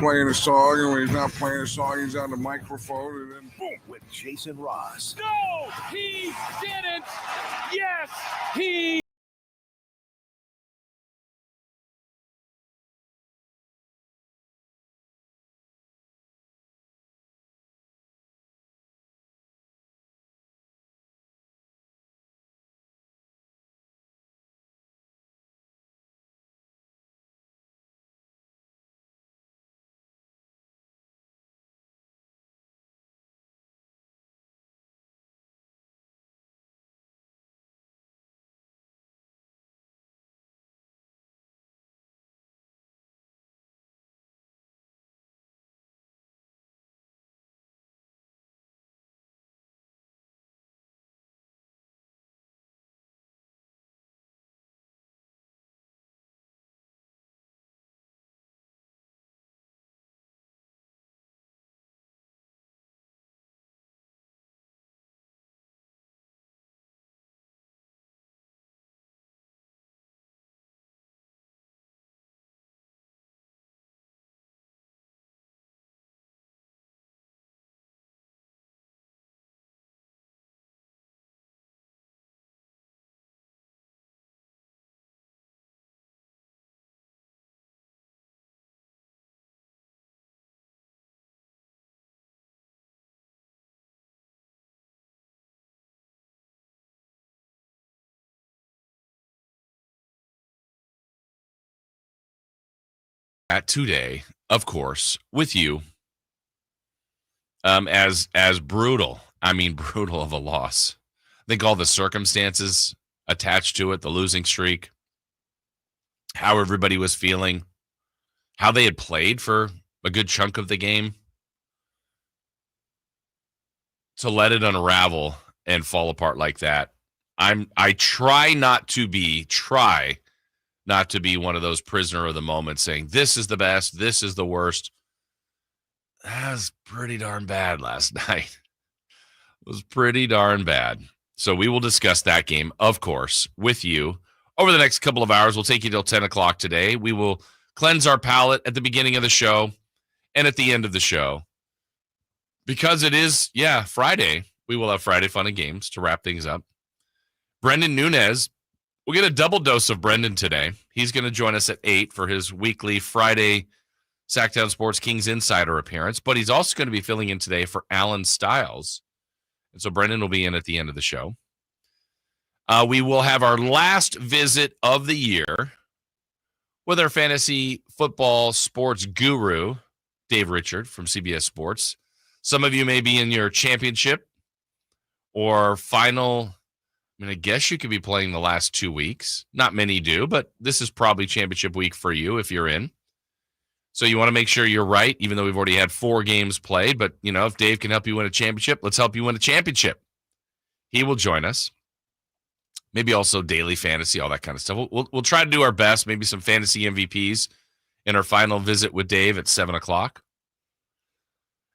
playing a song, and when he's not playing a song, he's on the microphone, and then boom. With Jason Ross. No, he didn't. Yes, he. Today, of course, with you, as brutal, brutal of a loss. I think all the circumstances attached to it, the losing streak, how everybody was feeling, how they had played for a good chunk of the game, to let it unravel and fall apart like that. I try not to be one of those prisoner of the moment saying, this is the best, this is the worst. That was pretty darn bad last night. It was pretty darn bad. So we will discuss that game, of course, with you over the next couple of hours. We'll take you till 10 o'clock today. We will cleanse our palate at the beginning of the show and at the end of the show. Because it is, Friday. We will have Friday Fun and Games to wrap things up. Brendan Nunez, we'll get a double dose of Brendan today. He's going to join us at 8 for his weekly Friday Sacktown Sports Kings Insider appearance, but he's also going to be filling in today for Alan Stiles. And so Brendan will be in at the end of the show. We will have our last visit of the year with our fantasy football sports guru, Dave Richard from CBS Sports. Some of you may be in your championship or final. I guess you could be playing the last 2 weeks. Not many do, but this is probably championship week for you if you're in. So you want to make sure you're right, even though we've already had 4 games played. But, if Dave can help you win a championship, let's help you win a championship. He will join us. Maybe also daily fantasy, all that kind of stuff. We'll try to do our best, maybe some fantasy MVPs in our final visit with Dave at 7 o'clock.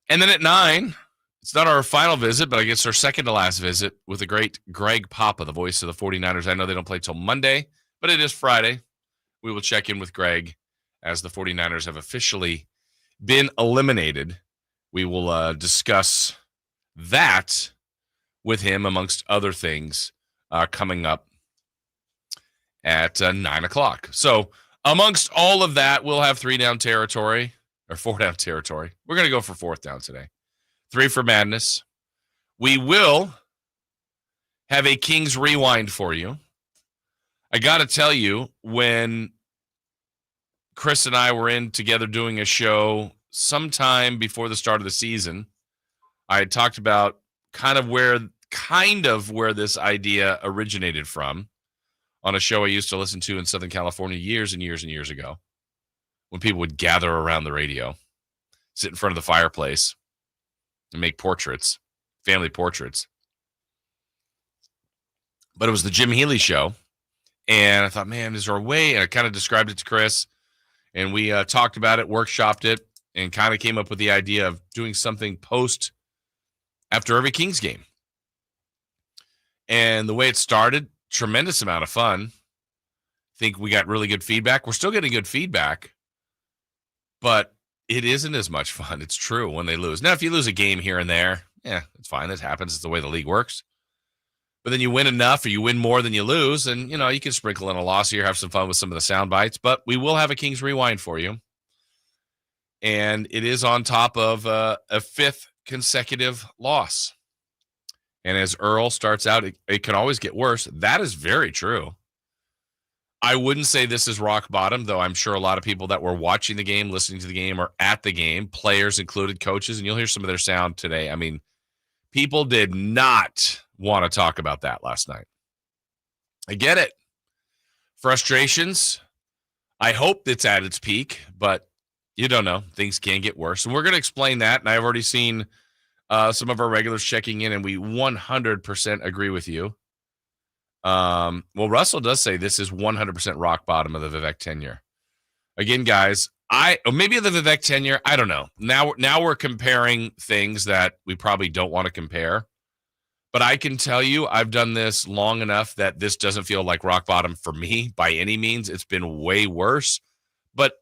And then at 9, it's not our final visit, but I guess our second to last visit with the great Greg Papa, the voice of the 49ers. I know they don't play till Monday, but it is Friday. We will check in with Greg as the 49ers have officially been eliminated. We will discuss that with him, amongst other things, coming up at 9 o'clock. So amongst all of that, we'll have 3 down territory, or 4 down territory. We're going to go for 4th down today. 3 for madness. We will have a Kings rewind for you. I got to tell you, when Chris and I were in together doing a show sometime before the start of the season, I had talked about kind of where this idea originated from on a show I used to listen to in Southern California years and years and years ago, when people would gather around the radio, sit in front of the fireplace, and make portraits, family portraits. But it was the Jim Healy show, and I thought, man, is there a way? And I kind of described it to Chris, and we talked about it, workshopped it, and kind of came up with the idea of doing something post after every Kings game. And the way it started, tremendous amount of fun. I think we got really good feedback. We're still getting good feedback, but it isn't as much fun. It's true when they lose. Now, if you lose a game here and there, yeah, it's fine. It happens. It's the way the league works. But then you win enough or you win more than you lose, and, you can sprinkle in a loss here, have some fun with some of the sound bites. But we will have a Kings Rewind for you. And it is on top of a fifth consecutive loss. And as Earl starts out, it can always get worse. That is very true. I wouldn't say this is rock bottom, though I'm sure a lot of people that were watching the game, listening to the game, or at the game, players included, coaches, and you'll hear some of their sound today. I mean, people did not want to talk about that last night. I get it. Frustrations. I hope it's at its peak, but you don't know. Things can get worse. And we're going to explain that. And I've already seen some of our regulars checking in, and we 100% agree with you. Well, Russell does say this is 100% rock bottom of the Vivek tenure. Again, guys, maybe the Vivek tenure, I don't know. Now we're comparing things that we probably don't want to compare. But I can tell you I've done this long enough that this doesn't feel like rock bottom for me by any means. It's been way worse. But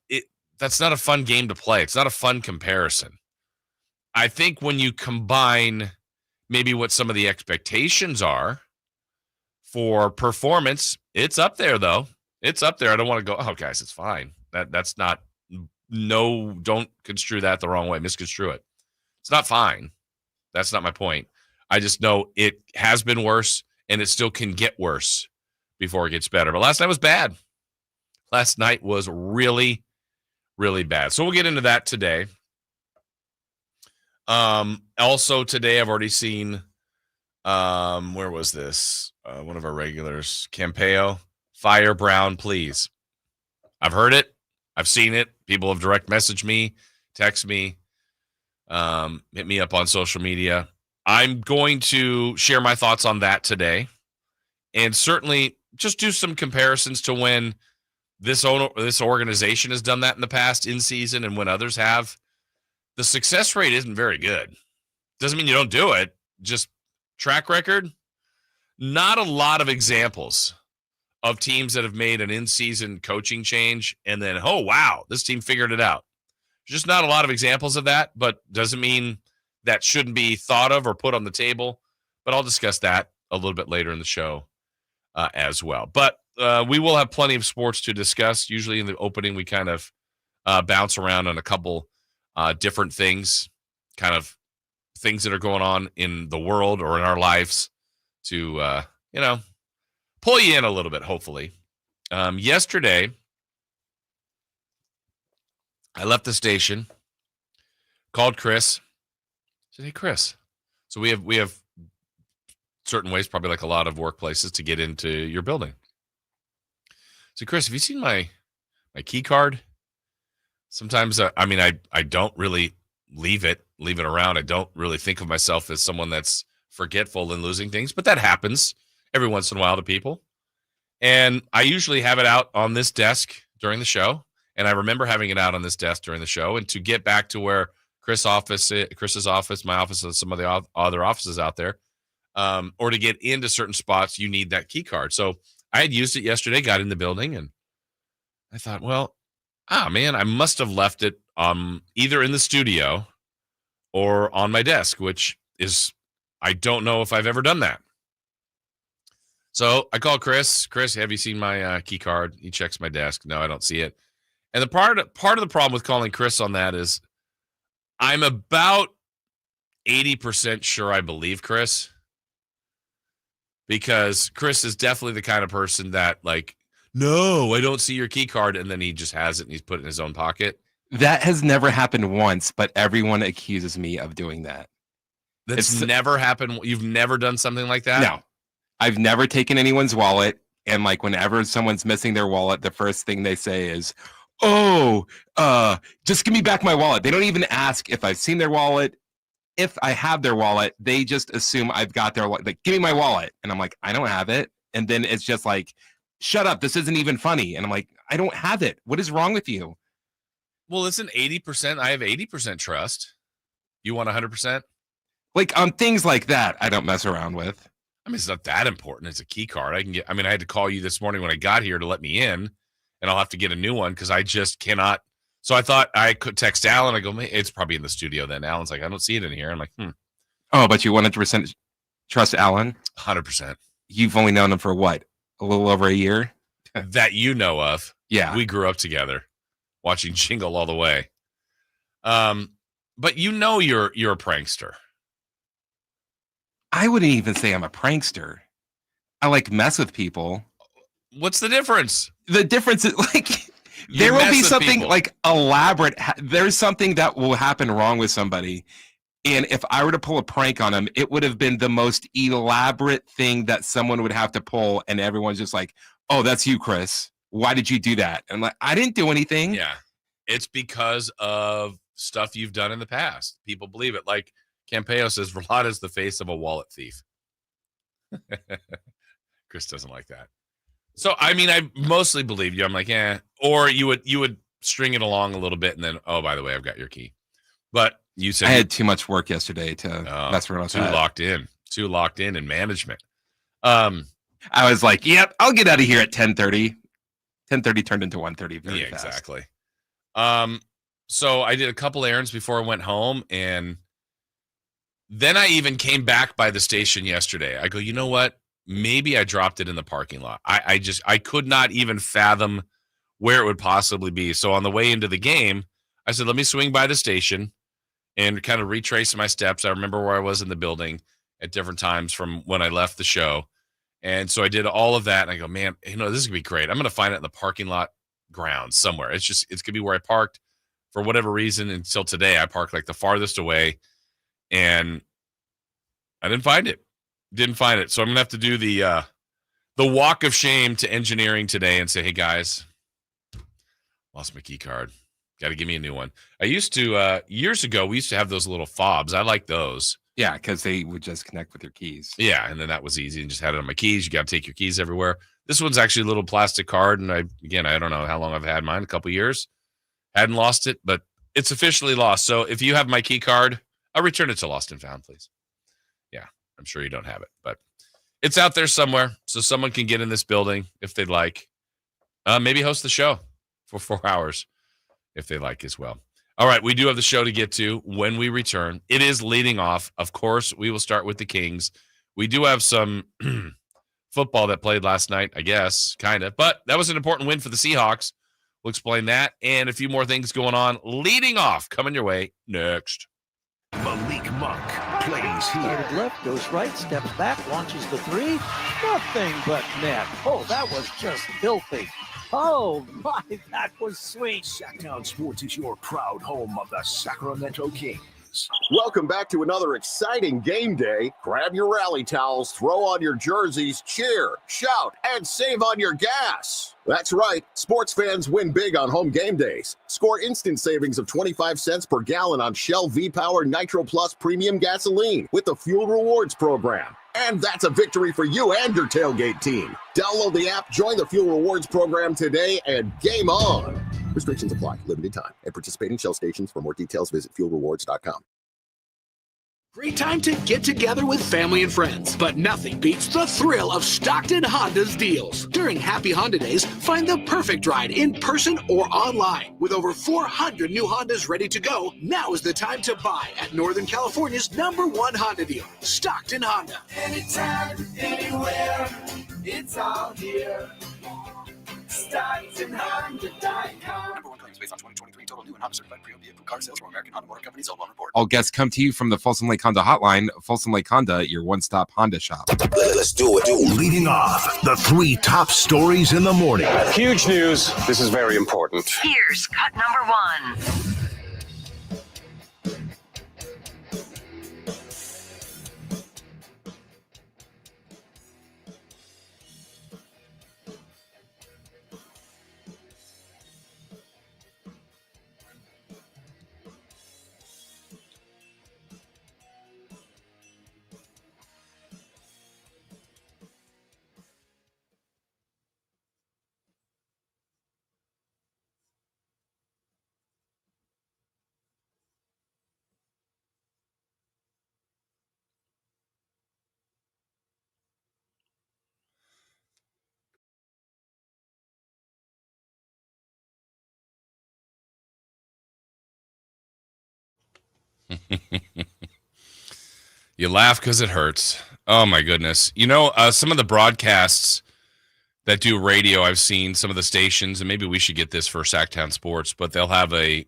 that's not a fun game to play. It's not a fun comparison. I think when you combine maybe what some of the expectations are for performance, it's up there, though. It's up there. I don't want to go, oh, guys, it's fine. That's not, no, don't construe that the wrong way. Misconstrue it. It's not fine. That's not my point. I just know it has been worse, and it still can get worse before it gets better. But last night was bad. Last night was really, really bad. So we'll get into that today. Also today, I've already seen, where was this? One of our regulars, Campeo, fire Brown, please. I've heard it. I've seen it. People have direct messaged me, text me, hit me up on social media. I'm going to share my thoughts on that today, and certainly just do some comparisons to when this organization has done that in the past in season and when others have. The success rate isn't very good. Doesn't mean you don't do it. Just track record. Not a lot of examples of teams that have made an in-season coaching change and then, oh, wow, this team figured it out. Just not a lot of examples of that, but doesn't mean that shouldn't be thought of or put on the table. But I'll discuss that a little bit later in the show as well. But we will have plenty of sports to discuss. Usually in the opening, we kind of bounce around on a couple different things, kind of things that are going on in the world or in our lives to, pull you in a little bit, hopefully. Yesterday, I left the station, called Chris, said, hey, Chris. So we have certain ways, probably like a lot of workplaces, to get into your building. So, Chris, have you seen my key card? Sometimes, I don't really leave it around. I don't really think of myself as someone that's forgetful and losing things, but that happens every once in a while to people. And I usually have it out on this desk during the show. And I remember having it out on this desk during the show. And to get back to where Chris's office, my office, and some of the other offices out there, or to get into certain spots, you need that key card. So I had used it yesterday, got in the building, and I thought, well, man, I must have left it either in the studio or on my desk, which is, I don't know if I've ever done that. So I called Chris. Chris, have you seen my key card? He checks my desk. No, I don't see it. And the part of the problem with calling Chris on that is I'm about 80% sure I believe Chris, because Chris is definitely the kind of person that, like, no, I don't see your key card, and then he just has it and he's put it in his own pocket. That has never happened once, but everyone accuses me of doing that. That's never happened. You've never done something like that? No. I've never taken anyone's wallet, and like whenever someone's missing their wallet, the first thing they say is, oh, just give me back my wallet. They don't even ask if I've seen their wallet. If I have their wallet, they just assume I've got their wallet. Like, give me my wallet. And I'm like, I don't have it. And then it's just like, shut up. This isn't even funny. And I'm like, I don't have it. What is wrong with you? Well, it's an 80%. I have 80% trust. You want 100%? Like on things like that, I don't mess around with. I mean, it's not that important. It's a key card. I had to call you this morning when I got here to let me in, and I'll have to get a new one because I just cannot So I thought I could text Alan. I go, "Man, it's probably in the studio then." Alan's like, "I don't see it in here." I'm like, Oh, but you 100% trust Alan? 100%. You've only known him for what? A little over a year? That you know of. Yeah. We grew up together watching Jingle All the Way. But you're a prankster. I wouldn't even say I'm a prankster. I like mess with people. What's the difference? The difference is there will be something elaborate. There's something that will happen wrong with somebody. And if I were to pull a prank on them, it would have been the most elaborate thing that someone would have to pull. And everyone's just like, "Oh, that's you, Chris. Why did you do that?" And I'm like, I didn't do anything. Yeah. It's because of stuff you've done in the past. People believe it. Like Campeo says, Vlad is the face of a wallet thief. Chris doesn't like that. So, I mean, I mostly believe you. I'm like, yeah. Or you would string it along a little bit and then, oh, by the way, I've got your key. But you said I had too much work yesterday to mess around with that. Too locked in management. I was like, yep, I'll get out of here at 10:30. 10:30 turned into 1:30 very fast. Exactly. So I did a couple errands before I went home, and then I even came back by the station yesterday. I go, you know what? Maybe I dropped it in the parking lot. I could not even fathom where it would possibly be. So on the way into the game, I said, let me swing by the station and kind of retrace my steps. I remember where I was in the building at different times from when I left the show. And so I did all of that. And I go, man, this is going to be great. I'm going to find it in the parking lot grounds somewhere. It's going to be where I parked for whatever reason. Until today, I parked like the farthest away and I didn't find it. So I'm going to have to do the walk of shame to engineering today and say, hey guys, lost my key card. Got to give me a new one. I used to, years ago, we used to have those little fobs. I like those. Yeah, because they would just connect with your keys. Yeah, and then that was easy and just had it on my keys. You got to take your keys everywhere. This one's actually a little plastic card, and I don't know how long I've had mine, a couple years. Hadn't lost it, but it's officially lost. So if you have my key card, I'll return it to Lost and Found, please. Yeah, I'm sure you don't have it, but it's out there somewhere, so someone can get in this building if they'd like. Maybe host the show for 4 hours if they like as well. All right, we do have the show to get to when we return. It is leading off. Of course, we will start with the Kings. We do have some football that played last night, I guess, kind of. But that was an important win for the Seahawks. We'll explain that and a few more things going on. Leading off, coming your way next. Malik Monk plays here. Left, goes right, steps back, launches the three. Nothing but net. Oh, that was just filthy. Oh, my, that was sweet. Sacktown Sports is your proud home of the Sacramento Kings. Welcome back to another exciting game day. Grab your rally towels, throw on your jerseys, cheer, shout, and save on your gas. That's right. Sports fans win big on home game days. Score instant savings of 25 cents per gallon on Shell V-Power Nitro Plus Premium Gasoline with the Fuel Rewards program. And that's a victory for you and your tailgate team. Download the app, join the Fuel Rewards program today, and game on. Restrictions apply. Limited time. At participating Shell stations. For more details, visit fuelrewards.com. Great time to get together with family and friends, but nothing beats the thrill of Stockton Honda's deals. During Happy Honda Days, find the perfect ride in person or online. With over 400 new Hondas ready to go, now is the time to buy at Northern California's #1 Honda dealer, Stockton Honda. Anytime, anywhere, it's all here. StocktonHonda.com. Based on 2023 total new and Honda certified pre-owned vehicle car sales from American Honda Motor Company sold on report. All guests come to you from the Folsom Lake Honda Hotline. Folsom Lake Honda, your one-stop Honda shop. Let's do it. Leading off, the 3 top stories in the morning. Huge news. This is very important. Here's cut number 1. You laugh because it hurts. Oh, my goodness. Some of the broadcasts that do radio, I've seen some of the stations, and maybe we should get this for Sacktown Sports, but they'll have a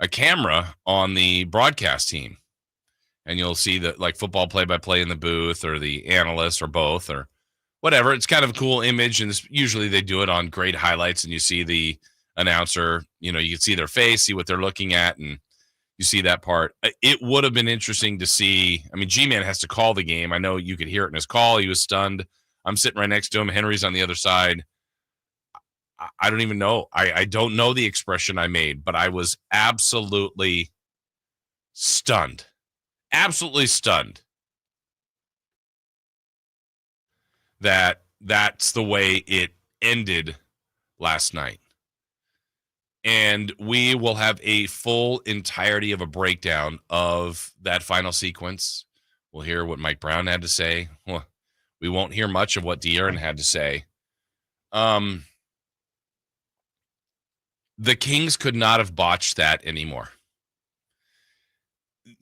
camera on the broadcast team. And you'll see the football play-by-play in the booth, or the analyst, or both, or whatever. It's kind of a cool image, and usually they do it on great highlights, and you see the announcer, you can see their face, see what they're looking at, and you see that part. It would have been interesting to see. I mean, G-Man has to call the game. I know you could hear it in his call. He was stunned. I'm sitting right next to him. Henry's on the other side. I don't even know. I don't know the expression I made, but I was absolutely stunned. Absolutely stunned that's the way it ended last night. And we will have a full entirety of a breakdown of that final sequence. We'll hear what Mike Brown had to say. Well, we won't hear much of what De'Aaron had to say. The Kings could not have botched that anymore.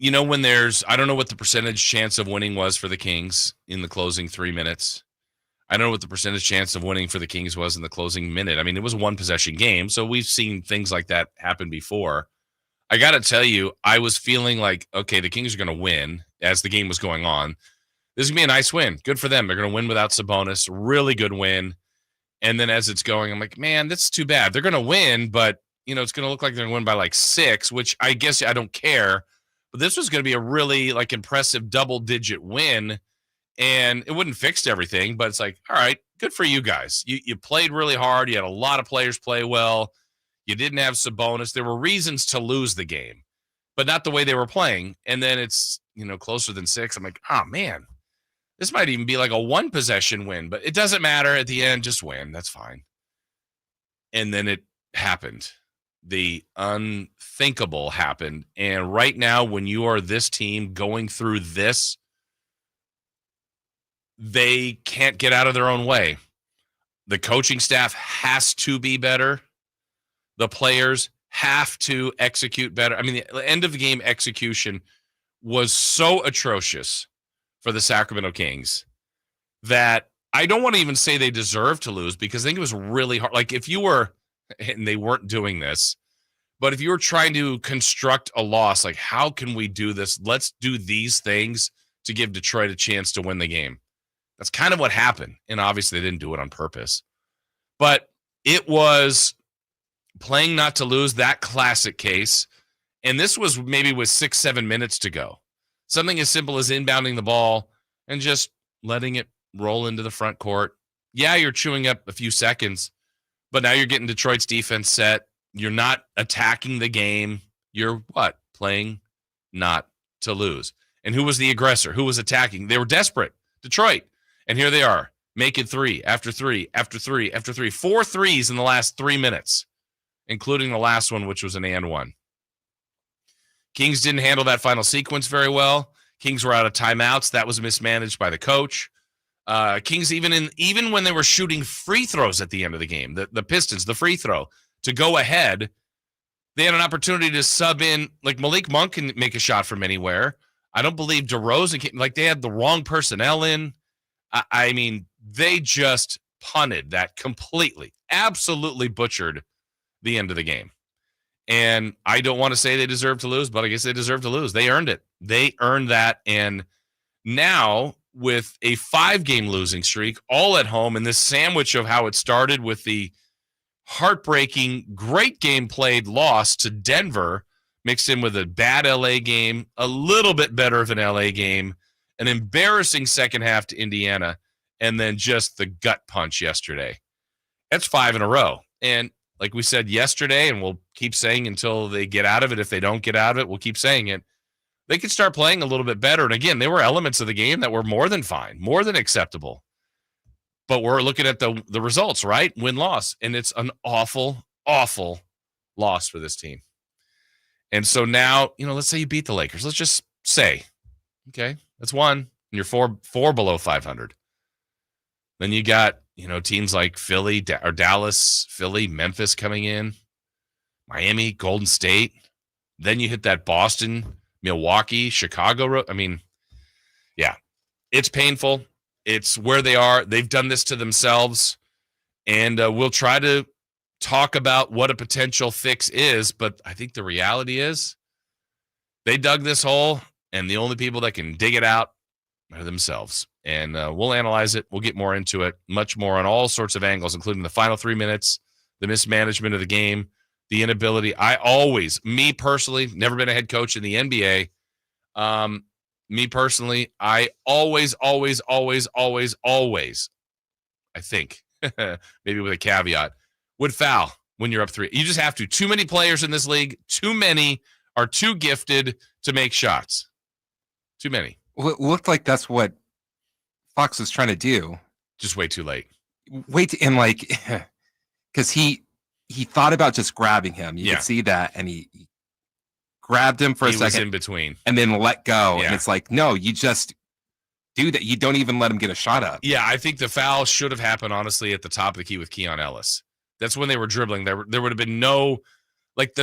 When I don't know what the percentage chance of winning was for the Kings in the closing 3 minutes. I don't know what the percentage chance of winning for the Kings was in the closing minute. I mean, it was a one-possession game, so we've seen things like that happen before. I got to tell you, I was feeling like, okay, the Kings are going to win as the game was going on. This is going to be a nice win. Good for them. They're going to win without Sabonis. Really good win. And then as it's going, I'm like, man, that's too bad. They're going to win, but, it's going to look like they're going to win by 6, which I guess I don't care. But this was going to be a really impressive double-digit win. And it wouldn't fix everything, but it's like, all right, good for you guys. You played really hard. You had a lot of players play well. You didn't have Sabonis. There were reasons to lose the game, but not the way they were playing. And then it's, closer than 6. I'm like, oh, man, this might even be a one-possession win, but it doesn't matter. At the end, just win. That's fine. And then it happened. The unthinkable happened. And right now, when you are this team going through this, they can't get out of their own way. The coaching staff has to be better. The players have to execute better. I mean, the end of the game execution was so atrocious for the Sacramento Kings that I don't want to even say they deserve to lose, because I think it was really hard. If you were, and they weren't doing this, but if you were trying to construct a loss, how can we do this? Let's do these things to give Detroit a chance to win the game. That's kind of what happened. And obviously they didn't do it on purpose. But it was playing not to lose, that classic case. And this was maybe with 6-7 minutes to go. Something as simple as inbounding the ball and just letting it roll into the front court. Yeah, you're chewing up a few seconds, but now you're getting Detroit's defense set. You're not attacking the game. You're playing not to lose. And who was the aggressor? Who was attacking? They were desperate. Detroit. And here they are, making 3 after 3 after 3 after 3. 4 threes in the last 3 minutes, including the last one, which was an and one. Kings didn't handle that final sequence very well. Kings were out of timeouts. That was mismanaged by the coach. Kings, even when they were shooting free throws at the end of the game, the Pistons, the free throw, to go ahead, they had an opportunity to sub in. Malik Monk can make a shot from anywhere. I don't believe DeRozan they had the wrong personnel in. I mean, they just punted that completely, absolutely butchered the end of the game. And I don't want to say they deserve to lose, but I guess they deserve to lose. They earned it. They earned that. And now with a 5-game losing streak, all at home, and this sandwich of how it started with the heartbreaking, great game played loss to Denver, mixed in with a bad LA game, a little bit better of an LA game, an embarrassing second half to Indiana, and then just the gut punch yesterday. That's 5 in a row. And like we said yesterday, and we'll keep saying until they get out of it. If they don't get out of it, we'll keep saying it. They could start playing a little bit better. And again, there were elements of the game that were more than fine, more than acceptable. But we're looking at the results, right? Win-loss. And it's an awful, awful loss for this team. And so now, let's say you beat the Lakers. Let's just say, okay, that's 1. And you're four below 500. Then you got, teams like Philly or Dallas, Philly, Memphis coming in, Miami, Golden State, Then you hit that Boston, Milwaukee, Chicago. I mean, yeah, it's painful. It's where they are. They've done this to themselves. And we'll try to talk about what a potential fix is. But I think the reality is they dug this hole, and the only people that can dig it out are themselves. And we'll analyze it. We'll get more into it, much more on all sorts of angles, including the final 3 minutes, the mismanagement of the game, the inability. Me personally, never been a head coach in the NBA. Me personally, I always, I think, maybe with a caveat, would foul when you're up 3. You just have to. Too many players in this league. Too many are too gifted to make shots. Too many. Well, it looked like that's what Fox was trying to do. Just way too late. And because he thought about just grabbing him. You could see that, and he grabbed him for a second. He was in between. And then let go. Yeah. And it's like, no, you just do that. You don't even let him get a shot up. Yeah, I think the foul should have happened, honestly, at the top of the key with Keon Ellis. That's when they were dribbling. There would have been no, like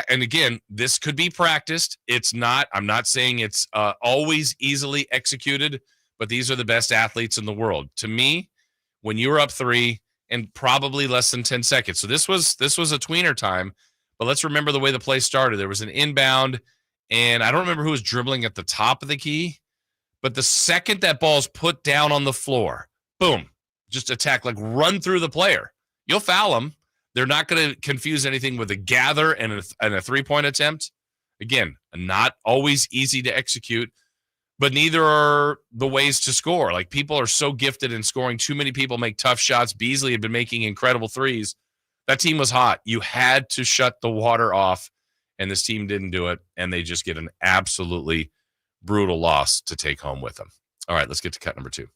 and again, this could be practiced. It's not. I'm not saying it's always easily executed, but these are the best athletes in the world. To me, when you were up 3 and probably less than 10 seconds. So this was a tweener time, but let's remember the way the play started. There was an inbound, and I don't remember who was dribbling at the top of the key, but the second that ball's put down on the floor, boom, just attack, like run through the player. You'll foul them. They're not going to confuse anything with a gather and a three-point attempt. Again, not always easy to execute, but neither are the ways to score. Like, people are so gifted in scoring. Too many people make tough shots. Beasley had been making incredible threes. That team was hot. You had to shut the water off, and this team didn't do it, and they just get an absolutely brutal loss to take home with them. All right, let's get to cut number 2.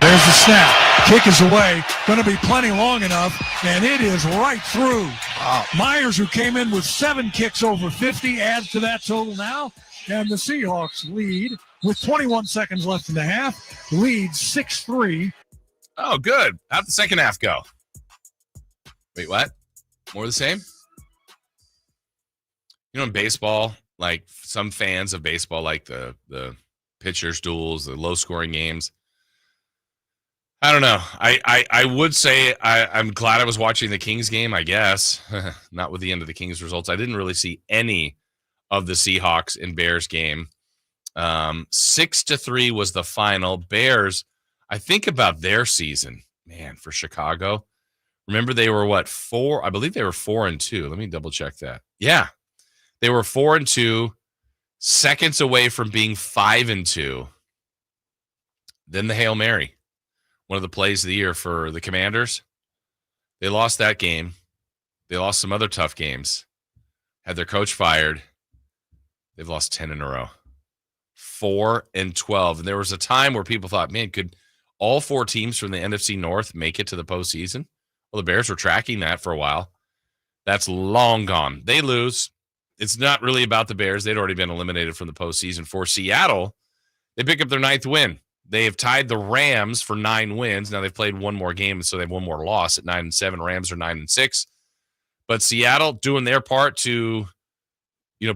There's the snap. Kick is away. Going to be plenty long enough, and it is right through. Wow. Myers, who came in with 7 kicks over 50, adds to that total now, and the Seahawks lead with 21 seconds left in the half. Leads 6-3. Oh, good. How'd the second half go? Wait, what? More of the same? You know, in baseball, like some fans of baseball, like the pitchers' duels, the low-scoring games, I don't know. I would say I'm glad I was watching the Kings game, I guess. Not with the end of the Kings results. I didn't really see any of the Seahawks and Bears game. 6-3 was the final. Bears, I think about their season, man, for Chicago. Remember, they were 4? I believe they were 4-2. Let me double check that. Yeah, they were 4-2, seconds away from being 5-2. Then the Hail Mary. One of the plays of the year for the Commanders. They lost that game. They lost some other tough games. Had their coach fired. They've lost 10 in a row. 4-12. And there was a time where people thought, man, could all 4 teams from the NFC North make it to the postseason? Well, the Bears were tracking that for a while. That's long gone. They lose. It's not really about the Bears. They'd already been eliminated from the postseason. For Seattle, they pick up their 9th win. They have tied the Rams for 9 wins. Now they've played one more game, so they have one more loss at 9-7. Rams are 9-6. But Seattle doing their part to,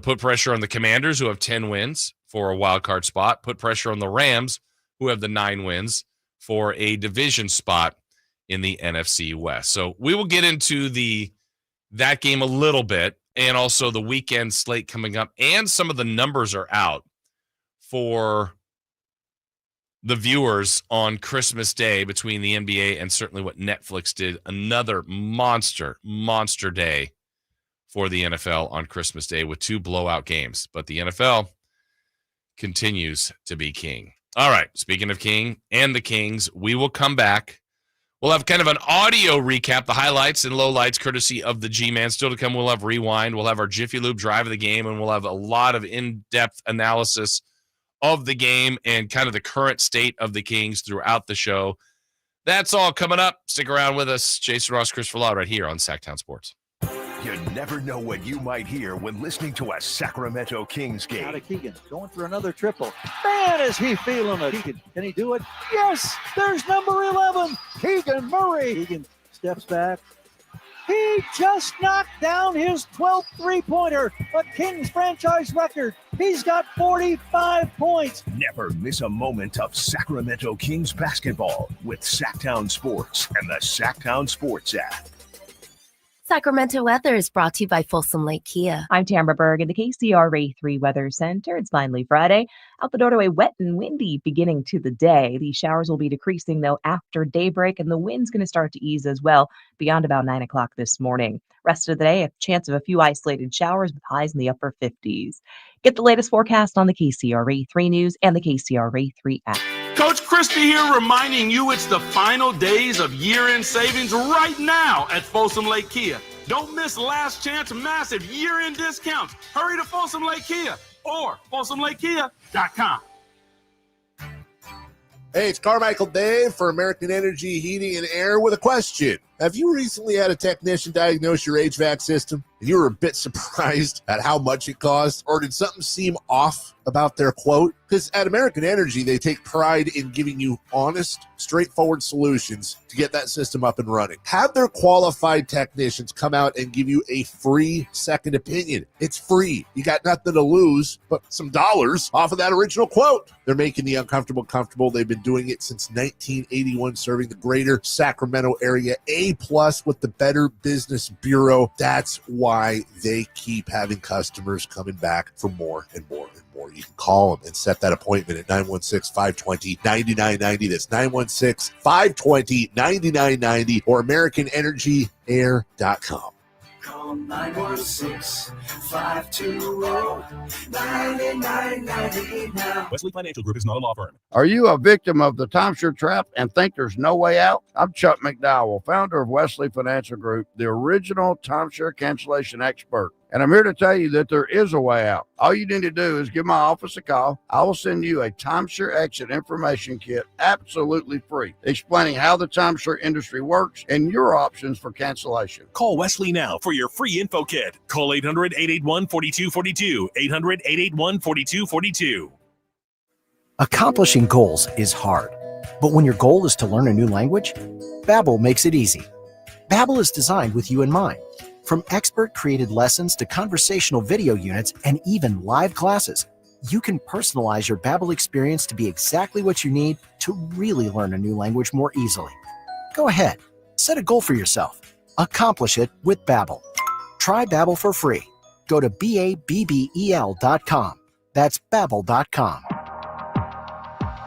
put pressure on the Commanders, who have 10 wins for a wild card spot. Put pressure on the Rams, who have the 9 wins for a division spot in the NFC West. So we will get into that game a little bit, and also the weekend slate coming up, and some of the numbers are out for the viewers on Christmas Day between the NBA and certainly what Netflix did. Another monster day for the NFL on Christmas Day with 2 blowout games. But the NFL continues to be king. All right, speaking of king and the Kings, we will come back. We'll have kind of an audio recap, the highlights and lowlights, courtesy of the G-Man. Still to come, we'll have Rewind. We'll have our Jiffy Lube drive of the game, and we'll have a lot of in-depth analysis of the game and kind of the current state of the Kings throughout the show. That's all coming up. Stick around with us. Jason Ross, Chris Verlaud, right here on Sacktown Sports. You never know what you might hear when listening to a Sacramento Kings game. Out of Keegan, going for another triple. Man, is he feeling it. Keegan, can he do it? Yes, there's number 11, Keegan Murray. Keegan Steps back. He just knocked down his 12th three-pointer, a Kings franchise record. He's got 45 points. Never miss a moment of Sacramento Kings basketball with Sacktown Sports and the Sacktown Sports app. Sacramento weather is brought to you by Folsom Lake Kia. I'm Tamara Berg in the KCRA 3 Weather Center. It's finally Friday. Out the door wet and windy beginning to the day. These showers will be decreasing, though, after daybreak, and the wind's going to start to ease as well beyond about 9 o'clock this morning. Rest of the day, a chance of a few isolated showers with highs in the upper 50s. Get the latest forecast on the KCRA 3 News and the KCRA 3 app. Coach Christie here reminding you it's the final days of year-end savings right now at Folsom Lake Kia. Don't miss last chance massive year-end discounts. Hurry to Folsom Lake Kia or FolsomLakeKia.com. Hey, it's Carmichael Dave for American Energy Heating and Air with a question. Have you recently had a technician diagnose your HVAC system and you were a bit surprised at how much it cost? Or did something seem off about their quote? Because at American Energy, they take pride in giving you honest, straightforward solutions to get that system up and running. Have their qualified technicians come out and give you a free second opinion. It's free. You got nothing to lose but some dollars off of that original quote. They're making the uncomfortable comfortable. They've been doing it since 1981, serving the greater Sacramento area. A+ with the Better Business Bureau. That's why they keep having customers coming back for more and more and more. You can call them and set that appointment at 916-520-9990. That's 916-520-9990 or AmericanEnergyAir.com. Call 916-520-9990 now. Wesley Financial Group is not a law firm. Are you a victim of the timeshare trap and think there's no way out? I'm Chuck McDowell, founder of Wesley Financial Group, the original timeshare cancellation expert. And I'm here to tell you that there is a way out. All you need to do is give my office a call. I will send you a timeshare exit information kit absolutely free, explaining how the timeshare industry works and your options for cancellation. Call Wesley now for your free info kit. Call 800-881-4242. 800-881-4242. Accomplishing goals is hard, but when your goal is to learn a new language, Babbel makes it easy. Babbel is designed with you in mind. From expert-created lessons to conversational video units and even live classes, you can personalize your Babbel experience to be exactly what you need to really learn a new language more easily. Go ahead, set a goal for yourself. Accomplish it with Babbel. Try Babbel for free. Go to BABBEL.com. That's Babbel.com.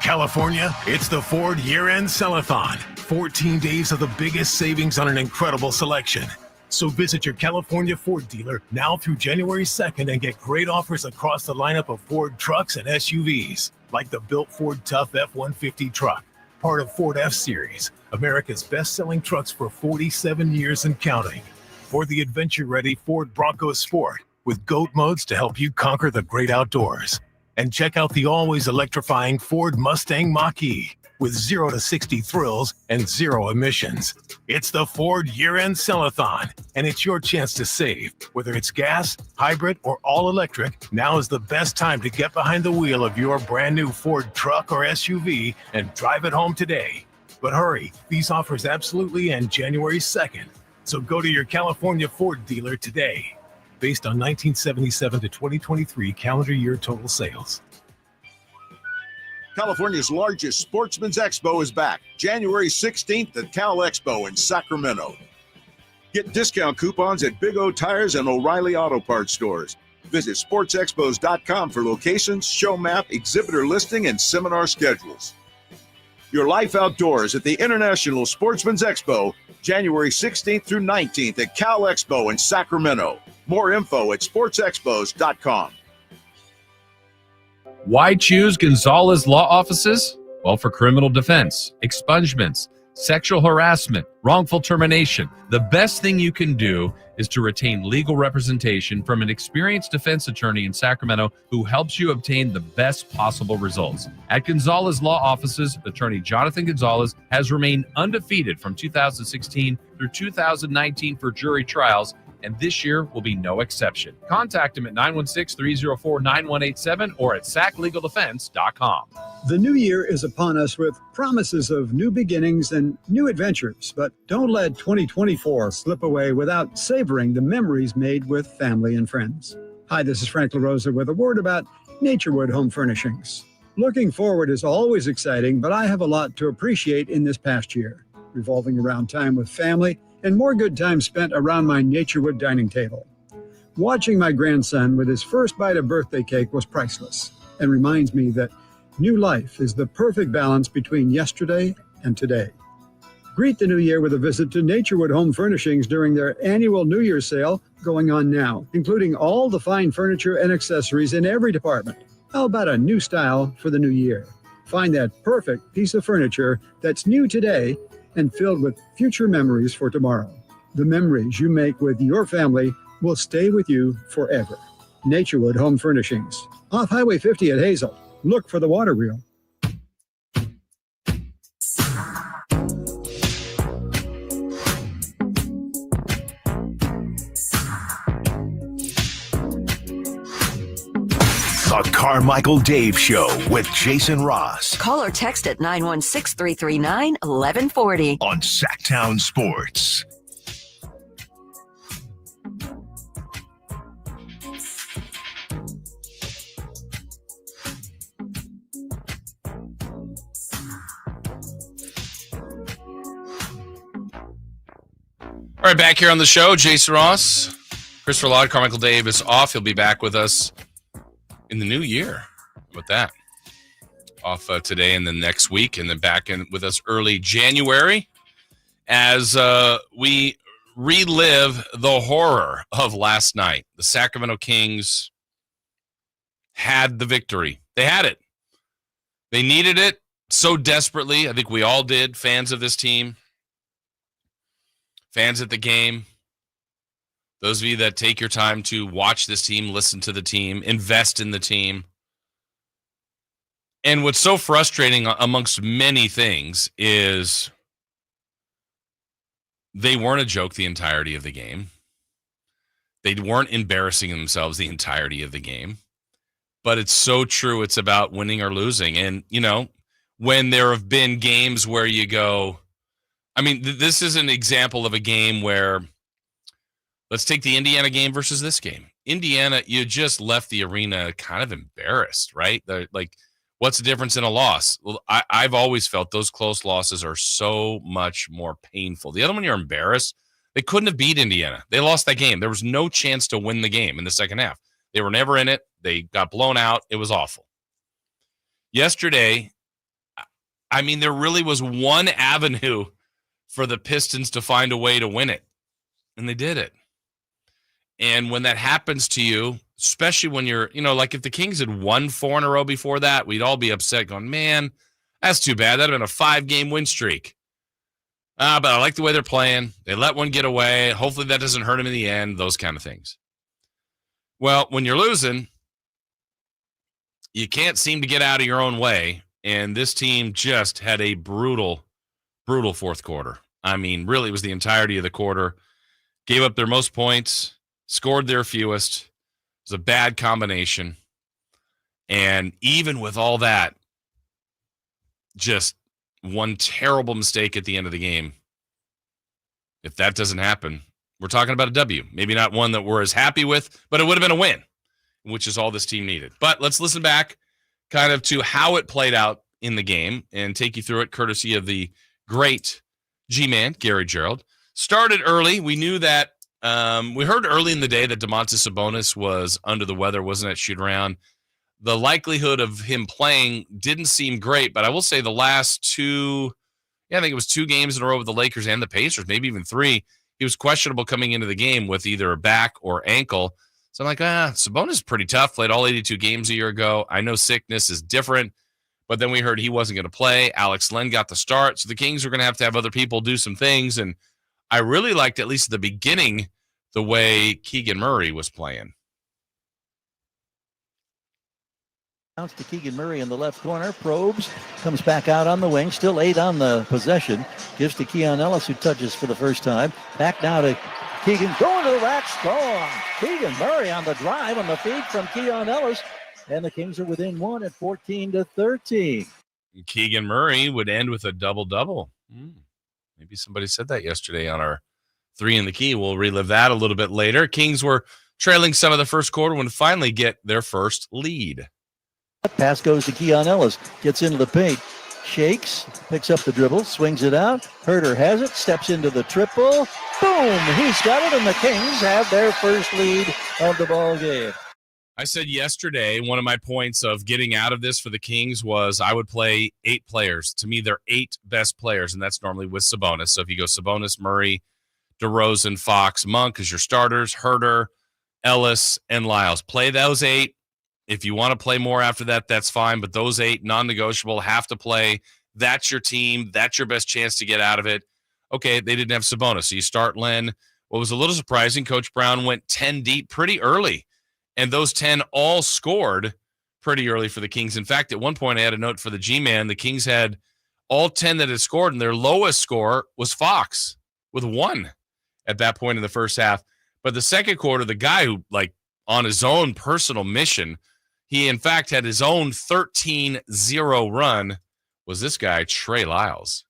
California, it's the Ford Year-End Sell-a-thon. 14 days of the biggest savings on an incredible selection. So visit your California Ford dealer now through January 2nd and get great offers across the lineup of Ford trucks and SUVs, like the built Ford Tough F-150 truck, part of Ford F-Series, America's best-selling trucks for 47 years and counting. Or the adventure-ready Ford Bronco Sport with GOAT modes to help you conquer the great outdoors. And check out the always electrifying Ford Mustang Mach-E with 0 to 60 thrills and 0 emissions. It's the Ford Year-End Sell-a-thon, and it's your chance to save. Whether it's gas, hybrid, or all-electric, now is the best time to get behind the wheel of your brand new Ford truck or SUV and drive it home today. But hurry, these offers absolutely end January 2nd. So go to your California Ford dealer today. Based on 1977 to 2023 calendar year total sales. California's largest Sportsman's Expo is back, January 16th at Cal Expo in Sacramento. Get discount coupons at Big O Tires and O'Reilly Auto Parts stores. Visit sportsexpos.com for locations, show map, exhibitor listing, and seminar schedules. Your life outdoors at the International Sportsman's Expo, January 16th through 19th at Cal Expo in Sacramento. More info at sportsexpos.com. Why choose Gonzalez Law Offices? Well, for criminal defense, expungements, sexual harassment, wrongful termination. The best thing you can do is to retain legal representation from an experienced defense attorney in Sacramento who helps you obtain the best possible results. At Gonzalez Law Offices, attorney Jonathan Gonzalez has remained undefeated from 2016 through 2019 for jury trials and this year will be no exception. Contact him at 916-304-9187 or at saclegaldefense.com. The new year is upon us with promises of new beginnings and new adventures, but don't let 2024 slip away without savoring the memories made with family and friends. Hi, this is Frank LaRosa with a word about Naturewood Home Furnishings. Looking forward is always exciting, but I have a lot to appreciate in this past year, revolving around time with family and more good time spent around my Naturewood dining table. Watching my grandson with his first bite of birthday cake was priceless and reminds me that new life is the perfect balance between yesterday and today. Greet the new year with a visit to Naturewood Home Furnishings during their annual New Year's sale going on now, including all the fine furniture and accessories in every department. How about a new style for the new year? Find that perfect piece of furniture that's new today and filled with future memories for tomorrow. The memories you make with your family will stay with you forever. Naturewood Home Furnishings, off Highway 50 at Hazel. Look for the water wheel. The Carmichael Dave Show with Jason Ross. Call or text at 916-339-1140 on Sacktown Sports. All right, back here on the show, Jason Ross, Christopher Laud, Carmichael Dave is off. He'll be back with us in the new year. With that, off today and then next week, and then back in with us early January as we relive the horror of last night. The Sacramento Kings had the victory. They had it. They needed it so desperately. I think we all did, fans of this team, fans at the game. Those of you that take your time to watch this team, listen to the team, invest in the team. And what's so frustrating amongst many things is they weren't a joke the entirety of the game. They weren't embarrassing themselves the entirety of the game. But it's so true. It's about winning or losing. And, you know, when there have been games where you go, I mean, this is an example of a game where, let's take the Indiana game versus this game. Indiana, you just left the arena kind of embarrassed, right? What's the difference in a loss? Well, I've always felt those close losses are so much more painful. The other one, you're embarrassed. They couldn't have beat Indiana. They lost that game. There was no chance to win the game in the second half. They were never in it. They got blown out. It was awful. Yesterday, I mean, there really was one avenue for the Pistons to find a way to win it, and they did it. And when that happens to you, especially when you're, you know, like if the Kings had won 4 in a row before that, we'd all be upset going, man, that's too bad. That'd have been a 5-game win streak. But I like the way they're playing. They let one get away. Hopefully that doesn't hurt them in the end, those kind of things. Well, when you're losing, you can't seem to get out of your own way. And this team just had a brutal, brutal fourth quarter. I mean, really, it was the entirety of the quarter. Gave up their most points, scored their fewest. It was a bad combination. And even with all that, just one terrible mistake at the end of the game. If that doesn't happen, we're talking about a W. Maybe not one that we're as happy with, but it would have been a win, which is all this team needed. But let's listen back kind of to how it played out in the game and take you through it courtesy of the great G-Man, Gary Gerald. Started early. We knew that we heard early in the day that Domantas Sabonis was under the weather, wasn't at shoot around. The likelihood of him playing didn't seem great, but I will say the last I think it was 2 games in a row with the Lakers and the Pacers, maybe even 3. He was questionable coming into the game with either a back or ankle. So I'm like, Sabonis is pretty tough, played all 82 games a year ago. I know sickness is different, but then we heard he wasn't going to play. Alex Len got the start, so the Kings were going to have other people do some things, and I really liked, at least at the beginning, the way Keegan Murray was playing. Bounce to Keegan Murray in the left corner. Probes. Comes back out on the wing. Still 8 on the possession. Gives to Keon Ellis, who touches for the first time. Back now to Keegan going to the rack, strong. Keegan Murray on the drive on the feed from Keon Ellis. And the Kings are within one at 14-13. Keegan Murray would end with a double-double. Maybe somebody said that yesterday on our 3 in the Key. We'll relive that a little bit later. Kings were trailing some of the first quarter when finally get their first lead. Pass goes to Keon Ellis. Gets into the paint. Shakes. Picks up the dribble. Swings it out. Herter has it. Steps into the triple. Boom! He's got it, and the Kings have their first lead of the ball game. I said yesterday, one of my points of getting out of this for the Kings was I would play 8 players. To me, they're 8 best players, and that's normally with Sabonis. So if you go Sabonis, Murray, DeRozan, Fox, Monk as your starters, Herter, Ellis, and Lyles. Play those 8. If you want to play more after that, that's fine. But those 8, non-negotiable, have to play. That's your team. That's your best chance to get out of it. Okay, they didn't have Sabonis. So you start Len. What was a little surprising, Coach Brown went 10 deep pretty early. And those 10 all scored pretty early for the Kings. In fact, at one point, I had a note for the G-Man. The Kings had all 10 that had scored, and their lowest score was Fox with 1 at that point in the first half. But the second quarter, the guy who, on his own personal mission, he, in fact, had his own 13-0 run, was this guy, Trey Lyles.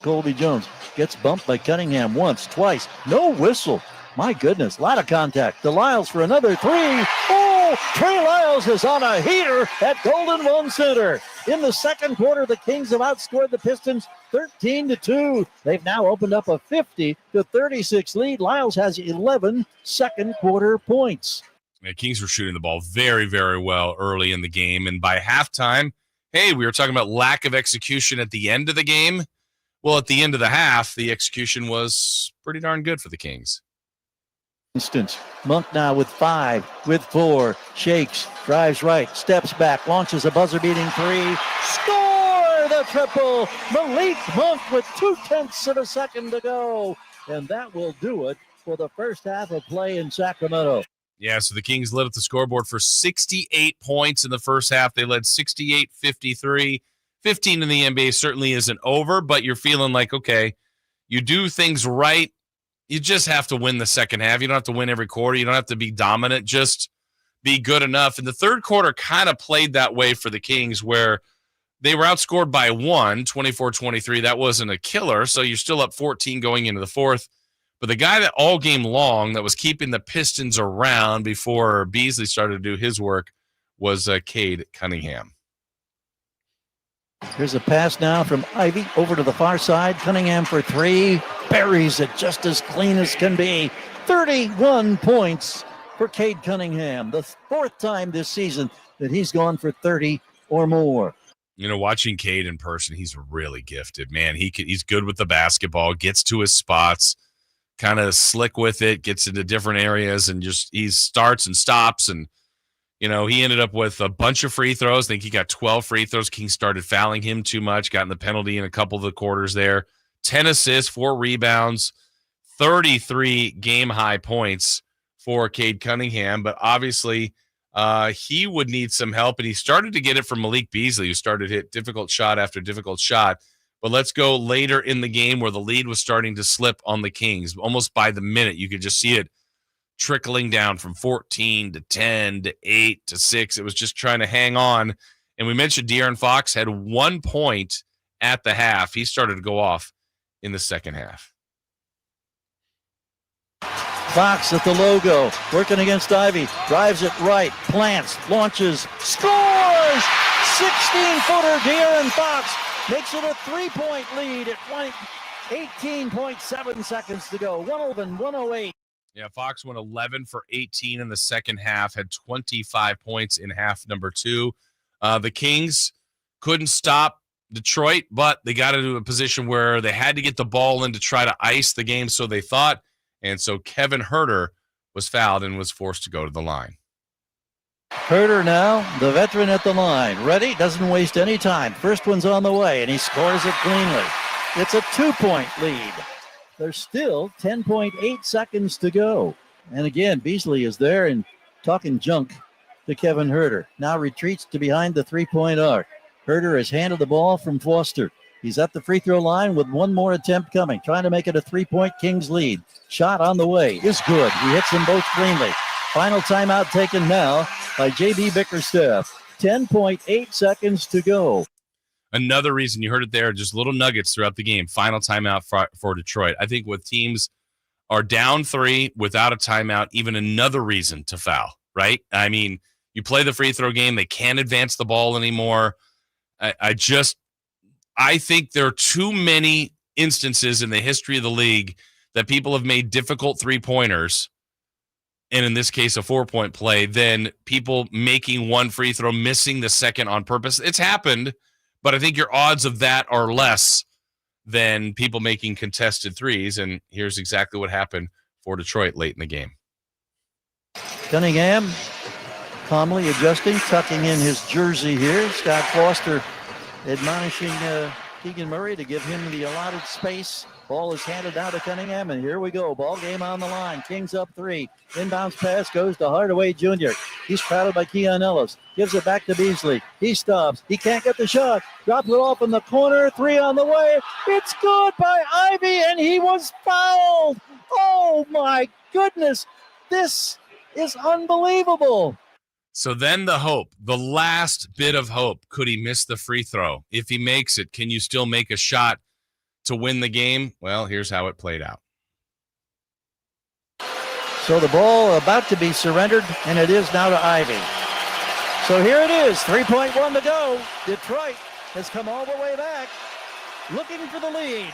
Colby Jones gets bumped by Cunningham once, twice. No whistle. My goodness, a lot of contact. To Lyles for another 3. Oh, Trey Lyles is on a heater at Golden One Center. In the second quarter, the Kings have outscored the Pistons 13-2. They've now opened up a 50-36 lead. Lyles has 11 second quarter points. The Kings were shooting the ball very, very well early in the game. And by halftime, hey, we were talking about lack of execution at the end of the game. Well, at the end of the half, the execution was pretty darn good for the Kings. Instance. Monk now with 5, with 4, shakes, drives right, steps back, launches a buzzer-beating 3, score the triple! Malik Monk with 0.2 of a second to go, and that will do it for the first half of play in Sacramento. Yeah, so the Kings lit up the scoreboard for 68 points in the first half. They led 68-53. 15 in the NBA certainly isn't over, but you're feeling like, okay, you do things right. You just have to win the second half. You don't have to win every quarter. You don't have to be dominant. Just be good enough. And the third quarter kind of played that way for the Kings, where they were outscored by 1, 24-23. That wasn't a killer, so you're still up 14 going into the fourth. But the guy that all game long that was keeping the Pistons around before Beasley started to do his work was Cade Cunningham. Here's a pass now from Ivy over to the far side. Cunningham for 3. Buries it just as clean as can be. 31 points for Cade Cunningham. The 4th time this season that he's gone for 30 or more. You know, watching Cade in person, he's really gifted. Man, he's good with the basketball, gets to his spots, kind of slick with it, gets into different areas, and just he starts and stops. And, you know, he ended up with a bunch of free throws. I think he got 12 free throws. King started fouling him too much, got in the penalty in a couple of the quarters there. 10 assists, 4 rebounds, 33 game-high points for Cade Cunningham. But obviously he would need some help, and he started to get it from Malik Beasley, who started to hit difficult shot after difficult shot. But let's go later in the game where the lead was starting to slip on the Kings. Almost by the minute, you could just see it trickling down from 14 to 10 to 8 to 6. It was just trying to hang on. And we mentioned De'Aaron Fox had 1 point at the half. He started to go off in the second half. Fox at the logo, working against Ivy, drives it right, plants, launches, scores! 16-footer De'Aaron Fox makes it a 3-point lead at 18.7 seconds to go. 111-108. Yeah, Fox went 11 for 18 in the second half, had 25 points in half number 2. The Kings couldn't stop Detroit, but they got into a position where they had to get the ball in to try to ice the game, so they thought. And so Kevin Herter was fouled and was forced to go to the line. Herter now, the veteran at the line. Ready? Doesn't waste any time. First one's on the way, and he scores it cleanly. It's a 2-point lead. There's still 10.8 seconds to go. And again, Beasley is there and talking junk to Kevin Herter. Now retreats to behind the 3-point arc. Herter has handed the ball from Foster. He's at the free throw line with one more attempt coming, trying to make it a 3-point Kings lead. Shot on the way is good. He hits them both cleanly. Final timeout taken now by J.B. Bickerstaff. 10.8 seconds to go. Another reason, you heard it there, just little nuggets throughout the game. Final timeout for Detroit. I think with teams are down 3 without a timeout, even another reason to foul, right? I mean, you play the free throw game. They can't advance the ball anymore. I think there are too many instances in the history of the league that people have made difficult three-pointers, and in this case, a 4-point play, than people making one free throw, missing the second on purpose. It's happened, but I think your odds of that are less than people making contested threes, and here's exactly what happened for Detroit late in the game. Cunningham calmly adjusting, tucking in his jersey here. Scott Foster admonishing Keegan Murray to give him the allotted space. Ball is handed out to Cunningham, and here we go. Ball game on the line. Kings up 3. Inbounds pass goes to Hardaway Jr. He's crowded by Keon Ellis. Gives it back to Beasley. He stops. He can't get the shot. Drops it off in the corner. 3 on the way. It's good by Ivy, and he was fouled. Oh, my goodness. This is unbelievable. So then the hope, the last bit of hope. Could he miss the free throw? If he makes it, can you still make a shot to win the game? Well, here's how it played out. So the ball about to be surrendered, and it is now to Ivy. So here it is, 3.1 to go. Detroit has come all the way back, looking for the lead,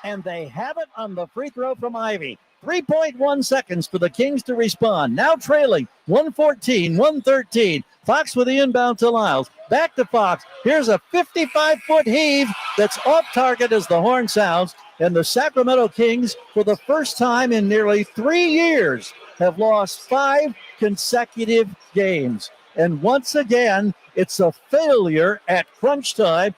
and they have it on the free throw from Ivy. 3.1 seconds for the Kings to respond. Now trailing 114-113. Fox with the inbound to Lyles. Back to Fox. Here's a 55-foot heave that's off target as the horn sounds. And the Sacramento Kings, for the first time in nearly 3 years, have lost 5 consecutive games. And once again, it's a failure at crunch time.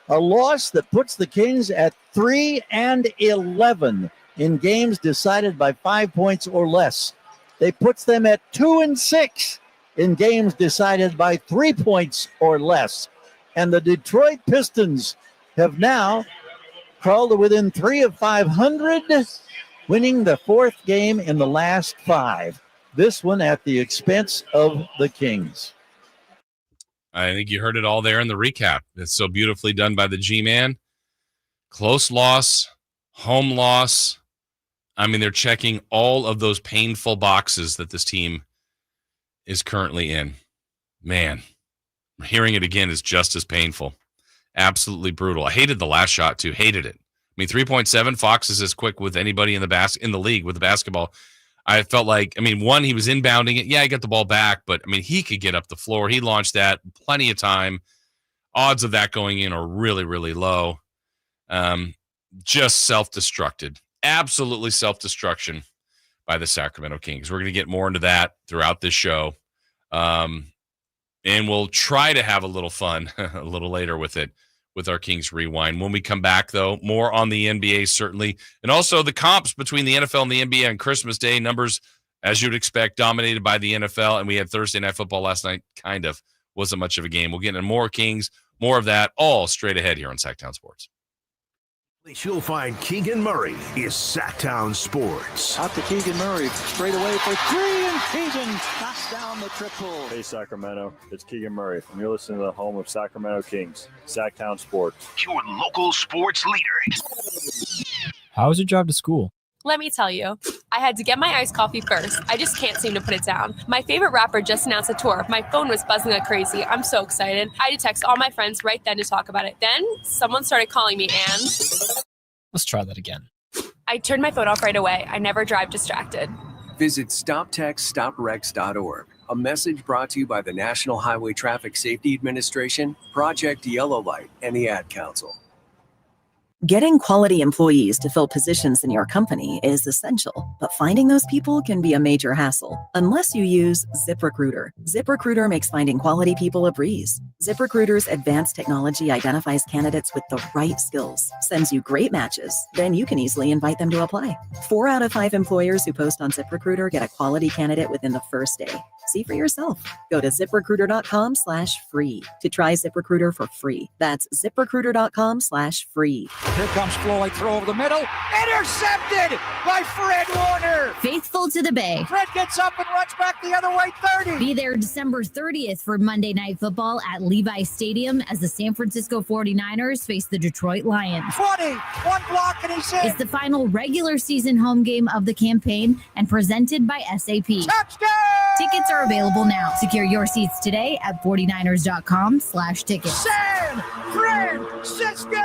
A loss that puts the Kings at 3-11 in games decided by 5 points or less. They puts them at 2-6 in games decided by 3 points or less. And the Detroit Pistons have now crawled to within 3 of 500, winning the 4th game in the last 5. This one at the expense of the Kings. I think you heard it all there in the recap. It's so beautifully done by the G-Man. Close loss, home loss. I mean, they're checking all of those painful boxes that this team is currently in. Man, hearing it again is just as painful. Absolutely brutal. I hated the last shot, too. Hated it. I mean, 3.7, Fox is as quick with anybody in the league with the basketball. I felt like, one, he was inbounding it. Yeah, he got the ball back, but, he could get up the floor. He launched that plenty of time. Odds of that going in are really, really low. Just self-destructed. Absolutely self-destruction by the Sacramento Kings. We're going to get more into that throughout this show. And we'll try to have a little fun a little later with it, with our Kings Rewind. When we come back, though, more on the NBA, certainly. And also the comps between the NFL and the NBA on Christmas Day. Numbers, as you'd expect, dominated by the NFL. And we had Thursday Night Football last night. Kind of wasn't much of a game. We'll get into more Kings, more of that, all straight ahead here on Sacktown Sports. You'll find Keegan Murray is Sacktown Sports. Out to Keegan Murray, straight away for 3, and Keegan knocks down the triple. Hey, Sacramento, it's Keegan Murray, and you're listening to the home of Sacramento Kings, Sacktown Sports. Your local sports leader. How was your drive to school? Let me tell you, I had to get my iced coffee first. I just can't seem to put it down. My favorite rapper just announced a tour. My phone was buzzing like crazy. I'm so excited. I had to text all my friends right then to talk about it. Then someone started calling me and... Let's try that again. I turned my phone off right away. I never drive distracted. Visit StopTextStopWrecks.org. A message brought to you by the National Highway Traffic Safety Administration, Project Yellow Light, and the Ad Council. Getting quality employees to fill positions in your company is essential, but finding those people can be a major hassle unless you use ZipRecruiter. ZipRecruiter makes finding quality people a breeze. ZipRecruiter's advanced technology identifies candidates with the right skills, sends you great matches, then you can easily invite them to apply. 4 out of 5 employers who post on ZipRecruiter get a quality candidate within the first day. See for yourself. Go to ZipRecruiter.com/free to try ZipRecruiter for free. That's ZipRecruiter.com/free. Here comes Floyd, throw over the middle. Intercepted by Fred Warner. Faithful to the Bay. Fred gets up and runs back the other way, 30. Be there December 30th for Monday Night Football at Levi Stadium as the San Francisco 49ers face the Detroit Lions. 20, one block and he's in. It's the final regular season home game of the campaign and presented by SAP. Touchdown! Tickets are available now. Secure your seats today at 49ers.com/tickets. San Francisco!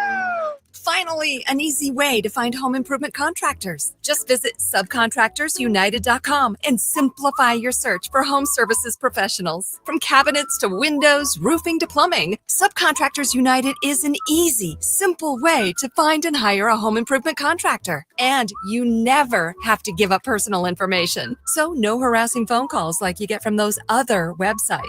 Finally, an easy way to find home improvement contractors. Just visit subcontractorsunited.com and simplify your search for home services professionals. From cabinets to windows, roofing to plumbing, Subcontractors United is an easy, simple way to find and hire a home improvement contractor. And you never have to give up personal information. So no harassing phone calls like you get from those other websites.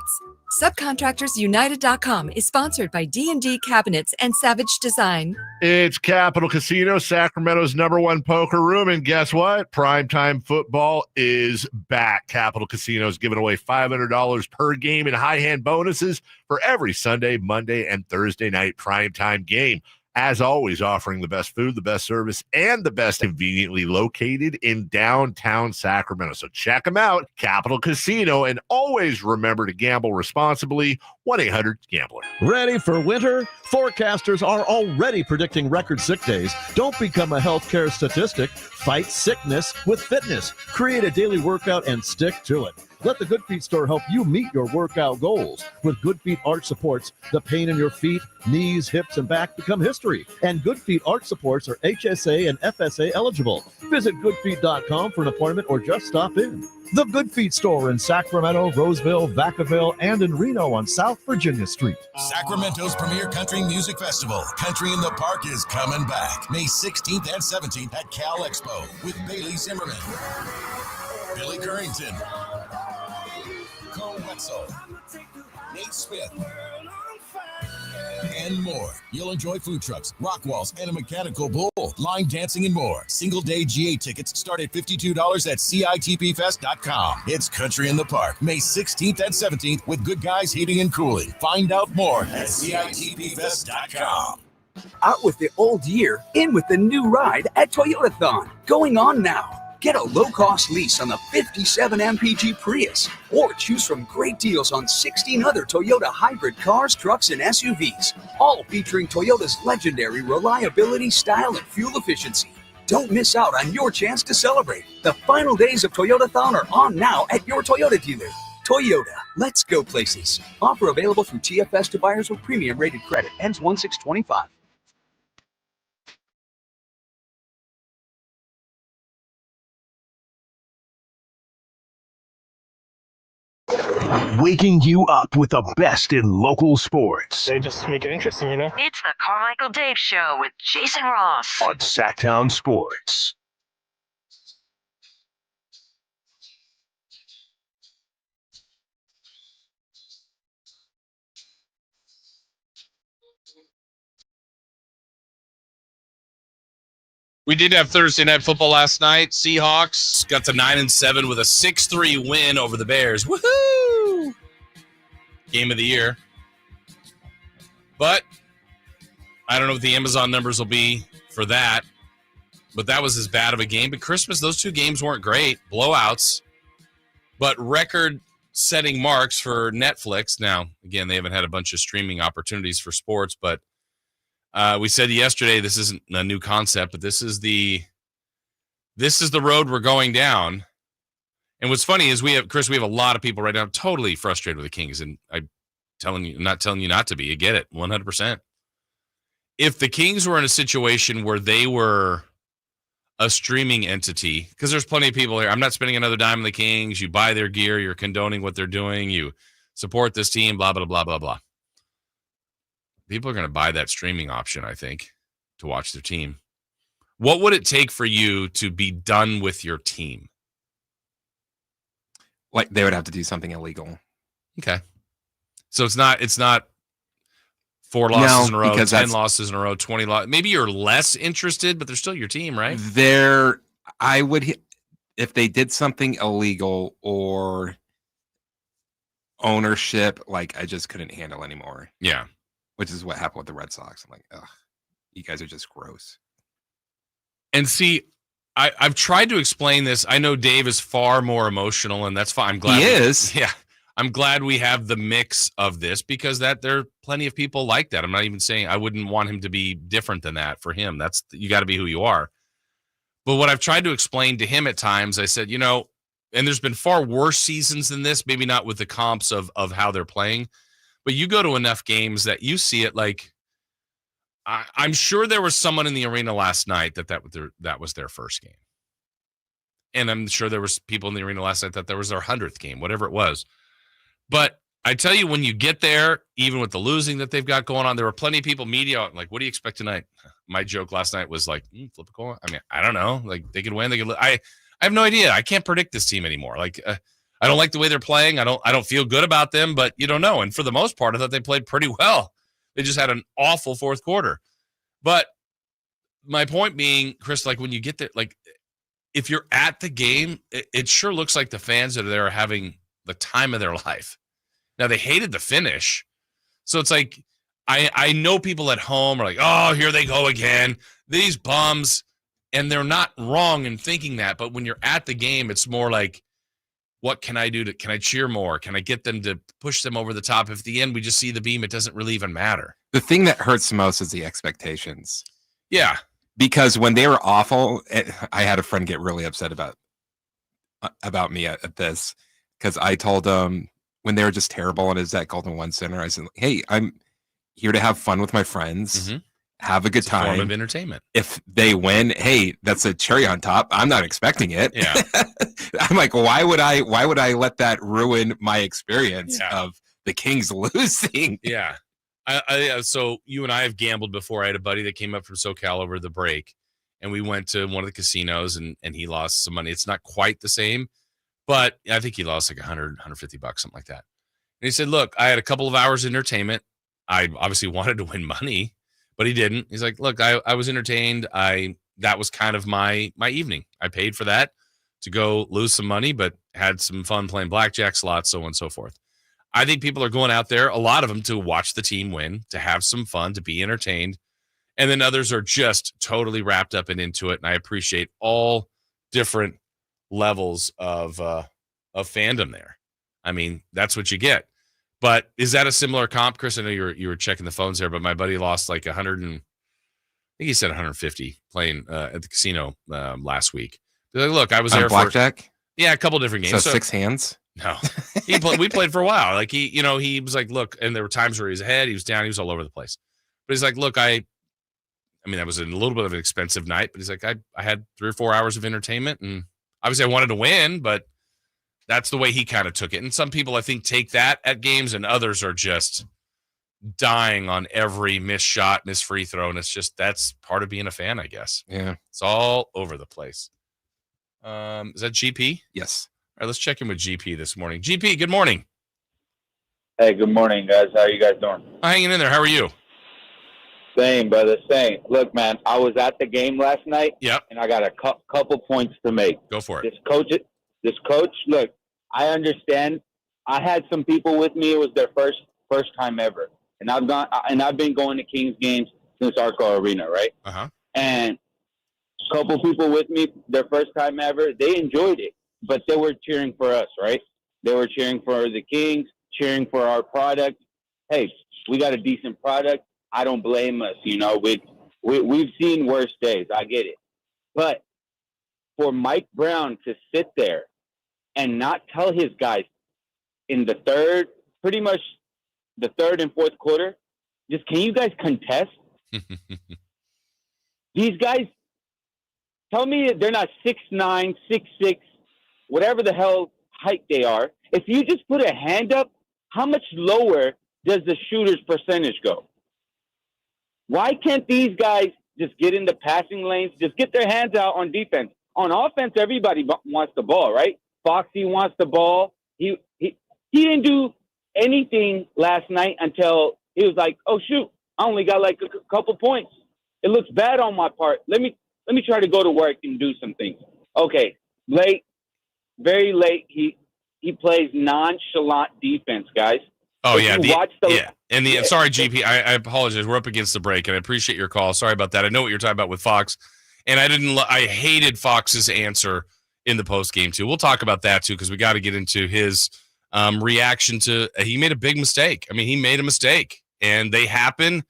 Subcontractorsunited.com is sponsored by D&D Cabinets and Savage Design. It's Capital Casino, Sacramento's #1 poker room. And guess what? Primetime football is back. Capital Casino is giving away $500 per game in high hand bonuses for every Sunday, Monday, and Thursday night primetime game. As always, offering the best food, the best service, and the best conveniently located in downtown Sacramento. So check them out, Capital Casino, and always remember to gamble responsibly. 1-800-GAMBLER. Ready for winter? Forecasters are already predicting record sick days. Don't become a healthcare statistic. Fight sickness with fitness. Create a daily workout and stick to it. Let the Good Feet store help you meet your workout goals. With Good Feet Arch Supports, the pain in your feet, knees, hips, and back become history. And Good Feet Arch Supports are HSA and FSA eligible. Visit goodfeet.com for an appointment or just stop in. The Good Feet store in Sacramento, Roseville, Vacaville, and in Reno on South Virginia Street. Sacramento's premier country music festival, Country in the Park, is coming back May 16th and 17th at Cal Expo with Bailey Zimmerman, Billy Currington, Cole Wetzel, Nate Smith, and more. You'll enjoy food trucks, rock walls, and a mechanical bull, line dancing, and more. Single day GA tickets start at $52 at CITPFest.com. It's Country in the Park, May 16th and 17th with Good Guys Heating and Cooling. Find out more at CITPFest.com. Out with the old year, in with the new ride at Toyotathon. Going on now. Get a low-cost lease on the 57 MPG Prius, or choose from great deals on 16 other Toyota hybrid cars, trucks, and SUVs, all featuring Toyota's legendary reliability, style, and fuel efficiency. Don't miss out on your chance to celebrate. The final days of Toyotathon are on now at your Toyota dealer. Toyota, let's go places. Offer available through TFS to buyers with premium rated credit. Ends 1/6/25. Waking you up with the best in local sports. They just make it interesting, you know? It's the Carmichael Dave Show with Jason Ross On Sacktown Sports. We did have Thursday Night Football last night. Seahawks got to 9-7 with a 6-3 win over the Bears. Woohoo! Game of the year. But I don't know what the Amazon numbers will be for that. But that was as bad of a game. But Christmas, those two games weren't great. Blowouts. But record-setting marks for Netflix. Now, again, they haven't had a bunch of streaming opportunities for sports, but we said yesterday this isn't a new concept, but this is the road we're going down. And what's funny is we have a lot of people right now totally frustrated with the Kings, and I'm not telling you not to be. You get it, 100%. If the Kings were in a situation where they were a streaming entity, because there's plenty of people here. I'm not spending another dime on the Kings. You buy their gear, you're condoning what they're doing, you support this team, blah, blah, blah, blah, blah. People are going to buy that streaming option, I think, to watch their team. What would it take for you to be done with your team? Like they would have to do something illegal. Okay. So it's not 4 losses in a row, 10 losses in a row, 20 losses. Maybe you're less interested, but they're still your team, right? I would, if they did something illegal or ownership, like I just couldn't handle anymore. Yeah. Which is what happened with the Red Sox. I'm like, ugh, you guys are just gross. And see, I've tried to explain this. I know Dave is far more emotional, and that's fine. I'm glad he is. Yeah. I'm glad we have the mix of this because there are plenty of people like that. I'm not even saying I wouldn't want him to be different than that for him. You got to be who you are. But what I've tried to explain to him at times, I said, and there's been far worse seasons than this, maybe not with the comps of how they're playing, but you go to enough games that you see it. Like I'm sure there was someone in the arena last night that was their first game. And I'm sure there was people in the arena last night that there was their 100th game, whatever it was. But I tell you, when you get there, even with the losing that they've got going on, there were plenty of people, media, like, what do you expect tonight? My joke last night was like, flip a coin. I mean, I don't know. Like, they could win. They could. I have no idea. I can't predict this team anymore. Like, I don't like the way they're playing. I don't feel good about them, but you don't know. And for the most part, I thought they played pretty well. They just had an awful fourth quarter. But my point being, Chris, like when you get there, like if you're at the game, it sure looks like the fans that are there are having the time of their life. Now, they hated the finish. So it's like, I know people at home are like, oh, here they go again. These bums. And they're not wrong in thinking that. But when you're at the game, it's more like, what can I do? Can I cheer more? Can I get them to push them over the top? If at the end we just see the beam, it doesn't really even matter. The thing that hurts most is the expectations. Yeah. Because when they were awful, I had a friend get really upset about me at this. Because I told him when they were just terrible and it was at Golden One Center, I said, hey, I'm here to have fun with my friends. Mm-hmm. Have a good time. Form of entertainment. If they win, hey, that's a cherry on top. I'm not expecting it. Yeah. I'm like, why would I let that ruin my experience of the Kings losing? Yeah. So you and I have gambled before. I had a buddy that came up from SoCal over the break, and we went to one of the casinos, and he lost some money. It's not quite the same, but I think he lost like $100, $150, something like that. And he said, look, I had a couple of hours of entertainment. I obviously wanted to win money, but he didn't. He's like, look, I was entertained. That was kind of my evening. I paid for that to go lose some money, but had some fun playing blackjack, slots, so on and so forth. I think people are going out there, a lot of them, to watch the team win, to have some fun, to be entertained. And then others are just totally wrapped up and into it. And I appreciate all different levels of fandom there. I mean, that's what you get. But is that a similar comp, Chris? I know you were checking the phones there, but my buddy lost like 100 and I think he said 150 playing at the casino last week. Like, look, I was there blackjack? For a couple different games. So 6 hands? No, we played for a while. Like he was like, look, and there were times where he was ahead, he was down, he was all over the place. But he's like, look, I mean, that was a little bit of an expensive night, but he's like, I had 3 or 4 hours of entertainment, and obviously I wanted to win, but that's the way he kind of took it. And some people, I think, take that at games, and others are just dying on every missed shot, missed free throw. And it's just, that's part of being a fan, I guess. Yeah. It's all over the place. Is that GP? Yes. All right, let's check in with GP this morning. GP, good morning. Hey, good morning, guys. How are you guys doing? I'm hanging in there. How are you? Same, brother. Same. Look, man, I was at the game last night. Yep. And I got a couple points to make. Go for it. This coach, look, I understand. I had some people with me. It was their first time ever, and I've been going to Kings games since Arco Arena, right? Uh-huh. And a couple people with me, their first time ever. They enjoyed it, but they were cheering for us, right? They were cheering for the Kings, cheering for our product. Hey, we got a decent product. I don't blame us. You know, we've seen worse days. I get it, but for Mike Brown to sit there and not tell his guys in the third, pretty much the third and fourth quarter, just, can you guys contest? These guys, tell me they're not 6'9", 6'6", whatever the hell height they are. If you just put a hand up, how much lower does the shooter's percentage go? Why can't these guys just get in the passing lanes, just get their hands out on defense? On offense, everybody wants the ball, right? Foxy wants the ball. He didn't do anything last night until he was like, oh, shoot, I only got like a couple points. It looks bad on my part. Let me try to go to work and do some things. Okay, late, very late, he he plays nonchalant defense, guys. Oh, If yeah. you watch Sorry, GP, I apologize. We're up against the break, and I appreciate your call. Sorry about that. I know what you're talking about with Fox, and I hated Fox's answer in the post game too. We'll talk about that too, because we got to get into his reaction to. He made a big mistake. I mean, he made a mistake, and they happen.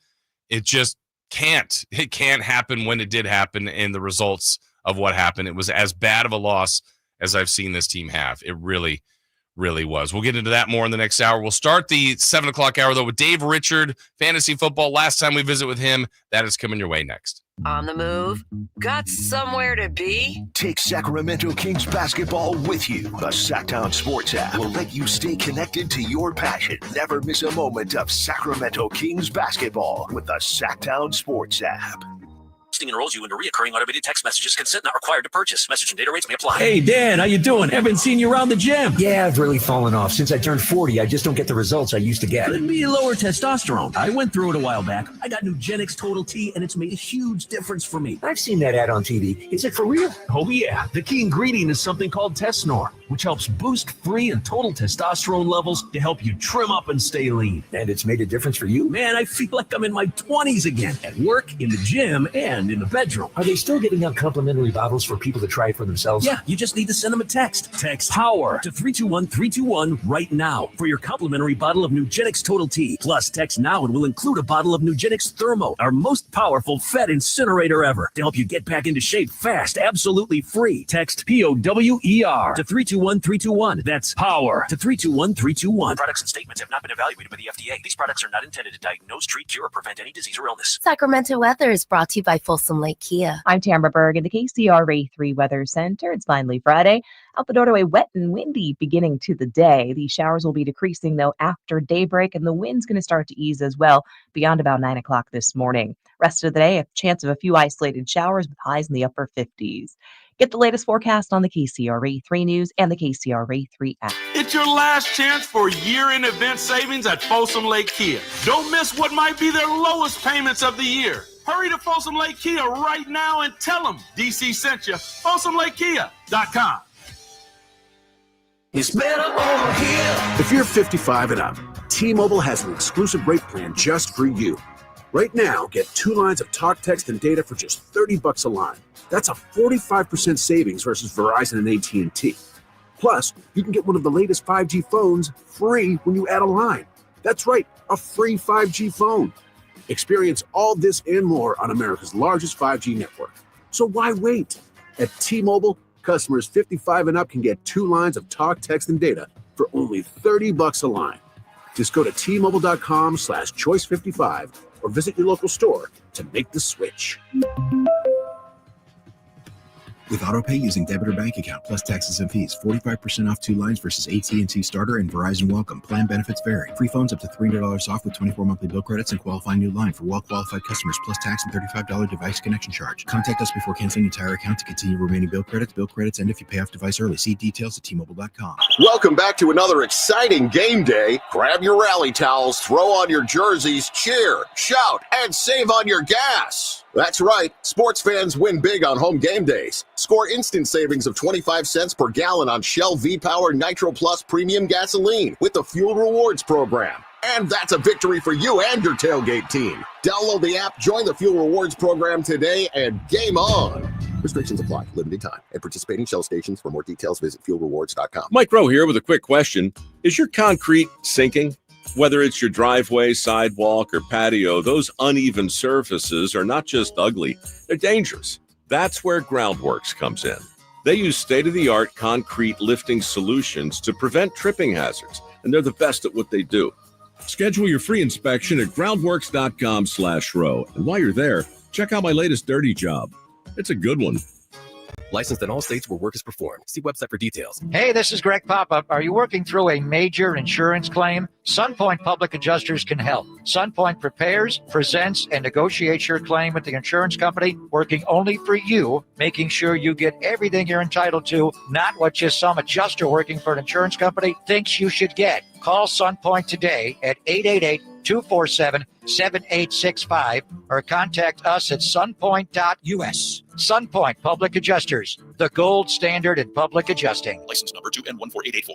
It just can't. It can't happen when it did happen, and the results of what happened. It was as bad of a loss as I've seen this team have. It really was. We'll get into that more in the next hour. We'll start the 7 o'clock hour, though, with Dave Richard, fantasy football. Last time we visit with him, that is coming your way next. On the move? Got somewhere to be? Take Sacramento Kings basketball with you. The Sacktown Sports app will let you stay connected to your passion. Never miss a moment of Sacramento Kings basketball with the Sacktown Sports app. Enrolls you into recurring automated text messages. Consent not required to purchase. Message and data rates may apply. Hey, Dan, how you doing? Haven't seen you around the gym. Yeah, I've really fallen off. Since I turned 40, I just don't get the results I used to get. Could be lower testosterone. I went through it a while back. I got Nugenix Total T, and it's made a huge difference for me. I've seen that ad on TV. Is it for real? Oh, yeah. The key ingredient is something called Tesnor, which helps boost free and total testosterone levels to help you trim up and stay lean. And it's made a difference for you? Man, I feel like I'm in my 20s again, at work, in the gym, and in the bedroom. Are they still giving out complimentary bottles for people to try it for themselves? Yeah, you just need to send them a text. Text POWER to 321-321 right now for your complimentary bottle of Nugenix Total T. Plus, text now and we'll include a bottle of Nugenix Thermo, our most powerful fat incinerator ever, to help you get back into shape fast, absolutely free. Text POWER to 321-321. That's POWER to 321-321. Products and statements have not been evaluated by the FDA. These products are not intended to diagnose, treat, cure, or prevent any disease or illness. Sacramento weather is brought to you by Folsom Lake Kia. I'm Tamara Berg in the KCRA 3 Weather Center. It's finally Friday. Out the doorway, wet and windy beginning to the day. The showers will be decreasing, though, after daybreak, and the wind's going to start to ease as well beyond about 9 o'clock this morning. Rest of the day, a chance of a few isolated showers with highs in the upper 50s. Get the latest forecast on the KCRA 3 News and the KCRA 3 app. It's your last chance for year-end event savings at Folsom Lake Kia. Don't miss what might be their lowest payments of the year. Hurry to Folsom Lake Kia right now and tell them DC sent you. FolsomLakeKia.com. It's better over here. If you're 55 and up, T-Mobile has an exclusive rate plan just for you. Right now, get 2 lines of talk, text, and data for just $30 a line. That's a 45% savings versus Verizon and AT&T. Plus, you can get one of the latest 5G phones free when you add a line. That's right, a free 5G phone. Experience all this and more on America's largest 5G network. So why wait? At T-Mobile, customers 55 and up can get 2 lines of talk, text, and data for only $30 a line. Just go to T-Mobile.com/choice55 or visit your local store to make the switch. With AutoPay using debit or bank account plus taxes and fees, 45% off 2 lines versus AT&T Starter and Verizon Welcome. Plan benefits vary. Free phones up to $300 off with 24 monthly bill credits and qualifying new line for well-qualified customers plus tax and $35 device connection charge. Contact us before canceling entire account to continue remaining bill credits. Bill credits end if you pay off device early. See details at T-Mobile.com. Welcome back to another exciting game day. Grab your rally towels, throw on your jerseys, cheer, shout, and save on your gas. That's right. Sports fans win big on home game days. Score instant savings of 25 cents per gallon on Shell V-Power Nitro Plus Premium Gasoline with the Fuel Rewards program. And that's a victory for you and your tailgate team. Download the app, join the Fuel Rewards program today, and game on. Restrictions apply. Limited time. At participating Shell stations. For more details, visit fuelrewards.com. Mike Rowe here with a quick question. Is your concrete sinking? Whether it's your driveway, sidewalk, or patio, those uneven surfaces are not just ugly, they're dangerous. That's where Groundworks comes in. They use state-of-the-art concrete lifting solutions to prevent tripping hazards, and they're the best at what they do. Schedule your free inspection at groundworks.com/row. And while you're there, check out my latest dirty job. It's a good one. Licensed in all states where work is performed. See website for details. Hey, this is Greg Pop-Up. Are you working through a major insurance claim? SunPoint Public Adjusters can help. SunPoint prepares, presents, and negotiates your claim with the insurance company, working only for you, making sure you get everything you're entitled to, not what just some adjuster working for an insurance company thinks you should get. Call SunPoint today at 888-247 7865 or contact us at sunpoint.us. Sunpoint Public Adjusters, the gold standard in public adjusting. License number 2N14884.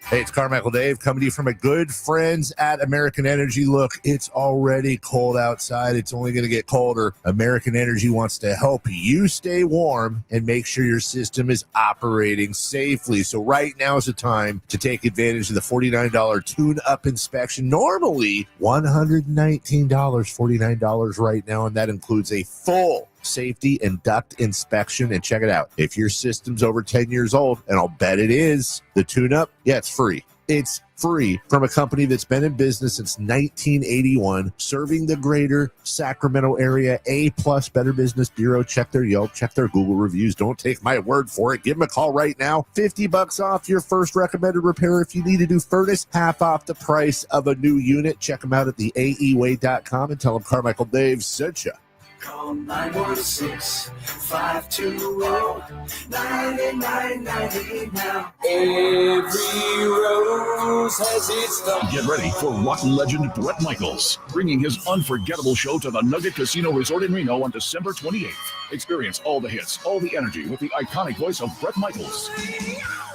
Hey, it's Carmichael Dave coming to you from my good friends at American Energy. Look, it's already cold outside. It's only going to get colder. American Energy wants to help you stay warm and make sure your system is operating safely. So right now is the time to take advantage of the $49 tune-up inspection. Normally $119, $49 right now, and that includes a full safety and duct inspection. And check it out. If your system's over 10 years old, and I'll bet it is, the tune-up, yeah, it's free. It's free from a company that's been in business since 1981, serving the greater Sacramento area. A+ Better Business Bureau. Check their Yelp, check their Google reviews. Don't take my word for it. Give them a call right now. $50 off your first recommended repair. If you need a new furnace, half off the price of a new unit. Check them out at theaeway.com and tell them Carmichael Dave sent you. Call 916-520-9990 now. Every rose has its thorn. Get ready for rock legend Bret Michaels, bringing his unforgettable show to the Nugget Casino Resort in Reno on December 28th. Experience all the hits, all the energy with the iconic voice of Bret Michaels.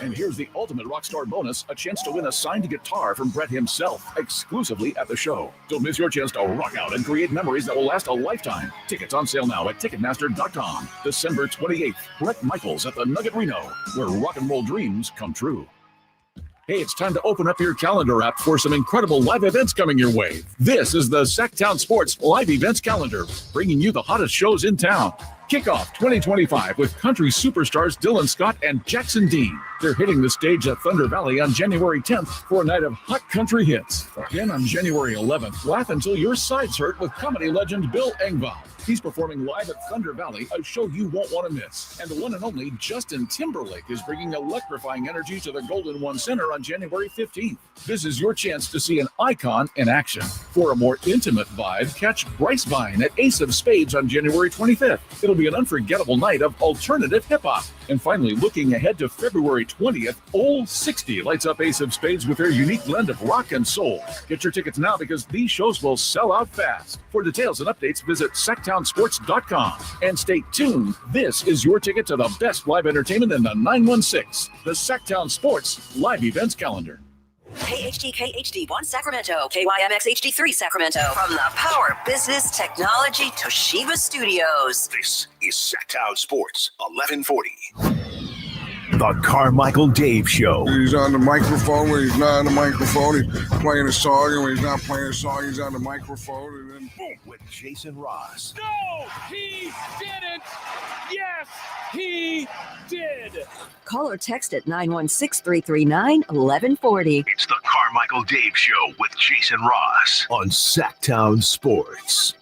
And here's the ultimate rock star bonus, a chance to win a signed guitar from Bret himself, exclusively at the show. Don't miss your chance to rock out and create memories that will last a lifetime. Tickets on sale now at Ticketmaster.com. December 28th, Bret Michaels at the Nugget Reno, where rock and roll dreams come true. Hey, it's time to open up your calendar app for some incredible live events coming your way. This is the Sacktown Sports Live Events Calendar, bringing you the hottest shows in town. Kick off 2025 with country superstars Dylan Scott and Jackson Dean. They're hitting the stage at Thunder Valley on January 10th for a night of hot country hits. Then on January 11th, laugh until your sides hurt with comedy legend Bill Engvall. He's performing live at Thunder Valley, a show you won't want to miss. And the one and only Justin Timberlake is bringing electrifying energy to the Golden One Center on January 15th. This is your chance to see an icon in action. For a more intimate vibe, catch Bryce Vine at Ace of Spades on January 25th. It'll be an unforgettable night of alternative hip-hop. And finally, looking ahead to February 20th, Old 60 lights up Ace of Spades with their unique blend of rock and soul. Get your tickets now because these shows will sell out fast. For details and updates, visit SacktownSports.com. And stay tuned. This is your ticket to the best live entertainment in the 916, the Sacktown Sports Live Events Calendar. KHD HD1 Sacramento, KYMX HD3 Sacramento. From the Power Business Technology Toshiba Studios. This is Sacktown Sports 1140. The Carmichael Dave Show. He's on the microphone when he's not on the microphone. He's playing a song, and when he's not playing a song, he's on the microphone, and then boom. With Jason Ross. No, he didn't. Yes, he did. Call or text at 916-339-1140. It's the Carmichael Dave Show with Jason Ross on Sacktown Sports.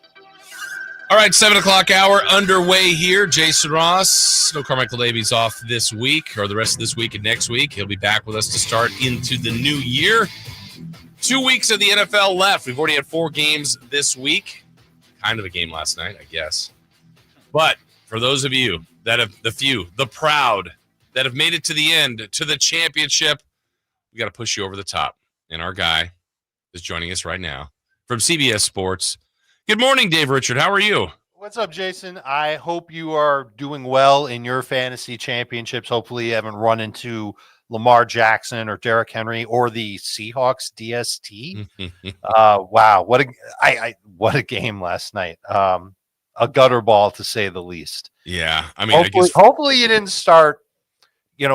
All right, 7 o'clock hour underway here. Jason Ross. No Carmichael Davies off this week or the rest of this week and next week. He'll be back with us to start into the new year. 2 weeks of the NFL left. We've already had 4 games this week. Kind of a game last night, I guess. But for those of you that have the proud, that have made it to the end, to the championship, we got to push you over the top. And our guy is joining us right now from CBS Sports. Good morning, Dave Richard. How are you? What's up, Jason? I hope you are doing well in your fantasy championships. Hopefully you haven't run into Lamar Jackson or Derrick Henry or the Seahawks DST. Wow. What a game last night. A gutter ball to say the least. Yeah. I mean, hopefully you didn't start,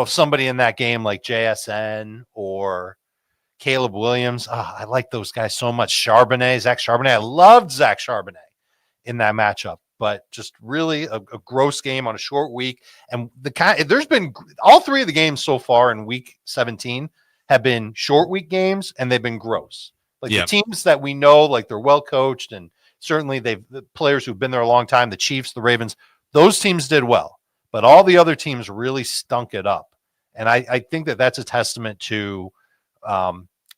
somebody in that game like JSN or Caleb Williams. I like those guys so much. Zach Charbonnet. I loved Zach Charbonnet in that matchup, but just really a gross game on a short week. And there's been all 3 of the games so far in week 17 have been short week games, and they've been gross. Like the teams that we know, like they're well coached, and certainly the players who've been there a long time, the Chiefs, the Ravens, those teams did well, but all the other teams really stunk it up. And I think that's a testament to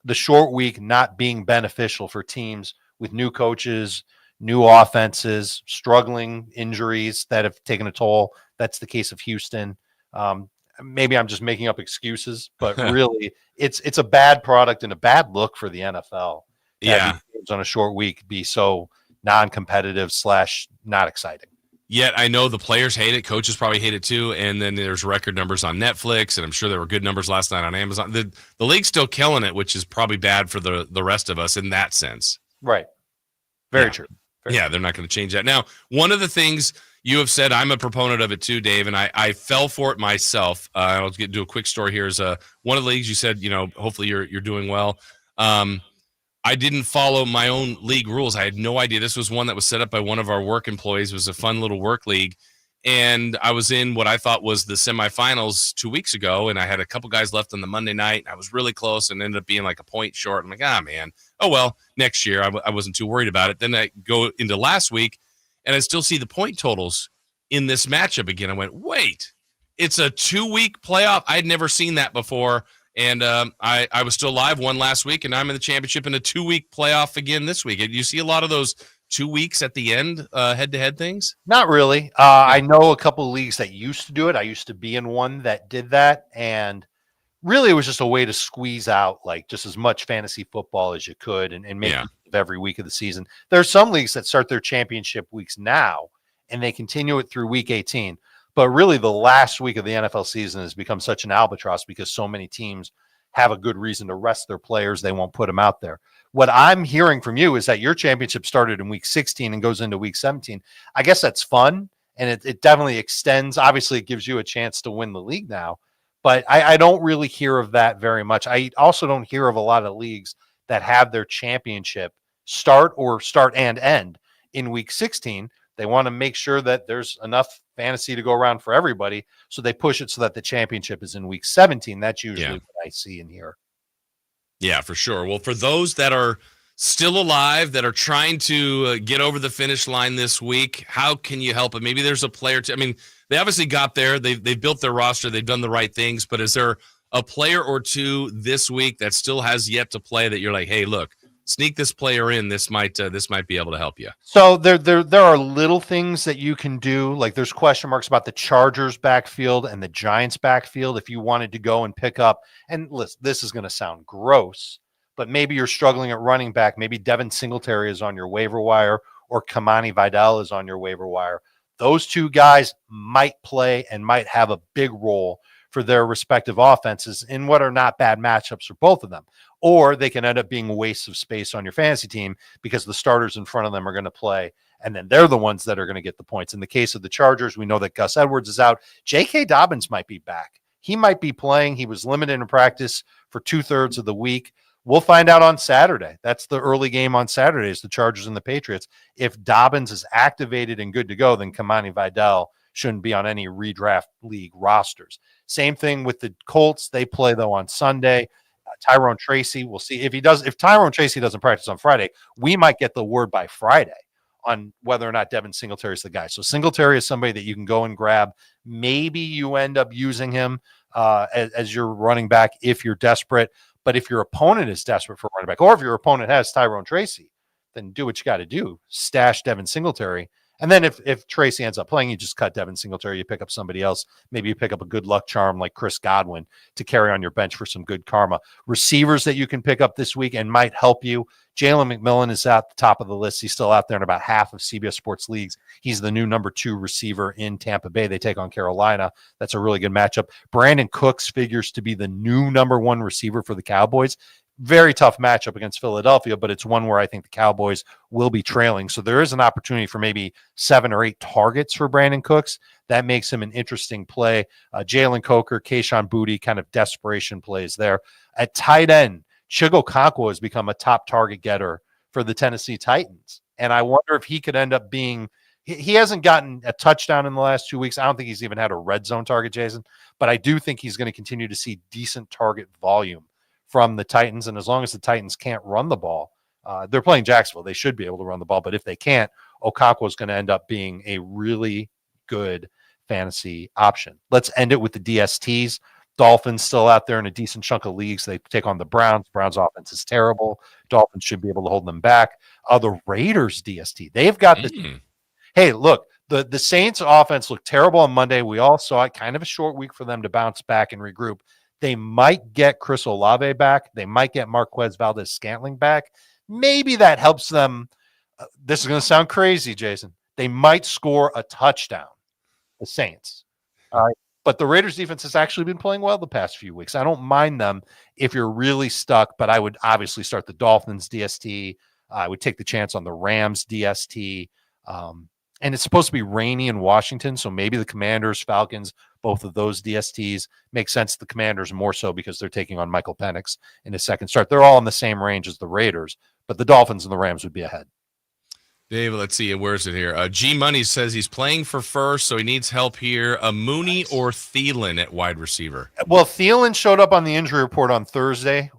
the short week not being beneficial for teams with new coaches, new offenses, struggling injuries that have taken a toll. That's the case of Houston. Maybe I'm just making up excuses, but really it's a bad product and a bad look for the NFL to have Yeah. these games on a short week be so non-competitive / not exciting. Yet I know the players hate it. Coaches probably hate it too. And then there's record numbers on Netflix, and I'm sure there were good numbers last night on Amazon. The league's still killing it, which is probably bad for the rest of us in that sense. Right. Very true. Yeah, they're not going to change that. Now, one of the things you have said, I'm a proponent of it too, Dave, and I fell for it myself. I'll do a quick story here. Is one of the leagues you said, hopefully you're doing well. I didn't follow my own league rules. I had no idea. This was one that was set up by one of our work employees. It was a fun little work league. And I was in what I thought was the semifinals 2 weeks ago, and I had a couple guys left on the Monday night. I was really close and ended up being like a point short. I'm like, man. Oh, well, next year. I wasn't too worried about it. Then I go into last week, and I still see the point totals in this matchup again. I went, wait, it's a 2-week playoff. I'd never seen that before. And I was still alive, won last week, and I'm in the championship in a 2-week playoff again this week. You see a lot of those 2 weeks at the end, head-to-head things? Not really. I know a couple of leagues that used to do it. I used to be in one that did that, and really it was just a way to squeeze out like just as much fantasy football as you could and make it every week of the season. There are some leagues that start their championship weeks now, and they continue it through week 18. But really, the last week of the NFL season has become such an albatross because so many teams have a good reason to rest their players. They won't put them out there. What I'm hearing from you is that your championship started in week 16 and goes into week 17. I guess that's fun, and it definitely extends. Obviously, it gives you a chance to win the league now. But I don't really hear of that very much. I also don't hear of a lot of leagues that have their championship start and end in week 16. They want to make sure that there's enough fantasy to go around for everybody. So they push it so that the championship is in week 17. That's usually what I see in here. Yeah, for sure. Well, for those that are still alive, that are trying to get over the finish line this week, how can you help it? Maybe there's a player they obviously got there. They've built their roster. They've done the right things. But is there a player or two this week that still has yet to play that you're like, hey, look, sneak this player in. This might be able to help you. So there are little things that you can do. Like there's question marks about the Chargers backfield and the Giants backfield. If you wanted to go and pick up, and listen, this is going to sound gross, but maybe you're struggling at running back. Maybe Devin Singletary is on your waiver wire or Kamani Vidal is on your waiver wire. Those two guys might play and might have a big role for their respective offenses in what are not bad matchups for both of them. Or they can end up being wastes of space on your fantasy team because the starters in front of them are going to play, and then they're the ones that are going to get the points. In the case of the Chargers, we know that Gus Edwards is out. J.K. Dobbins might be back. He might be playing. He was limited in practice for 2/3 of the week. We'll find out on Saturday. That's the early game on Saturday is the Chargers and the Patriots. If Dobbins is activated and good to go, then Kamani Vidal shouldn't be on any redraft league rosters. Same thing with the Colts. They play, though, on Sunday. Tyrone Tracy, we'll see if he does. If Tyrone Tracy doesn't practice on Friday, we might get the word by Friday on whether or not Devin Singletary is the guy. So Singletary is somebody that you can go and grab. Maybe you end up using him as your running back if you're desperate. But if your opponent is desperate for running back, or if your opponent has Tyrone Tracy, then do what you got to do. Stash Devin Singletary. And then if Tracy ends up playing, you just cut Devin Singletary, you pick up somebody else. Maybe you pick up a good luck charm like Chris Godwin to carry on your bench for some good karma. Receivers that you can pick up this week and might help you. Jalen McMillan is at the top of the list. He's still out there in about half of CBS Sports leagues. He's the new number 2 receiver in Tampa Bay. They take on Carolina. That's a really good matchup. Brandon Cooks figures to be the new number 1 receiver for the Cowboys. Very tough matchup against Philadelphia, but it's one where I think the Cowboys will be trailing. So there is an opportunity for maybe 7 or 8 targets for Brandon Cooks. That makes him an interesting play. Jalen Coker, Kayshon Boutte, kind of desperation plays there. At tight end, Chigo Okonkwo has become a top target getter for the Tennessee Titans. And I wonder if he could end up being – he hasn't gotten a touchdown in the last 2 weeks. I don't think he's even had a red zone target, Jason. But I do think he's going to continue to see decent target volume from the Titans. And as long as the Titans can't run the ball, they're playing Jacksonville. They should be able to run the ball. But if they can't, Okonkwo is going to end up being a really good fantasy option. Let's end it with the DSTs. Dolphins still out there in a decent chunk of leagues. They take on the Browns. Browns offense is terrible. Dolphins should be able to hold them back. The Raiders DST. They've got the hey, look, the Saints offense looked terrible on Monday. We all saw it. Kind of a short week for them to bounce back and regroup. They might get Chris Olave back. They might get Marquez Valdez-Scantling back. maybe that helps them. This is going to sound crazy, Jason. They might score a touchdown, the Saints. All right. But the Raiders defense has actually been playing well the past few weeks. I don't mind them if you're really stuck, but I would obviously start the Dolphins DST. I would take the chance on the Rams DST. And it's supposed to be rainy in Washington, so maybe the Commanders, Falcons, both of those DSTs make sense. The Commanders more so because they're taking on Michael Penix in his second start. They're all in the same range as the Raiders, but the Dolphins and the Rams would be ahead. Dave, let's see. Where is it here? G Money says he's playing for first, so he needs help here. Mooney or Thielen at wide receiver? Well, Thielen showed up on the injury report on Thursday,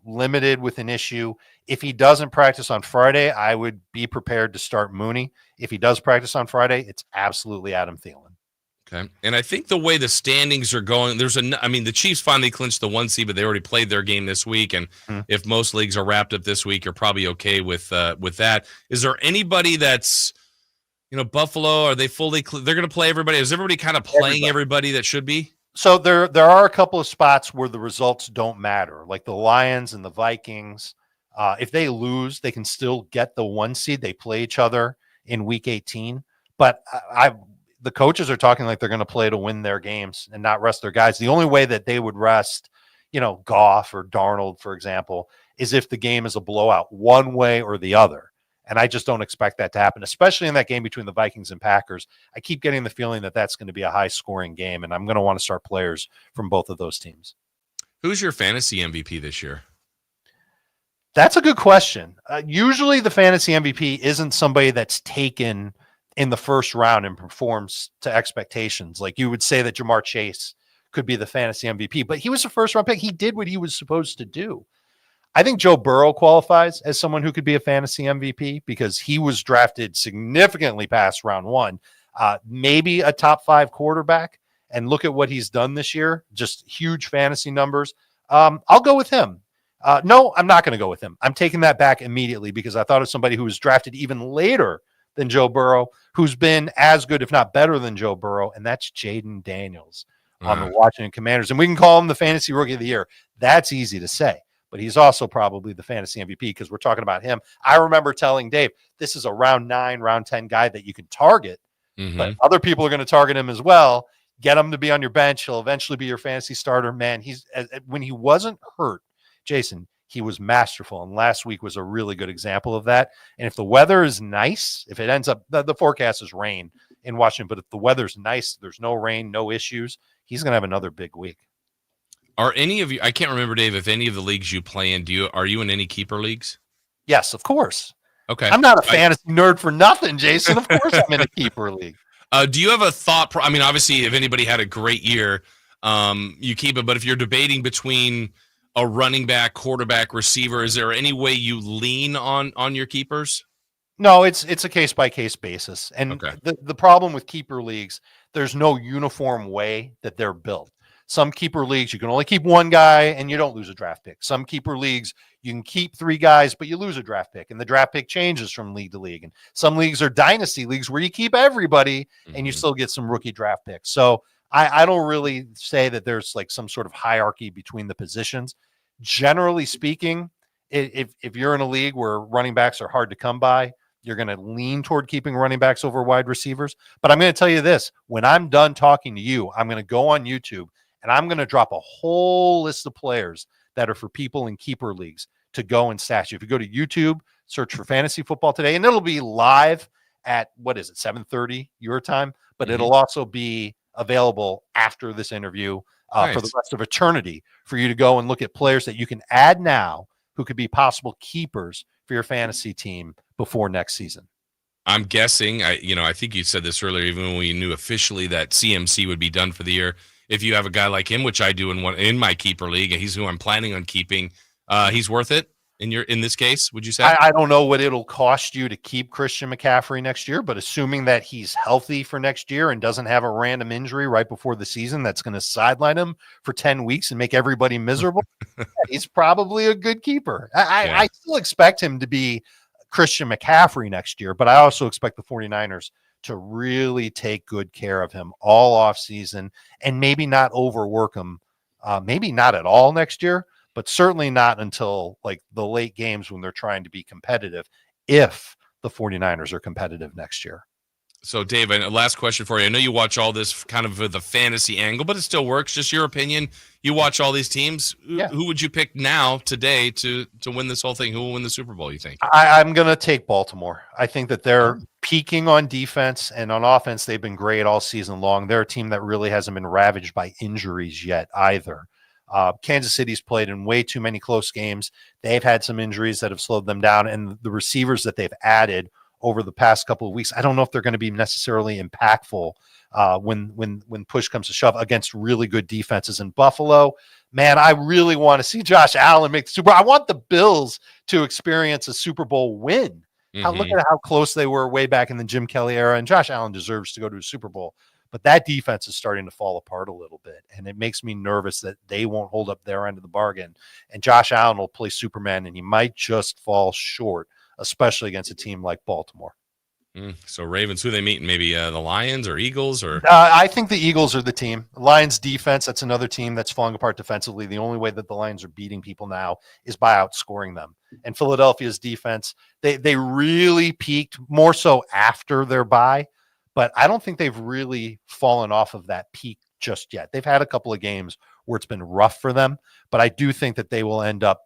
limited with an issue. If he doesn't practice on Friday, I would be prepared to start Mooney. If he does practice on Friday, it's absolutely Adam Thielen. Okay. And I think the way the standings are going, the Chiefs finally clinched the 1 seed, but they already played their game this week. And if most leagues are wrapped up this week, you're probably okay with that. Is there anybody that's, Buffalo, are they fully, they're going to play everybody? Is everybody kind of playing everybody that should be? So there are a couple of spots where the results don't matter, like the Lions and the Vikings. If they lose, they can still get the 1 seed. They play each other in week 18. But the coaches are talking like they're going to play to win their games and not rest their guys. The only way that they would rest, Goff or Darnold, for example, is if the game is a blowout one way or the other. And I just don't expect that to happen, especially in that game between the Vikings and Packers. I keep getting the feeling that that's going to be a high-scoring game, and I'm going to want to start players from both of those teams. Who's your fantasy MVP this year? That's a good question. Usually the fantasy MVP isn't somebody that's taken in the first round and performs to expectations. Like you would say that Jamar Chase could be the fantasy MVP, but he was a first round pick. He did what he was supposed to do. I think Joe Burrow qualifies as someone who could be a fantasy MVP because he was drafted significantly past round 1, maybe a top 5 quarterback. And look at what he's done this year. Just huge fantasy numbers. I'll go with him. No, I'm not going to go with him. I'm taking that back immediately because I thought of somebody who was drafted even later than Joe Burrow, who's been as good, if not better than Joe Burrow, and that's Jaden Daniels on the Washington Commanders. And we can call him the fantasy rookie of the year. That's easy to say, but he's also probably the fantasy MVP because we're talking about him. I remember telling Dave, this is a round 9, round 10 guy that you can target, but other people are going to target him as well. Get him to be on your bench. He'll eventually be your fantasy starter. Man, when he wasn't hurt, Jason, he was masterful, and last week was a really good example of that. And if the weather is nice, if it ends up, the forecast is rain in Washington, but if the weather's nice, there's no rain, no issues, he's going to have another big week. Are any of you, I can't remember, Dave, if any of the leagues you play in, are you in any keeper leagues? Yes, of course. Okay. I'm not a fantasy nerd for nothing, Jason. Of course I'm in a keeper league. Do you have a thought? Obviously, if anybody had a great year, you keep it, but if you're debating between a running back, quarterback, receiver, is there any way you lean on your keepers? No, it's a case-by-case basis. And the problem with keeper leagues, there's no uniform way that they're built. Some keeper leagues, you can only keep one guy and you don't lose a draft pick. Some keeper leagues, you can keep 3 guys, but you lose a draft pick. And the draft pick changes from league to league. And some leagues are dynasty leagues where you keep everybody and you still get some rookie draft picks. So I don't really say that there's like some sort of hierarchy between the positions. Generally speaking, if you're in a league where running backs are hard to come by, you're going to lean toward keeping running backs over wide receivers. But I'm going to tell you this, when I'm done talking to you, I'm going to go on YouTube and I'm going to drop a whole list of players that are for people in keeper leagues to go and stash. If you go to YouTube, search for Fantasy Football Today, and it'll be live at, 7:30 your time, but it'll also be available after this interview for the rest of eternity for you to go and look at players that you can add now who could be possible keepers for your fantasy team before next season. I'm guessing, I think you said this earlier, even when we knew officially that CMC would be done for the year. If you have a guy like him, which I do in my keeper league, and he's who I'm planning on keeping, he's worth it in this case, would you say? I don't know what it'll cost you to keep Christian McCaffrey next year, but assuming that he's healthy for next year and doesn't have a random injury right before the season that's going to sideline him for 10 weeks and make everybody miserable, he's probably a good keeper. I still expect him to be Christian McCaffrey next year, but I also expect the 49ers to really take good care of him all off season and maybe not overwork him, maybe not at all next year, but certainly not until like the late games when they're trying to be competitive, if the 49ers are competitive next year. So, Dave, last question for you. I know you watch all this kind of with a fantasy angle, but it still works. Just your opinion. You watch all these teams. Yeah. Who would you pick now, today, to win this whole thing? Who will win the Super Bowl, you think? I'm going to take Baltimore. I think that they're peaking on defense, and on offense, they've been great all season long. They're a team that really hasn't been ravaged by injuries yet either. Kansas City's played in way too many close games. They've had some injuries that have slowed them down, and the receivers that they've added over the past couple of weeks, I don't know if they're going to be necessarily impactful when push comes to shove against really good defenses. In Buffalo, man, I really want to see Josh Allen make the Super Bowl. I want the Bills to experience a Super Bowl win. Look at how close they were way back in the Jim Kelly era, and Josh Allen deserves to go to a Super Bowl. But that defense is starting to fall apart a little bit, and it makes me nervous that they won't hold up their end of the bargain. And Josh Allen will play Superman, and he might just fall short, especially against a team like Baltimore. So Ravens, who they meet? Maybe the Lions or Eagles? Or I think the Eagles are the team. Lions defense, that's another team that's falling apart defensively. The only way that the Lions are beating people now is by outscoring them. And Philadelphia's defense, they really peaked more so after their bye, but I don't think they've really fallen off of that peak just yet. They've had a couple of games where it's been rough for them, but I do think that they will end up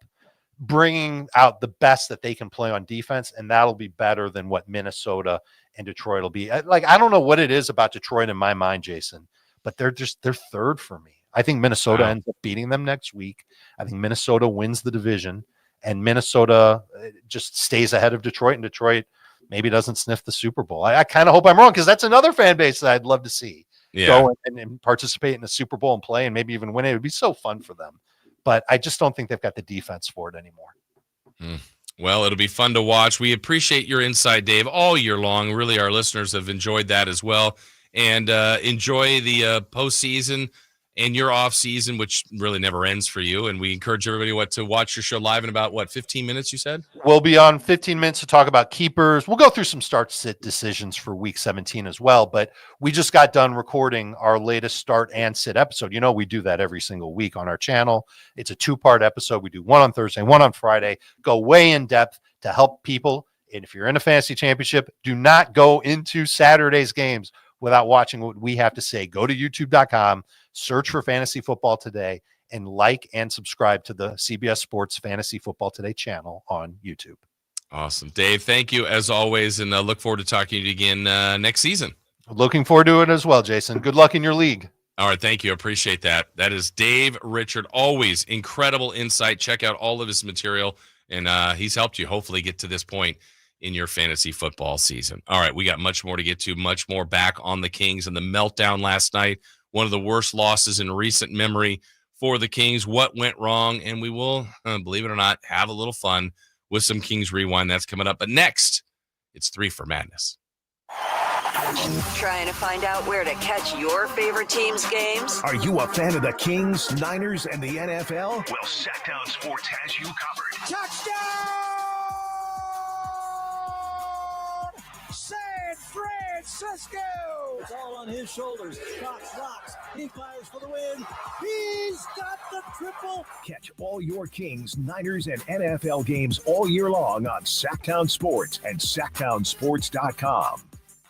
bringing out the best that they can play on defense, and that'll be better than what Minnesota and Detroit will be. I don't know what it is about Detroit in my mind, Jason, but they're third for me. I think Minnesota ends up beating them next week. I think Minnesota wins the division, and Minnesota just stays ahead of Detroit, and Detroit maybe doesn't sniff the Super Bowl. I kind of hope I'm wrong, because that's another fan base that I'd love to see go and participate in the Super Bowl and play and maybe even win it. It would be so fun for them. But I just don't think they've got the defense for it anymore. Well, it'll be fun to watch. We appreciate your insight, Dave, all year long. Really, our listeners have enjoyed that as well. And enjoy the postseason and your off season, which really never ends for you. And we encourage everybody to watch your show live in about, 15 minutes, you said? We'll be on 15 minutes to talk about keepers. We'll go through some start-sit decisions for Week 17 as well. But we just got done recording our latest start and sit episode. You know, we do that every single week on our channel. It's a 2-part episode. We do one on Thursday, one on Friday. Go way in depth to help people. And if you're in a fantasy championship, do not go into Saturday's games without watching what we have to say. Go to youtube.com, search for Fantasy Football Today, and like and subscribe to the CBS Sports Fantasy Football Today channel on YouTube. Awesome. Dave, thank you as always, and look forward to talking to you again next season. Looking forward to it as well, Jason. Good luck in your league. All right, thank you. Appreciate that. That is Dave Richard. Always incredible insight. Check out all of his material, and he's helped you hopefully get to this point in your fantasy football season. All right, we got much more to get to, much more back on the Kings and the meltdown last night. One of the worst losses in recent memory for the Kings. What went wrong? And we will, believe it or not, have a little fun with some Kings Rewind. That's coming up. But next, it's 3 for Madness. Trying to find out where to catch your favorite team's games? Are you a fan of the Kings, Niners, and the NFL? Well, Sacktown Sports has you covered. Touchdown! San Francisco! It's all on his shoulders. Cox rocks. He fires for the win. He's got the triple. Catch all your Kings, Niners, and NFL games all year long on Sacktown Sports and SacktownSports.com.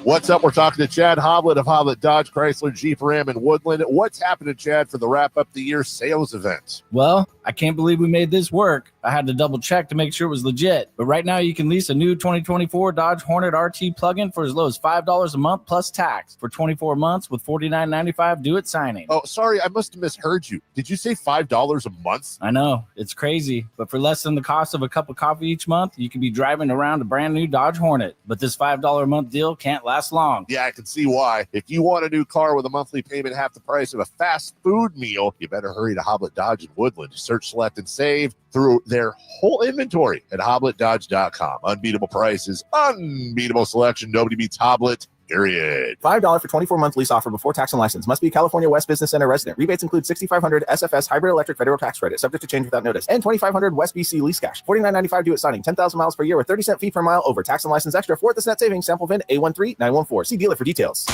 What's up? We're talking to Chad Hoblet of Hoblet Dodge Chrysler Jeep Ram in Woodland. What's happening, Chad, for the wrap-up the year sales event? Well, I can't believe we made this work. I had to double check to make sure it was legit. But right now you can lease a new 2024 Dodge Hornet RT plug-in for as low as $5 a month plus tax for 24 months with $49.95 due at signing. Oh, sorry, I must have misheard you. Did you say $5 a month? I know, it's crazy. But for less than the cost of a cup of coffee each month, you can be driving around a brand new Dodge Hornet. But this $5 a month deal can't last long. Yeah, I can see why. If you want a new car with a monthly payment half the price of a fast food meal, you better hurry to Hoblet Dodge in Woodland. Search, select, and save through their whole inventory at HobletDodge.com. Unbeatable prices, unbeatable selection. Nobody beats Hoblet, period. $5 for 24-month lease offer before tax and license. Must be California West Business Center resident. Rebates include $6,500 SFS hybrid electric federal tax credit, subject to change without notice, and $2,500 West BC lease cash. $49.95 due at signing. 10,000 miles per year with 30-cent fee per mile over. Tax and license extra. Fourth is net savings. Sample VIN A13914. See dealer for details.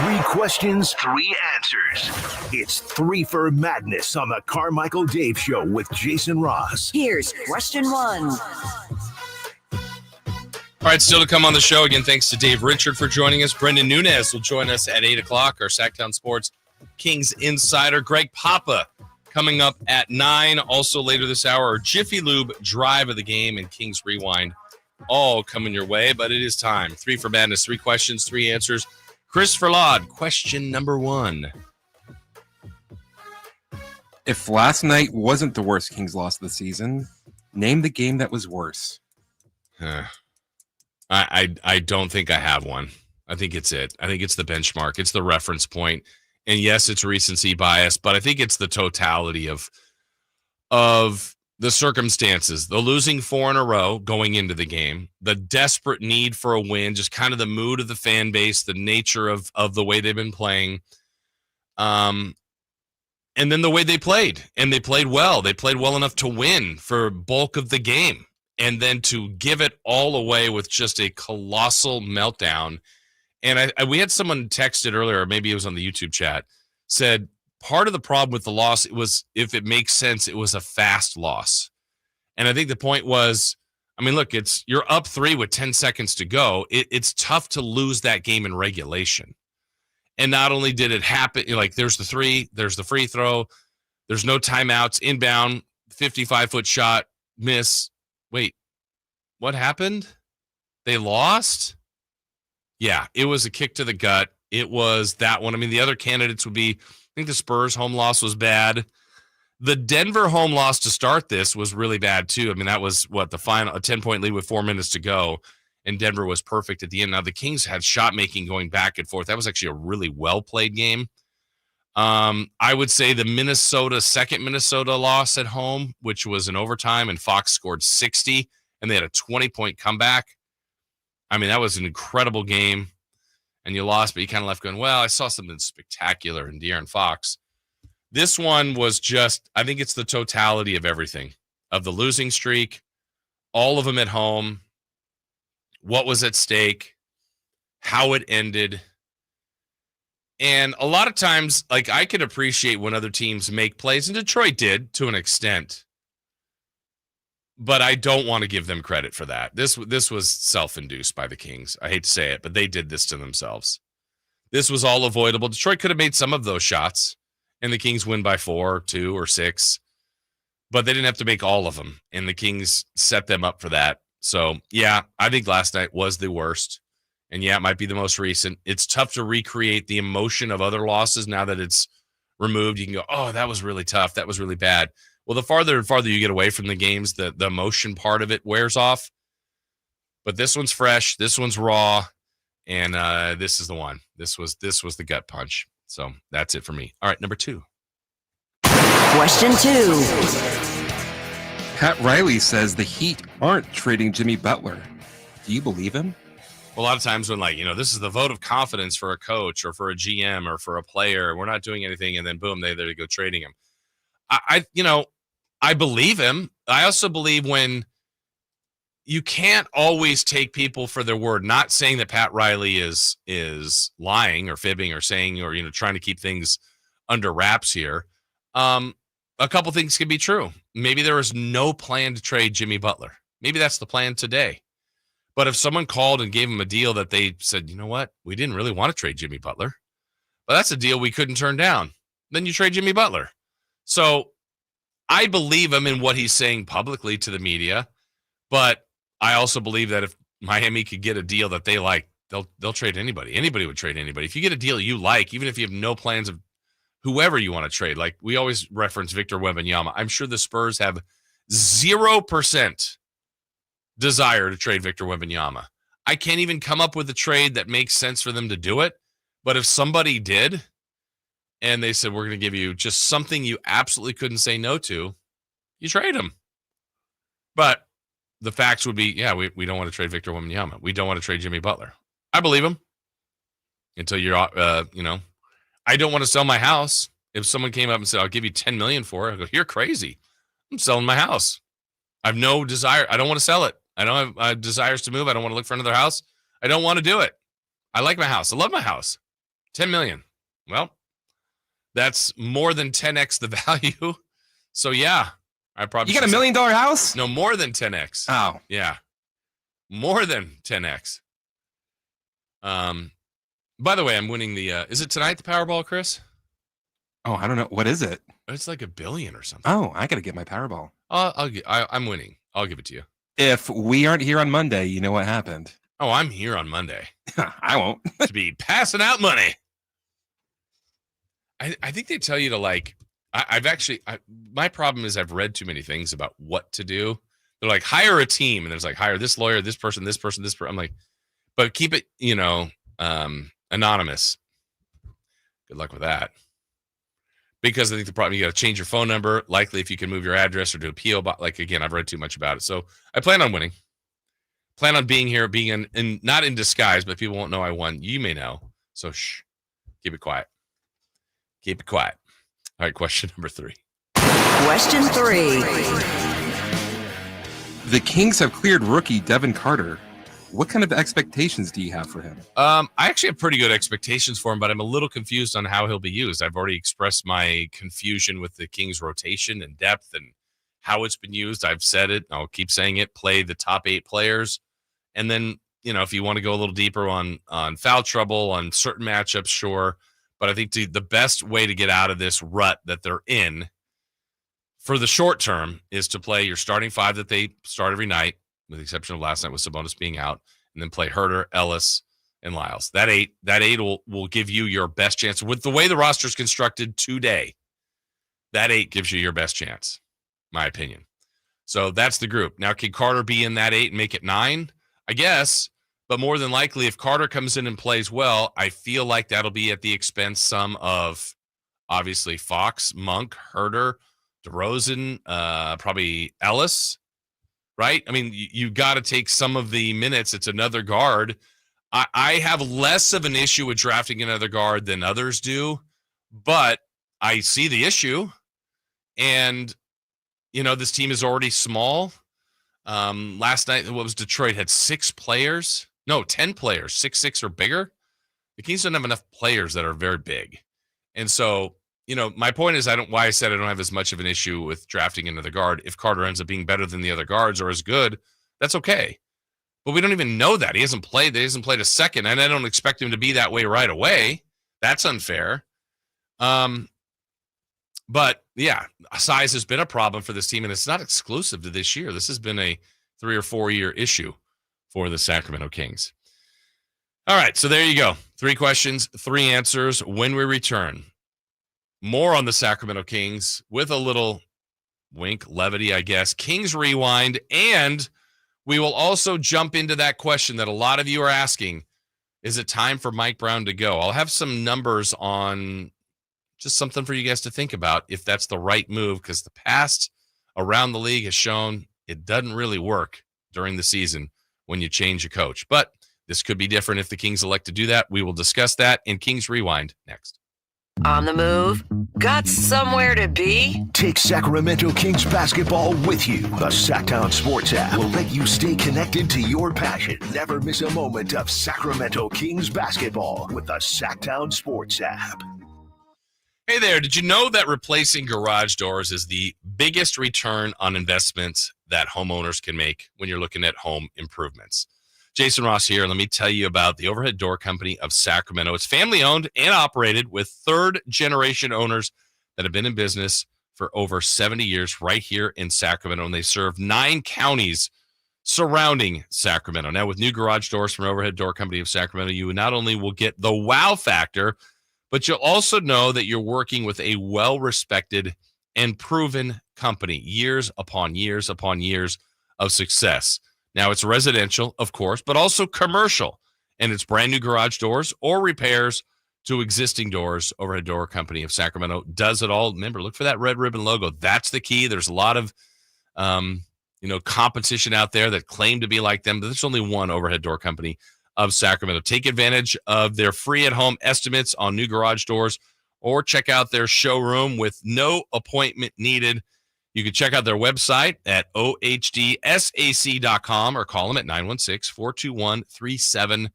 3 questions, 3 answers. It's 3 for Madness on the Carmichael Dave Show with Jason Ross. Here's question 1. All right, still to come on the show. Again, thanks to Dave Richard for joining us. Brendan Nunez will join us at 8 o'clock, our Sacktown Sports Kings insider. Greg Papa coming up at 9. Also later this hour, our Jiffy Lube drive of the game and Kings Rewind all coming your way. But it is time. 3 for Madness, 3 questions, 3 answers. Christopher Laud, question number 1. If last night wasn't the worst Kings loss of the season, name the game that was worse. I don't think I have one. I think it's it. I think it's the benchmark. It's the reference point. And yes, it's recency bias, but I think it's the totality of the circumstances. The losing 4 in a row going into the game, the desperate need for a win, just kind of the mood of the fan base, the nature of the way they've been playing. And then the way they played. And they played well. They played well enough to win for bulk of the game. And then to give it all away with just a colossal meltdown. And we had someone texted earlier, maybe it was on the YouTube chat, said part of the problem with the loss was, if it makes sense, it was a fast loss. And I think the point was, I mean, look, you're up 3 with 10 seconds to go. It's tough to lose that game in regulation. And not only did it happen, like there's the 3, there's the free throw, there's no timeouts, inbound, 55-foot shot, miss. Wait, what happened? They lost? Yeah, it was a kick to the gut. It was that one. I mean, the other candidates would be, I think the Spurs home loss was bad. The Denver home loss to start this was really bad too. I mean, that was the final, a 10-point lead with 4 minutes to go, and Denver was perfect at the end. Now, the Kings had shot making going back and forth. That was actually a really well-played game. I would say the second Minnesota loss at home, which was in overtime, and Fox scored 60, and they had a 20-point comeback. I mean, that was an incredible game, and you lost, but you kind of left going, well, I saw something spectacular in De'Aaron Fox. This one was just, I think it's the totality of everything, of the losing streak, all of them at home, what was at stake, how it ended. And a lot of times, like, I could appreciate when other teams make plays, and Detroit did to an extent, but I don't want to give them credit for that. This was self-induced by the Kings. I hate to say it, but they did this to themselves. This was all avoidable. Detroit could have made some of those shots, and the Kings win by 4, 2, or 6, but they didn't have to make all of them, and the Kings set them up for that. So, yeah, I think last night was the worst. And yeah, it might be the most recent. It's tough to recreate the emotion of other losses now that it's removed. You can go, oh, that was really tough. That was really bad. Well, the farther and farther you get away from the games, the emotion part of it wears off. But this one's fresh. This one's raw. And this is the one. This was the gut punch. So that's it for me. All right, number 2. Question 2. Pat Riley says the Heat aren't trading Jimmy Butler. Do you believe him? A lot of times when, like, this is the vote of confidence for a coach or for a GM or for a player, we're not doing anything, and then boom, they go trading him. I believe him. I also believe when you can't always take people for their word, not saying that Pat Riley is lying or fibbing or saying, or, trying to keep things under wraps here. A couple things can be true. Maybe there was no plan to trade Jimmy Butler. Maybe that's the plan today. But if someone called and gave him a deal that they said, you know what, we didn't really want to trade Jimmy Butler, but that's a deal we couldn't turn down, then you trade Jimmy Butler. So I believe him in what he's saying publicly to the media, but I also believe that if Miami could get a deal that they like, they'll trade anybody. Anybody would trade anybody. If you get a deal you like, even if you have no plans of whoever you want to trade, like we always reference Victor Wembanyama, I'm sure the Spurs have 0% desire to trade Victor Wembanyama. I can't even come up with a trade that makes sense for them to do it. But if somebody did, and they said, we're going to give you just something you absolutely couldn't say no to, you trade him. But the facts would be, yeah, we don't want to trade Victor Wembanyama. We don't want to trade Jimmy Butler. I believe him. Until you're, I don't want to sell my house. If someone came up and said, I'll give you $10 million for it, I go, you're crazy. I'm selling my house. I have no desire. I don't want to sell it. I don't have desires to move. I don't want to look for another house. I don't want to do it. I like my house. I love my house. $10 million. Well, that's more than 10x the value. So yeah, I probably You got $1 million house? No, more than 10x. Oh, yeah, more than 10x. By the way, I'm winning the. Is it tonight the Powerball, Chris? Oh, I don't know. What is it? It's like $1 billion or something. Oh, I got to get my Powerball. I'm winning. I'll give it to you. If we aren't here on Monday, you know what happened. Oh, I'm here on Monday. I won't. To be passing out money. I think they tell you to my problem is I've read too many things about what to do. They're like, hire a team. And there's like, hire this lawyer, this person, this person, this person. I'm like, but keep it, anonymous. Good luck with that. Because I think the problem, you got to change your phone number. Likely if you can move your address or do a PO box. Like, again, I've read too much about it. So I plan on winning. Plan on being here, being not in disguise, but people won't know I won. You may know. So shh, keep it quiet. Keep it quiet. All right, question number 3. Question 3. The Kings have cleared rookie Devin Carter. What kind of expectations do you have for him? I actually have pretty good expectations for him, but I'm a little confused on how he'll be used. I've already expressed my confusion with the Kings rotation and depth and how it's been used. I've said it. I'll keep saying it. Play the top 8 players. And then, if you want to go a little deeper on foul trouble, on certain matchups, sure. But I think the best way to get out of this rut that they're in for the short term is to play your starting 5 that they start every night, with the exception of last night with Sabonis being out, and then play Herter, Ellis, and Lyles. That eight will give you your best chance. With the way the roster is constructed today, that 8 gives you your best chance, my opinion. So that's the group. Now, can Carter be in that 8 and make it 9? I guess. But more than likely, if Carter comes in and plays well, I feel like that'll be at the expense some of, obviously, Fox, Monk, Herter, DeRozan, probably Ellis, right? I mean, you got to take some of the minutes. It's another guard. I have less of an issue with drafting another guard than others do, but I see the issue. And, this team is already small. Last night, what was Detroit? Had 6 players. No, 10 players, 6'6" or bigger. The Kings don't have enough players that are very big. And so, my point is why I said I don't have as much of an issue with drafting another guard. If Carter ends up being better than the other guards or as good, that's okay. But we don't even know that. He hasn't played a second, and I don't expect him to be that way right away. That's unfair. But yeah, size has been a problem for this team, and it's not exclusive to this year. This has been a 3 or 4 year issue for the Sacramento Kings. All right, so there you go. 3 questions, 3 answers. When we return, more on the Sacramento Kings with a little wink, levity, I guess. Kings Rewind, and we will also jump into that question that a lot of you are asking. Is it time for Mike Brown to go? I'll have some numbers on just something for you guys to think about if that's the right move, because the past around the league has shown it doesn't really work during the season when you change a coach. But this could be different if the Kings elect to do that. We will discuss that in Kings Rewind next. On the move? Got somewhere to be? Take Sacramento Kings basketball with you. The Sacktown Sports app will let you stay connected to your passion. Never miss a moment of Sacramento Kings basketball with the Sacktown Sports app. Hey there, did you know that replacing garage doors is the biggest return on investments that homeowners can make when you're looking at home improvements? Jason Ross here. Let me tell you about the Overhead Door Company of Sacramento. It's family-owned and operated with third-generation owners that have been in business for over 70 years right here in Sacramento, and they serve 9 counties surrounding Sacramento. Now, with new garage doors from Overhead Door Company of Sacramento, you not only will get the wow factor, but you'll also know that you're working with a well-respected and proven company, years upon years upon years of success. Now, it's residential, of course, but also commercial, and it's brand new garage doors or repairs to existing doors. Overhead Door Company of Sacramento does it all. Remember, look for that red ribbon logo. That's the key. There's a lot of competition out there that claim to be like them, but there's only one Overhead Door Company of Sacramento. Take advantage of their free at-home estimates on new garage doors, or check out their showroom with no appointment needed. You can check out their website at ohdsac.com or call them at 916-421-3745.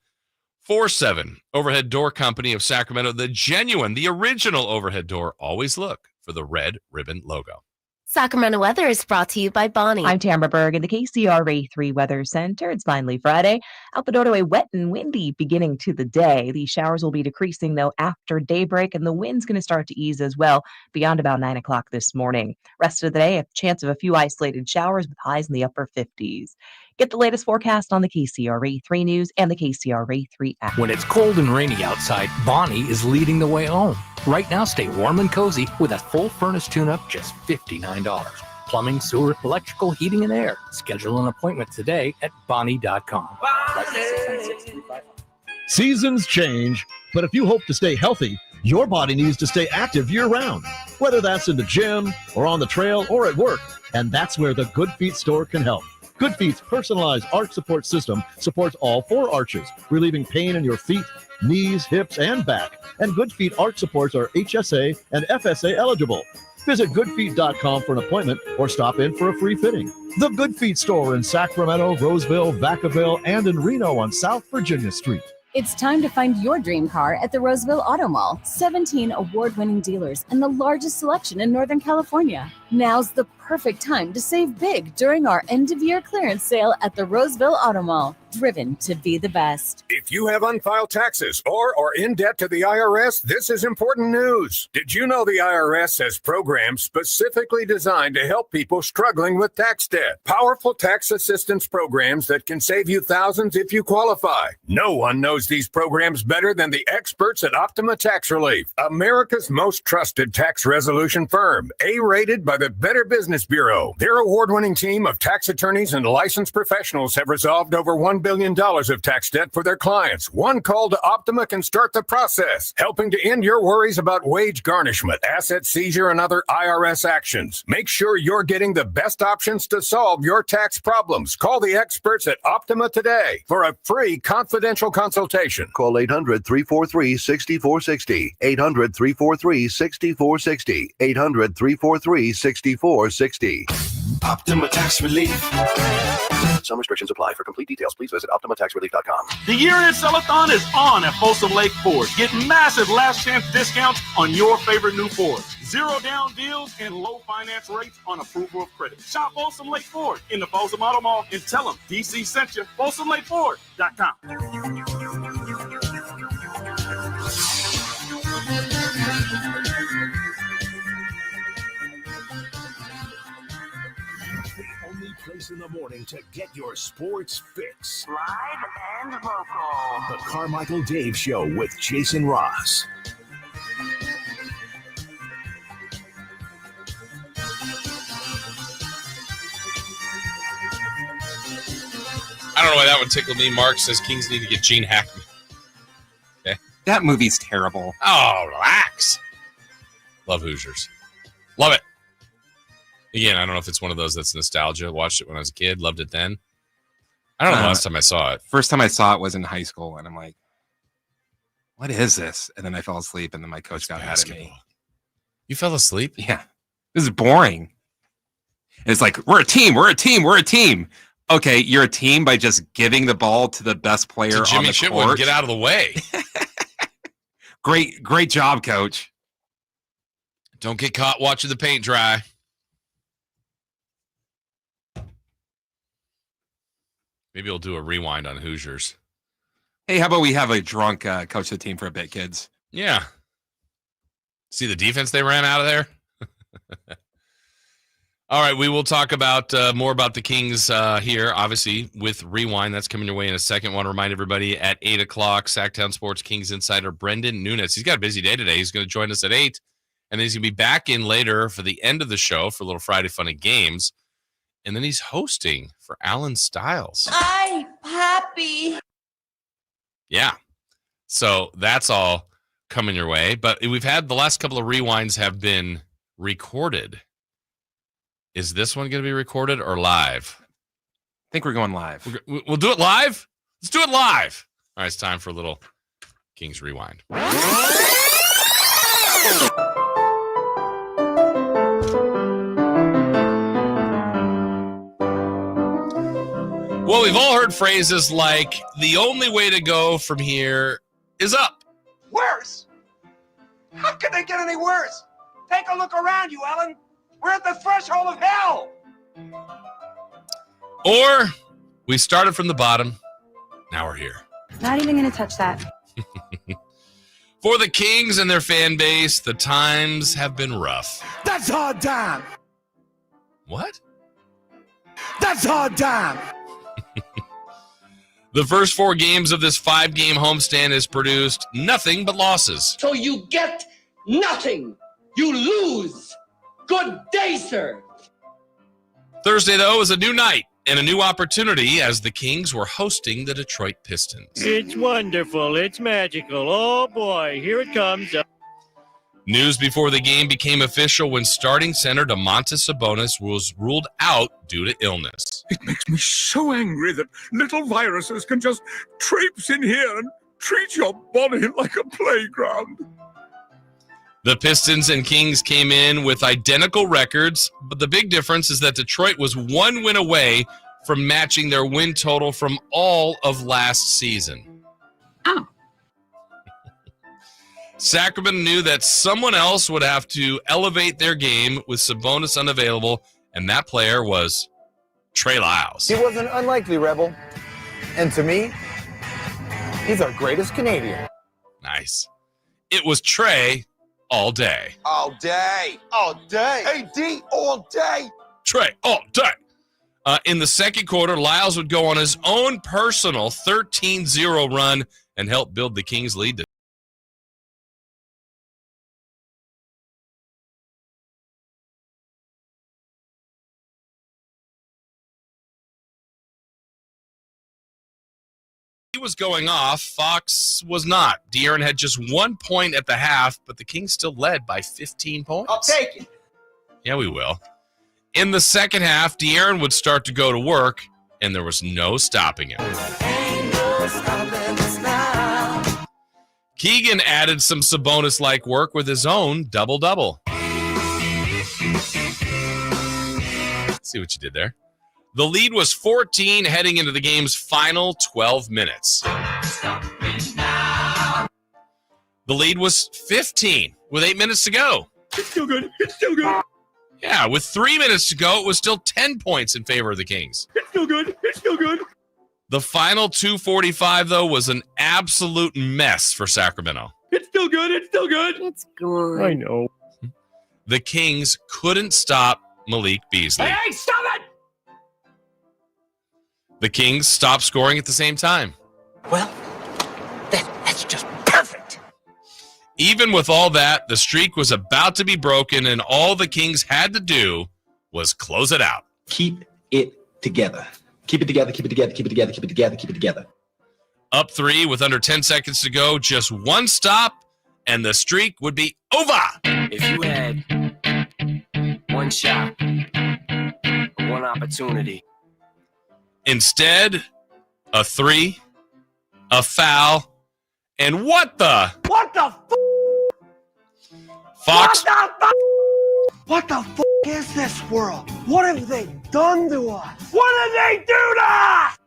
47 Overhead Door Company of Sacramento, the genuine, the original overhead door. Always look for the red ribbon logo. Sacramento weather is brought to you by Bonnie. I'm Tamara Berg in the KCRA 3 Weather Center. It's finally Friday. Out the doorway, wet and windy beginning to the day. These showers will be decreasing, though, after daybreak, and the wind's going to start to ease as well beyond about 9 o'clock this morning. Rest of the day, a chance of a few isolated showers with highs in the upper 50s. Get the latest forecast on the KCRA 3 News and the KCRA 3 app. When it's cold and rainy outside, Bonnie is leading the way home. Right now, stay warm and cozy with a full furnace tune-up, just $59. Plumbing, sewer, electrical, heating, and air. Schedule an appointment today at Bonnie.com. Seasons change, but if you hope to stay healthy, your body needs to stay active year-round, whether that's in the gym or on the trail or at work, and that's where the Good Feet store can help. Good Feet's personalized arch support system supports all 4 arches, relieving pain in your feet, knees, hips, and back. And Good Feet arch supports are HSA and FSA eligible. Visit goodfeet.com for an appointment or stop in for a free fitting. The Good Feet store in Sacramento, Roseville, Vacaville, and in Reno on South Virginia Street. It's time to find your dream car at the Roseville Auto Mall. 17 award-winning dealers and the largest selection in Northern California. Now's the perfect time to save big during our end-of-year clearance sale at the Roseville Auto Mall. Driven to be the best. If you have unfiled taxes or are in debt to the IRS, this is important news. Did you know the IRS has programs specifically designed to help people struggling with tax debt? Powerful tax assistance programs that can save you thousands if you qualify. No one knows these programs better than the experts at Optima Tax Relief, America's most trusted tax resolution firm, A-rated by the Better Business Bureau. Their award-winning team of tax attorneys and licensed professionals have resolved over $1 billion of tax debt for their clients. One call to Optima can start the process, helping to end your worries about wage garnishment, asset seizure, and other IRS actions. Make sure you're getting the best options to solve your tax problems. Call the experts at Optima today for a free confidential consultation. Call 800-343-6460. 800-343-6460. 800-343-6460. Optima Tax Relief. Some restrictions apply. For complete details, please visit OptimaTaxRelief.com. The year-end sell-a-thon is on at Folsom Lake Ford. Get massive last-chance discounts on your favorite new Fords. Zero-down deals and low finance rates on approval of credit. Shop Folsom Lake Ford in the Folsom Auto Mall and tell them DC sent you. FolsomLakeFord.com. Place in the morning to get your sports fix. Live and local. The Carmichael Dave Show with Jason Ross. I don't know why that would tickle me. Mark says Kings need to get Gene Hackman. Okay. That movie's terrible. Oh, relax. Love Hoosiers. Love it. Again, I don't know if it's one of those that's nostalgia. Watched it when I was a kid. Loved it then. I don't know the last time I saw it. First time I saw it was in high school, and I'm like, what is this? And then I fell asleep, and then my coach got mad at me. You fell asleep? Yeah. This is boring. And it's like, we're a team. We're a team. We're a team. Okay, you're a team by just giving the ball to the best player on the court. Get out of the way. Great job, coach. Don't get caught watching the paint dry. Maybe we'll do a rewind on Hoosiers. Hey, how about we have a drunk coach of the team for a bit, kids? Yeah. See the defense they ran out of there? All right, we will talk about more about the Kings here, obviously, with Rewind. That's coming your way in a second. Want to remind everybody at 8 o'clock, Sacktown Sports Kings insider Brendan Nunes. He's got a busy day today. He's going to join us at 8, and then he's going to be back in later for the end of the show for a little Friday Fun and Games. And then he's hosting for Alan Stiles. Hi, Pappy. Yeah. So that's all coming your way. But we've had the last couple of rewinds have been recorded. Is this one going to be recorded or live? I think we're going live. We'll do it live? Let's do it live. All right, it's time for a little Kings Rewind. Well, we've all heard phrases like, the only way to go from here is up. Worse? How could they get any worse? Take a look around you, Ellen. We're at the threshold of hell. Or we started from the bottom. Now we're here. Not even going to touch that. For the Kings and their fan base, the times have been rough. That's hard time. What? That's hard time. The first 4 games of this 5-game homestand has produced nothing but losses. So you get nothing. You lose. Good day, sir. Thursday, though, is a new night and a new opportunity as the Kings were hosting the Detroit Pistons. It's wonderful. It's magical. Oh, boy. Here it comes. News before the game became official when starting center Domantas Sabonis was ruled out due to illness. It makes me so angry that little viruses can just traipse in here and treat your body like a playground. The Pistons and Kings came in with identical records, but the big difference is that Detroit was 1 win away from matching their win total from all of last season. Oh. Sacramento knew that someone else would have to elevate their game with Sabonis unavailable, and that player was Trey Lyles. He was an unlikely rebel, and to me, he's our greatest Canadian. Nice. It was Trey all day. All day. All day. AD all day. Trey all day. In the second quarter, Lyles would go on his own personal 13-0 run and help build the Kings' lead to he was going off. Fox was not. De'Aaron had just 1 point at the half, but the Kings still led by 15 points. I'll take it. Yeah, we will. In the second half, De'Aaron would start to go to work, and there was no stopping him. Keegan added some Sabonis-like work with his own double-double. See what you did there. The lead was 14 heading into the game's final 12 minutes. The lead was 15 with 8 minutes to go. It's still good. It's still good. Yeah, with 3 minutes to go, it was still 10 points in favor of the Kings. It's still good. It's still good. The final 2:45, though, was an absolute mess for Sacramento. It's still good. It's still good. It's good. I know. The Kings couldn't stop Malik Beasley. Hey, stop it! The Kings stopped scoring at the same time. Well, that's just perfect. Even with all that, the streak was about to be broken, and all the Kings had to do was close it out. Keep it together. Keep it together, keep it together, keep it together, keep it together, keep it together. Up 3 with under 10 seconds to go, just one stop, and the streak would be over. If you had one shot, one opportunity. Instead, a 3, a foul, and what the? What the f***? Fox. What the f*** is this world? What have they done to us? What did they do to us?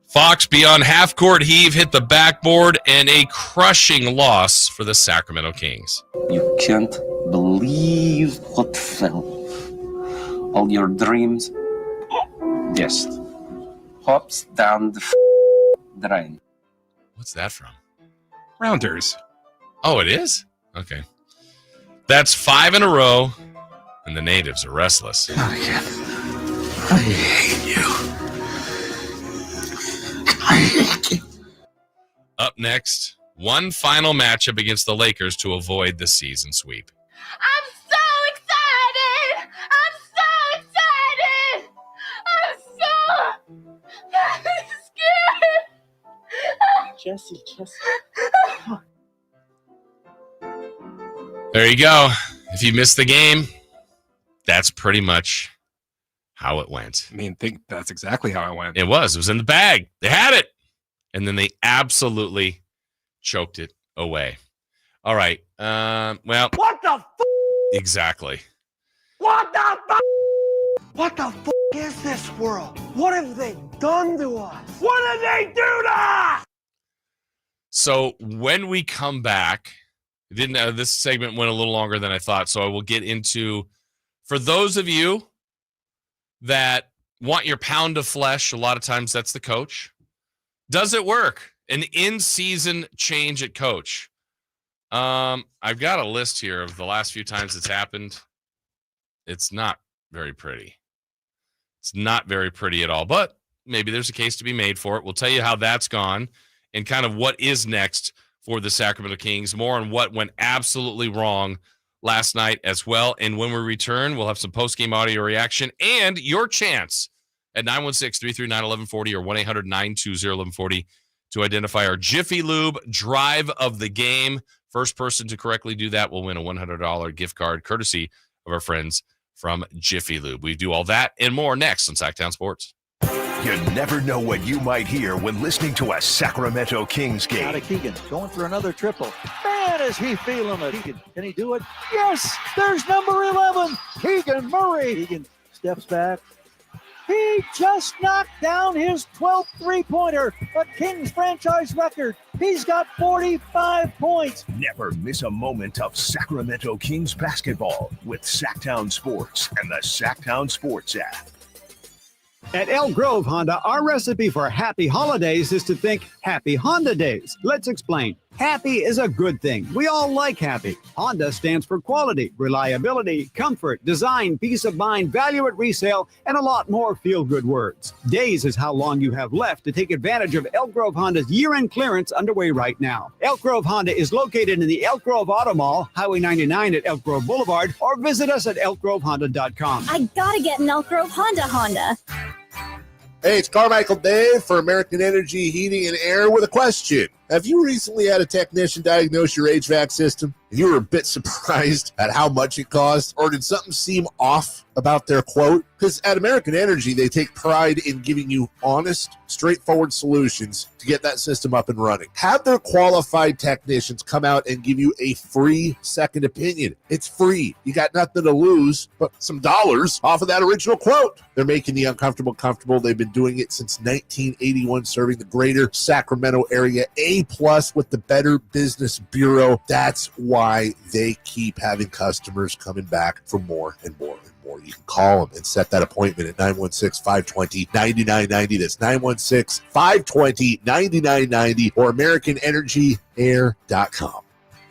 Fox, beyond half-court heave, hit the backboard, and a crushing loss for the Sacramento Kings. You can't believe what fell. All your dreams just hops down the drain. What's that from? Rounders. Oh, it is? Okay. That's 5 in a row, and the natives are restless. I hate you. I hate you. Up next, one final matchup against the Lakers to avoid the season sweep. I'm so excited! I'm so scared! Jesse. There you go. If you missed the game, that's pretty much how it went. I mean, think that's exactly how it went. It was. It was in the bag. They had it. And then they absolutely choked it away. All right. Well. What the f***? Exactly. What the f***? What the f*** is this world? What have they done to us? What did they do to us? So when we come back, this segment went a little longer than I thought, so I will get into, for those of you that want your pound of flesh, a lot of times that's the coach. Does it work? An in-season change at coach. I've got a list here of the last few times it's happened. It's not very pretty. It's not very pretty at all, but maybe there's a case to be made for it. We'll tell you how that's gone and kind of what is next for the Sacramento Kings. More on what went absolutely wrong last night as well. And when we return, we'll have some post-game audio reaction and your chance at 916-339-1140 or 1-800-920-1140 to identify our Jiffy Lube drive of the game. First person to correctly do that will win a $100 gift card courtesy of our friends from Jiffy Lube. We do all that and more next on Sacktown Sports. You never know what you might hear when listening to a Sacramento Kings game. Out of Keegan, going for another triple. Man, is he feeling it. Keegan, can he do it? Yes, there's number 11, Keegan Murray. Keegan steps back. He just knocked down his 12th three-pointer, a Kings franchise record. He's got 45 points. Never miss a moment of Sacramento Kings basketball with Sacktown Sports and the Sacktown Sports app. At Elk Grove Honda, our recipe for happy holidays is to think happy Honda days. Let's explain. Happy is a good thing. We all like happy. Honda stands for quality, reliability, comfort, design, peace of mind, value at resale, and a lot more feel-good words. Days is how long you have left to take advantage of Elk Grove Honda's year-end clearance underway right now. Elk Grove Honda is located in the Elk Grove Auto Mall, Highway 99 at Elk Grove Boulevard, or visit us at elkgrovehonda.com. I gotta get an Elk Grove Honda. Hey, it's Carmichael Dave for American Energy Heating and Air with a question. Have you recently had a technician diagnose your HVAC system and you were a bit surprised at how much it cost? Or did something seem off about their quote? Because at American Energy, they take pride in giving you honest, straightforward solutions to get that system up and running. Have their qualified technicians come out and give you a free second opinion. It's free. You got nothing to lose but some dollars off of that original quote. They're making the uncomfortable comfortable. They've been doing it since 1981, serving the greater Sacramento area. A+ with the Better Business Bureau. That's why they keep having customers coming back for more and more and more. You can call them and set that appointment at 916-520-9990. That's 916-520-9990 or AmericanEnergyAir.com.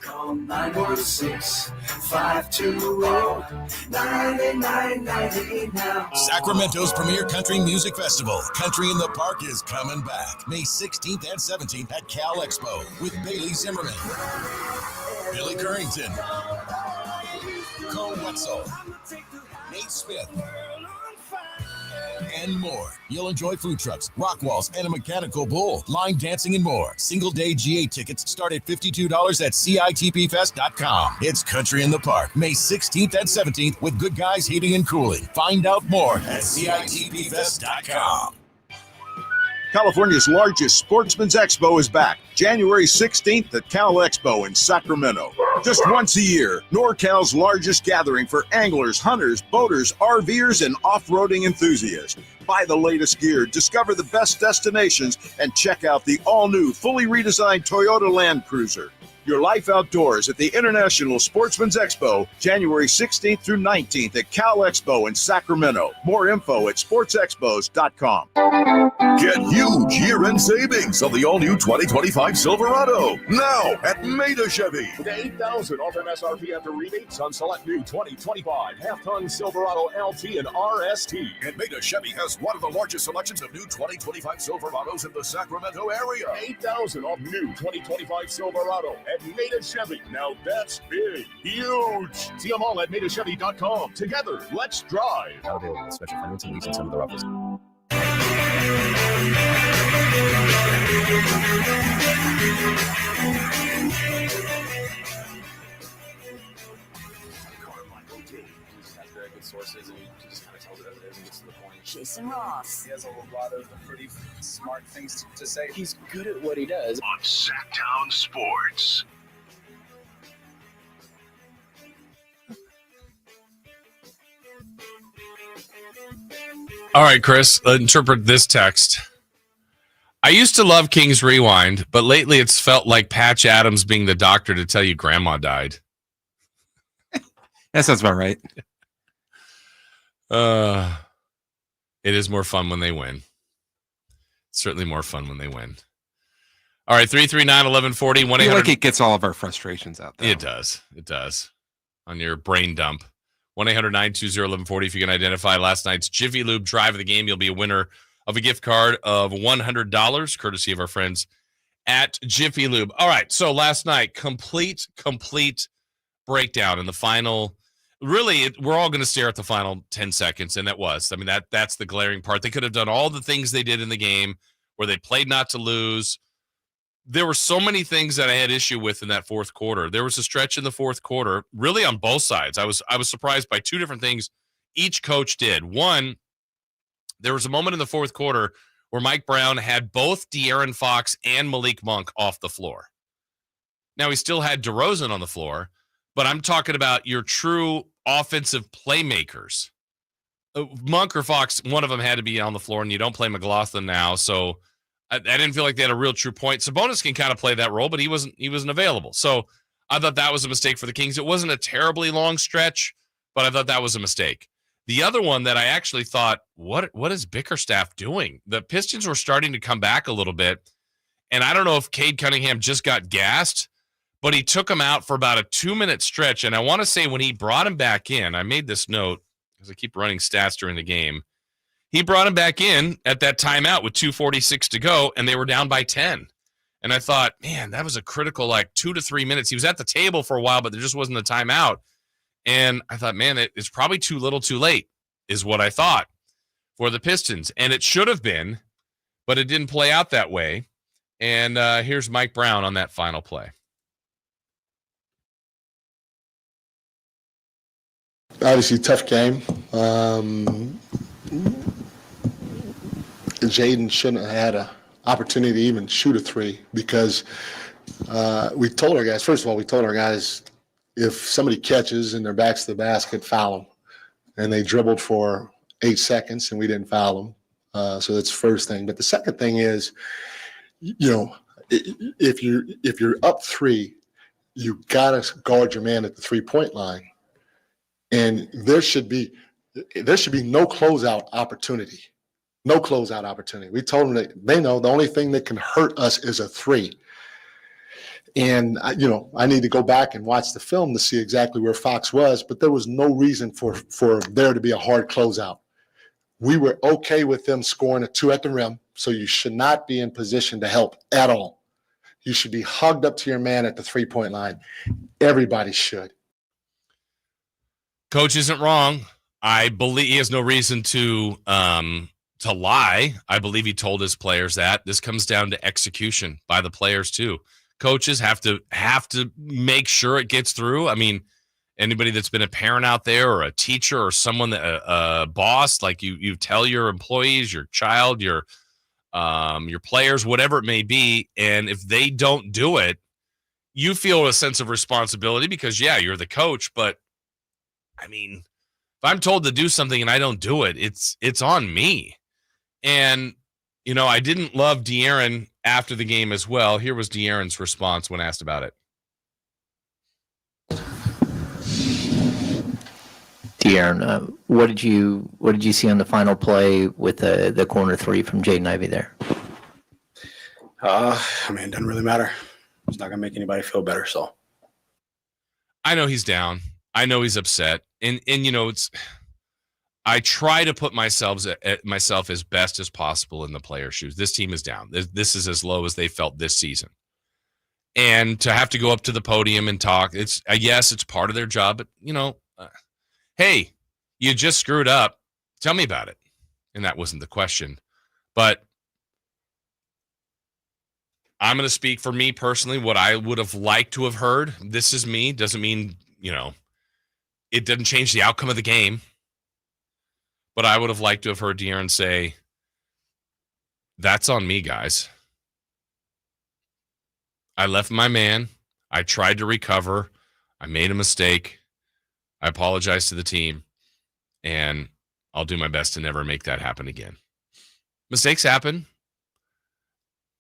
Call 916-520-9990 now. Sacramento's premier country music festival, Country in the Park, is coming back May 16th and 17th at Cal Expo with Bailey Zimmerman, Billy Currington, Cole Wetzel, Nate Smith, and more. You'll enjoy food trucks, rock walls, and a mechanical bull, line dancing, and more. Single-day GA tickets start at $52 at CITPFest.com. It's Country in the Park, May 16th and 17th with Good Guys Heating and Cooling. Find out more at CITPFest.com. California's largest sportsman's expo is back, January 16th at Cal Expo in Sacramento. Just once a year, NorCal's largest gathering for anglers, hunters, boaters, RVers, and off-roading enthusiasts. Buy the latest gear, discover the best destinations, and check out the all-new, fully redesigned Toyota Land Cruiser. Your life outdoors at the International Sportsman's Expo, January 16th through 19th at Cal Expo in Sacramento. More info at sportsexpos.com. Get huge year-end savings on the all-new 2025 Silverado now at Maida Chevy. With $8,000 off MSRP after rebates on select new 2025 half-ton Silverado LT and RST. And Maida Chevy has one of the largest selections of new 2025 Silverados in the Sacramento area. $8,000 off new 2025 Silverado at Maida Chevy. Now that's big, huge. See them all at MaidaChevy.com. Together, let's drive. Now available with special financing lease and some of their offers. Carmichael Dave. He just has very good sources and he just kind of tells it as it is and gets to the point. Jason Ross. He has a lot of pretty smart things to say. He's good at what he does. On Sacktown Sports. All right, Chris, interpret this text. I used to love Kings Rewind, but lately it's felt like Patch Adams being the doctor to tell you grandma died. That sounds about right. It is more fun when they win. Certainly more fun when they win. All right, 339-1140. I feel like it gets all of our frustrations out there. It does. It does. On your brain dump. 1-800-920-1140. If you can identify last night's Jiffy Lube drive of the game, you'll be a winner of a gift card of $100, courtesy of our friends at Jiffy Lube. All right, so last night, complete breakdown in the final. Really, we're all going to stare at the final 10 seconds, and that's the glaring part. They could have done all the things they did in the game where they played not to lose. There were so many things that I had issue with in that fourth quarter. There was a stretch in the fourth quarter, really on both sides. I was surprised by two different things each coach did. One, there was a moment in the fourth quarter where Mike Brown had both De'Aaron Fox and Malik Monk off the floor. Now, he still had DeRozan on the floor, but I'm talking about your true offensive playmakers. Monk or Fox, one of them had to be on the floor, and you don't play McLaughlin now, so I didn't feel like they had a real true point. Sabonis can kind of play that role, but he wasn't available. So I thought that was a mistake for the Kings. It wasn't a terribly long stretch, but I thought that was a mistake. The other one that I actually thought, what is Bickerstaff doing? The Pistons were starting to come back a little bit, and I don't know if Cade Cunningham just got gassed, but he took him out for about a 2-minute stretch. And I want to say when he brought him back in, I made this note because I keep running stats during the game. He brought him back in at that timeout with 2:46 to go, and they were down by 10. And I thought, man, that was a critical 2 to 3 minutes. He was at the table for a while, but there just wasn't a timeout. And I thought, man, it's probably too little too late is what I thought for the Pistons. And it should have been, but it didn't play out that way. And here's Mike Brown on that final play. Obviously, tough game. Jaden shouldn't have had an opportunity to even shoot a three because we told our guys, first of all, if somebody catches and their back's to the basket, foul them. And they dribbled for 8 seconds and we didn't foul them. So that's the first thing. But the second thing is, if you're up three, you got to guard your man at the 3-point line. And there should be no closeout opportunity. No closeout opportunity. We told them that they know the only thing that can hurt us is a three. And, I need to go back and watch the film to see exactly where Fox was, but there was no reason for there to be a hard closeout. We were okay with them scoring a 2 at the rim, so you should not be in position to help at all. You should be hugged up to your man at the 3-point line. Everybody should. Coach isn't wrong. I believe he has no reason to lie. I believe he told his players that. This comes down to execution by the players too. Coaches have to make sure it gets through. I mean, anybody that's been a parent out there or a teacher or someone that a boss, like you tell your employees, your child, your players, whatever it may be, and if they don't do it, you feel a sense of responsibility because you're the coach, but I mean, if I'm told to do something and I don't do it, it's on me. And, I didn't love De'Aaron after the game as well. Here was De'Aaron's response when asked about it. De'Aaron, what did you see on the final play with the corner three from Jaden Ivey there? It doesn't really matter. It's not gonna make anybody feel better. So I know he's down. I know he's upset, and it's. I try to put myself as best as possible in the player's shoes. This team is down. This is as low as they felt this season, and to have to go up to the podium and talk, it's it's part of their job. But hey, you just screwed up. Tell me about it. And that wasn't the question, but I'm going to speak for me personally. What I would have liked to have heard. This is me. Doesn't mean it doesn't change the outcome of the game. But I would have liked to have heard De'Aaron say, that's on me, guys. I left my man. I tried to recover. I made a mistake. I apologize to the team. And I'll do my best to never make that happen again. Mistakes happen.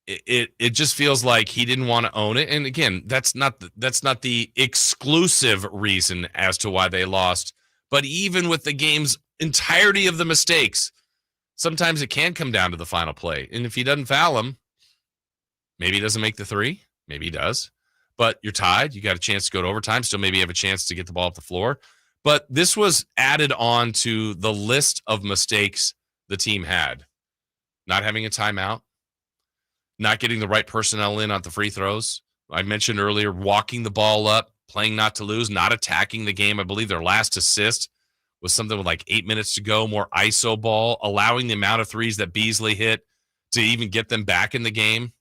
It just feels like he didn't want to own it. And again, that's not the exclusive reason as to why they lost. But even with the game's entirety of the mistakes, sometimes it can come down to the final play. And if he doesn't foul him, maybe he doesn't make the three. Maybe he does. But you're tied. You got a chance to go to overtime. Still maybe have a chance to get the ball off the floor. But this was added on to the list of mistakes the team had. Not having a timeout. Not getting the right personnel in on the free throws. I mentioned earlier, walking the ball up, playing not to lose, not attacking the game. I believe their last assist was something with like 8 minutes to go, more ISO ball, allowing the amount of threes that Beasley hit to even get them back in the game.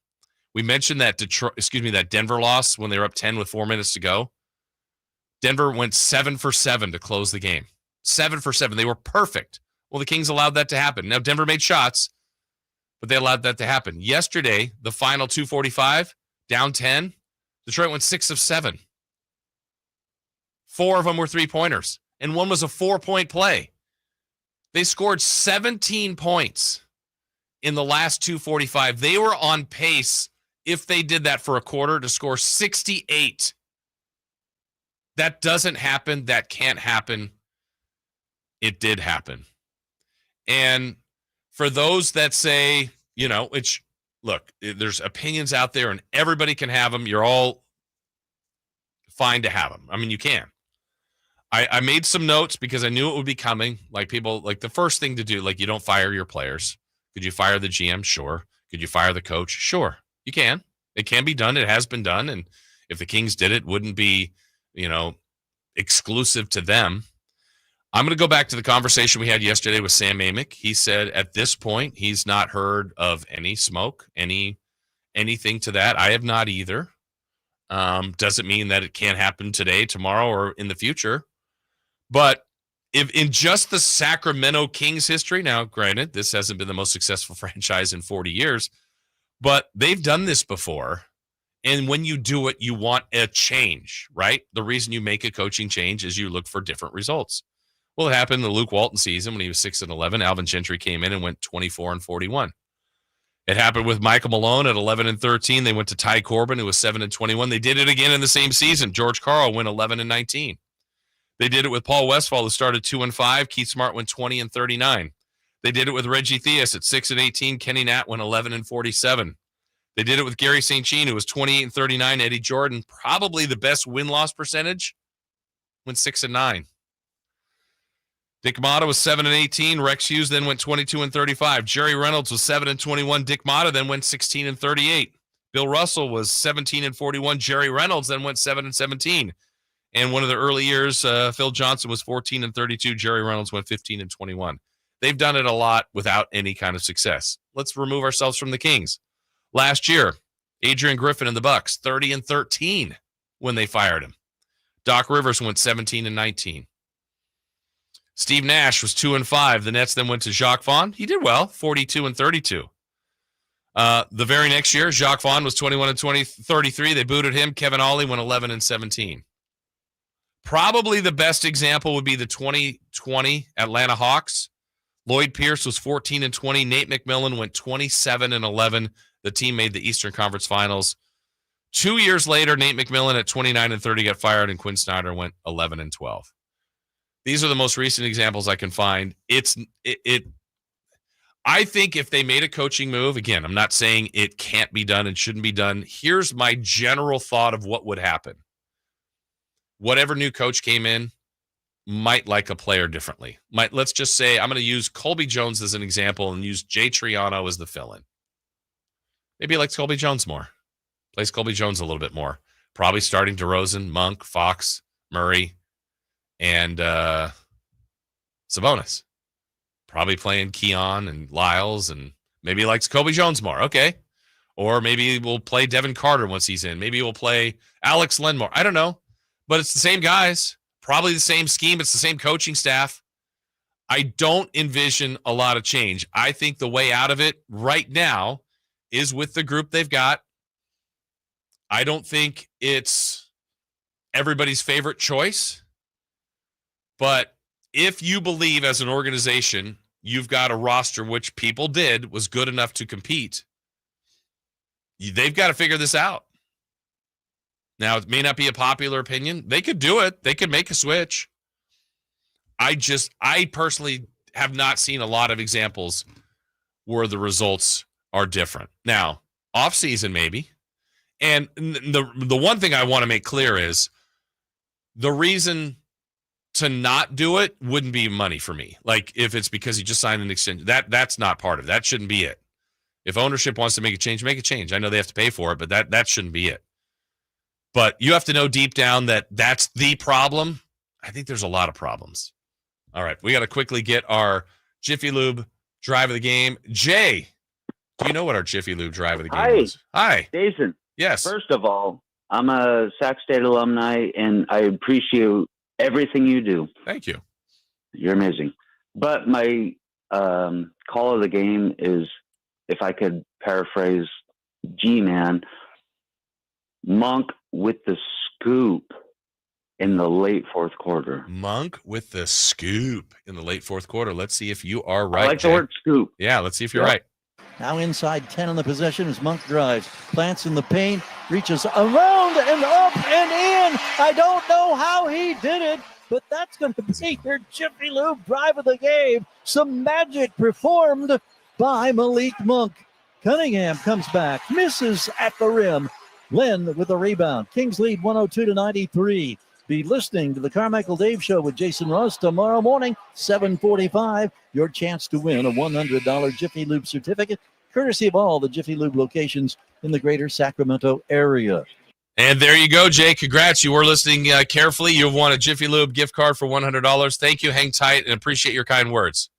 We mentioned that that Denver loss when they were up 10 with 4 minutes to go. Denver went 7 for 7 to close the game. 7 for 7. They were perfect. Well, the Kings allowed that to happen. Now, Denver made shots, but they allowed that to happen. Yesterday, the final 2:45, down 10, Detroit went 6 of 7. 4 of them were three-pointers, and one was a 4-point play. They scored 17 points in the last 2:45. They were on pace, if they did that for a quarter, to score 68. That doesn't happen. That can't happen. It did happen. And for those that say, look, there's opinions out there and everybody can have them. You're all fine to have them. I mean, you can. I made some notes because I knew it would be coming. Like people, like the first thing to do, like you don't fire your players. Could you fire the GM? Sure. Could you fire the coach? Sure. You can. It can be done. It has been done. And if the Kings did it, wouldn't be, exclusive to them. I'm going to go back to the conversation we had yesterday with Sam Amick. He said at this point, he's not heard of any smoke, anything to that. I have not either. Doesn't mean that it can't happen today, tomorrow, or in the future. But if in just the Sacramento Kings history, now granted, this hasn't been the most successful franchise in 40 years, but they've done this before. And when you do it, you want a change, right? The reason you make a coaching change is you look for different results. Well, it happened in the Luke Walton season when he was 6-11. Alvin Gentry came in and went 24-41. It happened with Michael Malone at 11-13. They went to Ty Corbin, who was 7-21. They did it again in the same season. George Karl went 11-19. They did it with Paul Westphal, who started 2-5. Keith Smart went 20-39. They did it with Reggie Theus at 6-18. Kenny Natt went 11-47. They did it with Gary St. Jean, who was 28-39. Eddie Jordan, probably the best win-loss percentage, went 6-9. Dick Motta was 7-18. Rex Hughes then went 22-35. Jerry Reynolds was 7-21. Dick Motta then went 16-38. Bill Russell was 17-41. Jerry Reynolds then went 7-17. And one of the early years, Phil Johnson was 14-32. Jerry Reynolds went 15-21. They've done it a lot without any kind of success. Let's remove ourselves from the Kings. Last year, Adrian Griffin and the Bucks, 30-13 when they fired him. Doc Rivers went 17-19. Steve Nash was 2-5. The Nets then went to Jacques Vaughn. He did well, 42-32. The very next year, Jacques Vaughn was 21-33. They booted him. Kevin Ollie went 11-17. Probably the best example would be the 2020 Atlanta Hawks. Lloyd Pierce was 14-20. Nate McMillan went 27-11. The team made the Eastern Conference Finals. 2 years later, Nate McMillan at 29-30 got fired, and Quinn Snyder went 11-12. These are the most recent examples I can find. I think if they made a coaching move, again, I'm not saying it can't be done and shouldn't be done. Here's my general thought of what would happen. Whatever new coach came in might like a player differently. Let's just say I'm going to use Colby Jones as an example and use Jay Triano as the fill-in. Maybe he likes Colby Jones more. Plays Colby Jones a little bit more. Probably starting DeRozan, Monk, Fox, Murray, and Sabonis. Probably playing Keon and Lyles, and maybe he likes Colby Jones more. Okay. Or maybe we'll play Devin Carter once he's in. Maybe we'll play Alex Len more. I don't know. But it's the same guys. Probably the same scheme. It's the same coaching staff. I don't envision a lot of change. I think the way out of it right now is with the group they've got. I don't think it's everybody's favorite choice, but if you believe as an organization you've got a roster, which people did, was good enough to compete, they've got to figure this out. Now, it may not be a popular opinion. They could do it. They could make a switch. I personally have not seen a lot of examples where the results are different. Now, off-season maybe. And the one thing I want to make clear is the reason to not do it wouldn't be money for me. Like, if it's because you just signed an extension, that's not part of it. That shouldn't be it. If ownership wants to make a change, make a change. I know they have to pay for it, but that shouldn't be it. But you have to know deep down that that's the problem. I think there's a lot of problems. All right, we got to quickly get our Jiffy Lube drive of the game. Jay, do you know what our Jiffy Lube drive of the game is? Hi. Jason. Yes. First of all, I'm a Sac State alumni, and I appreciate everything you do. Thank you. You're amazing. But my call of the game is, if I could paraphrase G-Man, Monk with the scoop in the late fourth quarter. Monk with the scoop in the late fourth quarter. Let's see if you are right. I like the word scoop. Yeah, let's see if you're right. Now inside 10 in the possession as Monk drives, plants in the paint, reaches around and up and in. I don't know how he did it, but that's going to be your Jiffy Lube drive of the game. Some magic performed by Malik Monk. Cunningham comes back, misses at the rim. Len with the rebound. Kings lead 102-93. Be listening to the Carmichael Dave Show with Jason Ross tomorrow morning, 7:45. Your chance to win a $100 Jiffy Lube certificate, courtesy of all the Jiffy Lube locations in the greater Sacramento area. And there you go, Jay. Congrats. You were listening carefully. You've won a Jiffy Lube gift card for $100. Thank you. Hang tight and appreciate your kind words.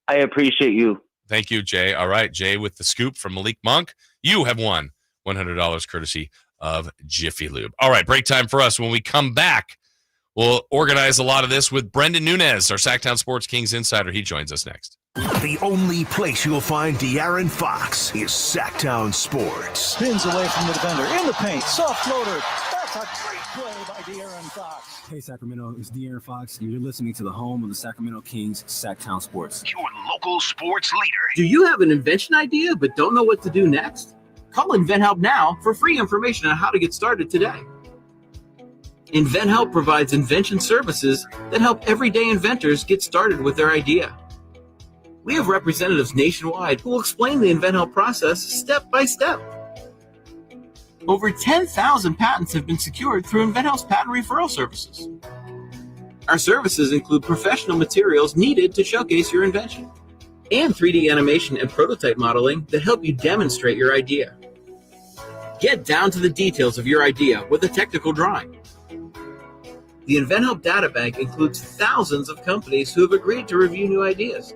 I appreciate you. Thank you, Jay. All right, Jay with the scoop from Malik Monk. You have won $100 courtesy of Jiffy Lube. All right, break time for us. When we come back, we'll organize a lot of this with Brendan Nunez, our Sacktown Sports Kings insider. He joins us next. The only place you'll find De'Aaron Fox is Sacktown Sports. Spins away from the defender, in the paint, soft floater. That's a great play by De'Aaron Fox. Hey, Sacramento, it's De'Aaron Fox, and you're listening to the home of the Sacramento Kings, Sacktown Sports. Your local sports leader. Do you have an invention idea but don't know what to do next? Call InventHelp now for free information on how to get started today. InventHelp provides invention services that help everyday inventors get started with their idea. We have representatives nationwide who will explain the InventHelp process step by step. Over 10,000 patents have been secured through InventHelp's patent referral services. Our services include professional materials needed to showcase your invention, and 3D animation and prototype modeling that help you demonstrate your idea. Get down to the details of your idea with a technical drawing. The InventHelp Data Bank includes thousands of companies who have agreed to review new ideas.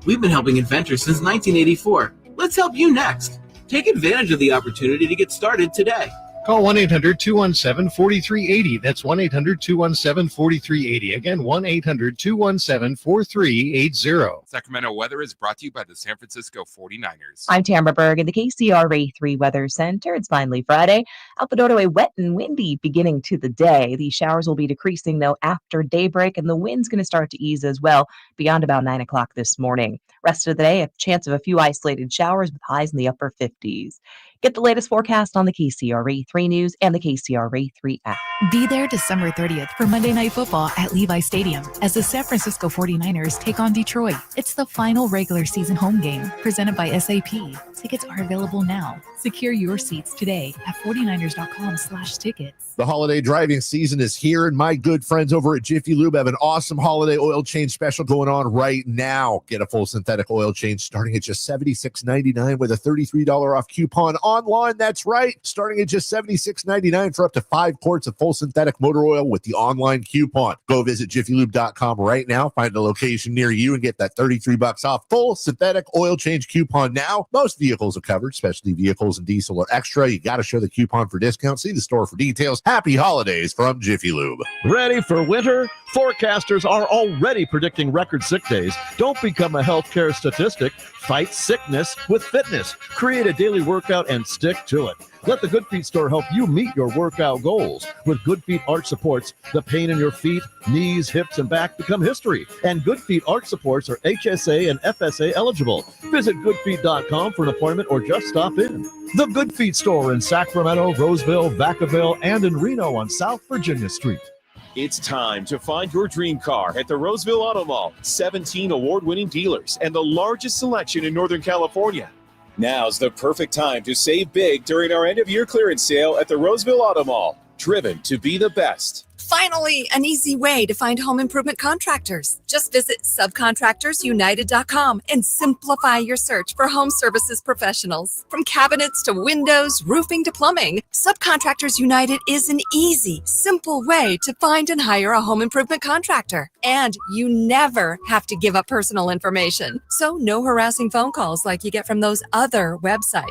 We've been helping inventors since 1984. Let's help you next. Take advantage of the opportunity to get started today. Call 1-800-217-4380. That's 1-800-217-4380. Again, 1-800-217-4380. Sacramento weather is brought to you by the San Francisco 49ers. I'm Tamara Berg in the KCRA 3 Weather Center. It's finally Friday. Out the door, wet and windy beginning to the day. The showers will be decreasing, though, after daybreak, and the wind's going to start to ease as well beyond about 9 o'clock this morning. Rest of the day, a chance of a few isolated showers with highs in the upper 50s. Get the latest forecast on the KCRA 3 News and the KCRA 3 app. Be there December 30th for Monday Night Football at Levi Stadium as the San Francisco 49ers take on Detroit. It's the final regular season home game presented by SAP. Tickets are available now. Secure your seats today at 49ers.com/tickets. The holiday driving season is here, and my good friends over at Jiffy Lube have an awesome holiday oil change special going on right now. Get a full synthetic oil change starting at just $76.99 with a $33 off coupon online. That's right, starting at just $76.99 for up to 5 quarts of full synthetic motor oil with the online coupon. Go visit jiffylube.com right now, find a location near you, and get that $33 off full synthetic oil change coupon now. Most vehicles are covered, especially vehicles and diesel are extra. You got to show the coupon for discount. See the store for details. Happy holidays from Jiffy Lube. Ready for winter? Forecasters are already predicting record sick days. Don't become a healthcare statistic. Fight sickness with fitness. Create a daily workout and and stick to it. Let the Good Feet store help you meet your workout goals. With Good Feet arch supports, the pain in your feet, knees, hips, and back become history. And Good Feet arch supports are HSA and FSA eligible. Visit goodfeet.com for an appointment or just stop in. The Good Feet store in Sacramento, Roseville, Vacaville, and in Reno on South Virginia Street. It's time to find your dream car at the Roseville Auto Mall. 17 award-winning dealers and the largest selection in Northern California. Now's the perfect time to save big during our end-of-year clearance sale at the Roseville Auto Mall. Driven to be the best. Finally, an easy way to find home improvement contractors. Just visit subcontractorsunited.com and simplify your search for home services professionals. From cabinets to windows, roofing to plumbing, Subcontractors United is an easy, simple way to find and hire a home improvement contractor. And you never have to give up personal information. So no harassing phone calls like you get from those other websites.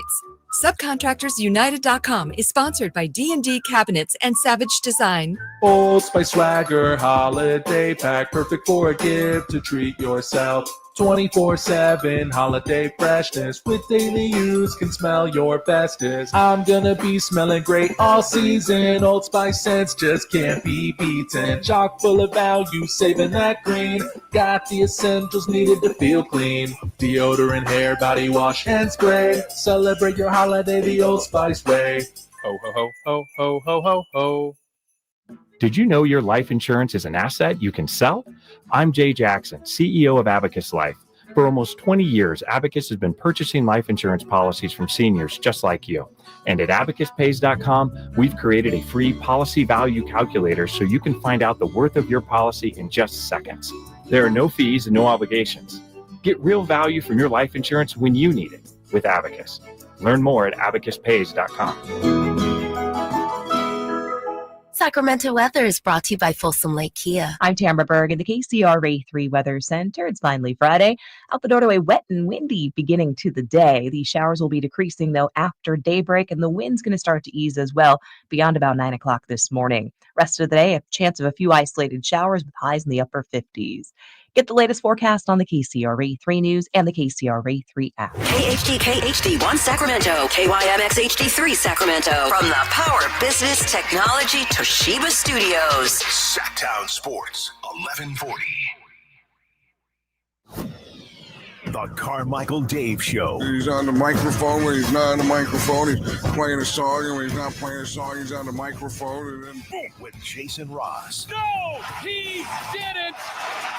Subcontractorsunited.com is sponsored by D&D Cabinets and Savage Design. Old Spice Swagger Holiday Pack, perfect for a gift to treat yourself. 24/7 holiday freshness with daily use can smell your bestest. I'm gonna be smelling great all season. Old Spice scents just can't be beaten. Chock full of value, saving that green. Got the essentials needed to feel clean. Deodorant, hair, body wash, and spray. Celebrate your holiday the Old Spice way. Ho, ho, ho, ho, ho, ho, ho, ho. Did you know your life insurance is an asset you can sell? I'm Jay Jackson, CEO of Abacus Life. For almost 20 years, Abacus has been purchasing life insurance policies from seniors just like you. And at abacuspays.com, we've created a free policy value calculator so you can find out the worth of your policy in just seconds. There are no fees and no obligations. Get real value from your life insurance when you need it with Abacus. Learn more at abacuspays.com. Sacramento weather is brought to you by Folsom Lake Kia. I'm Tamara Berg in the KCRA 3 Weather Center. It's finally Friday. Out the door wet and windy beginning to the day. The showers will be decreasing, though, after daybreak, and the wind's going to start to ease as well beyond about 9 o'clock this morning. Rest of the day, a chance of a few isolated showers with highs in the upper 50s. Get the latest forecast on the KCRA 3 News and the KCRA 3 app. KHTK HD1 Sacramento, KYMX HD3 Sacramento. From the Power Business Technology Toshiba Studios. Sacktown Sports, 1140. The Carmichael Dave Show. He's on the microphone when he's not on the microphone. He's playing a song, and when he's not playing a song, he's on the microphone. And then boom. With Jason Ross. No, he didn't.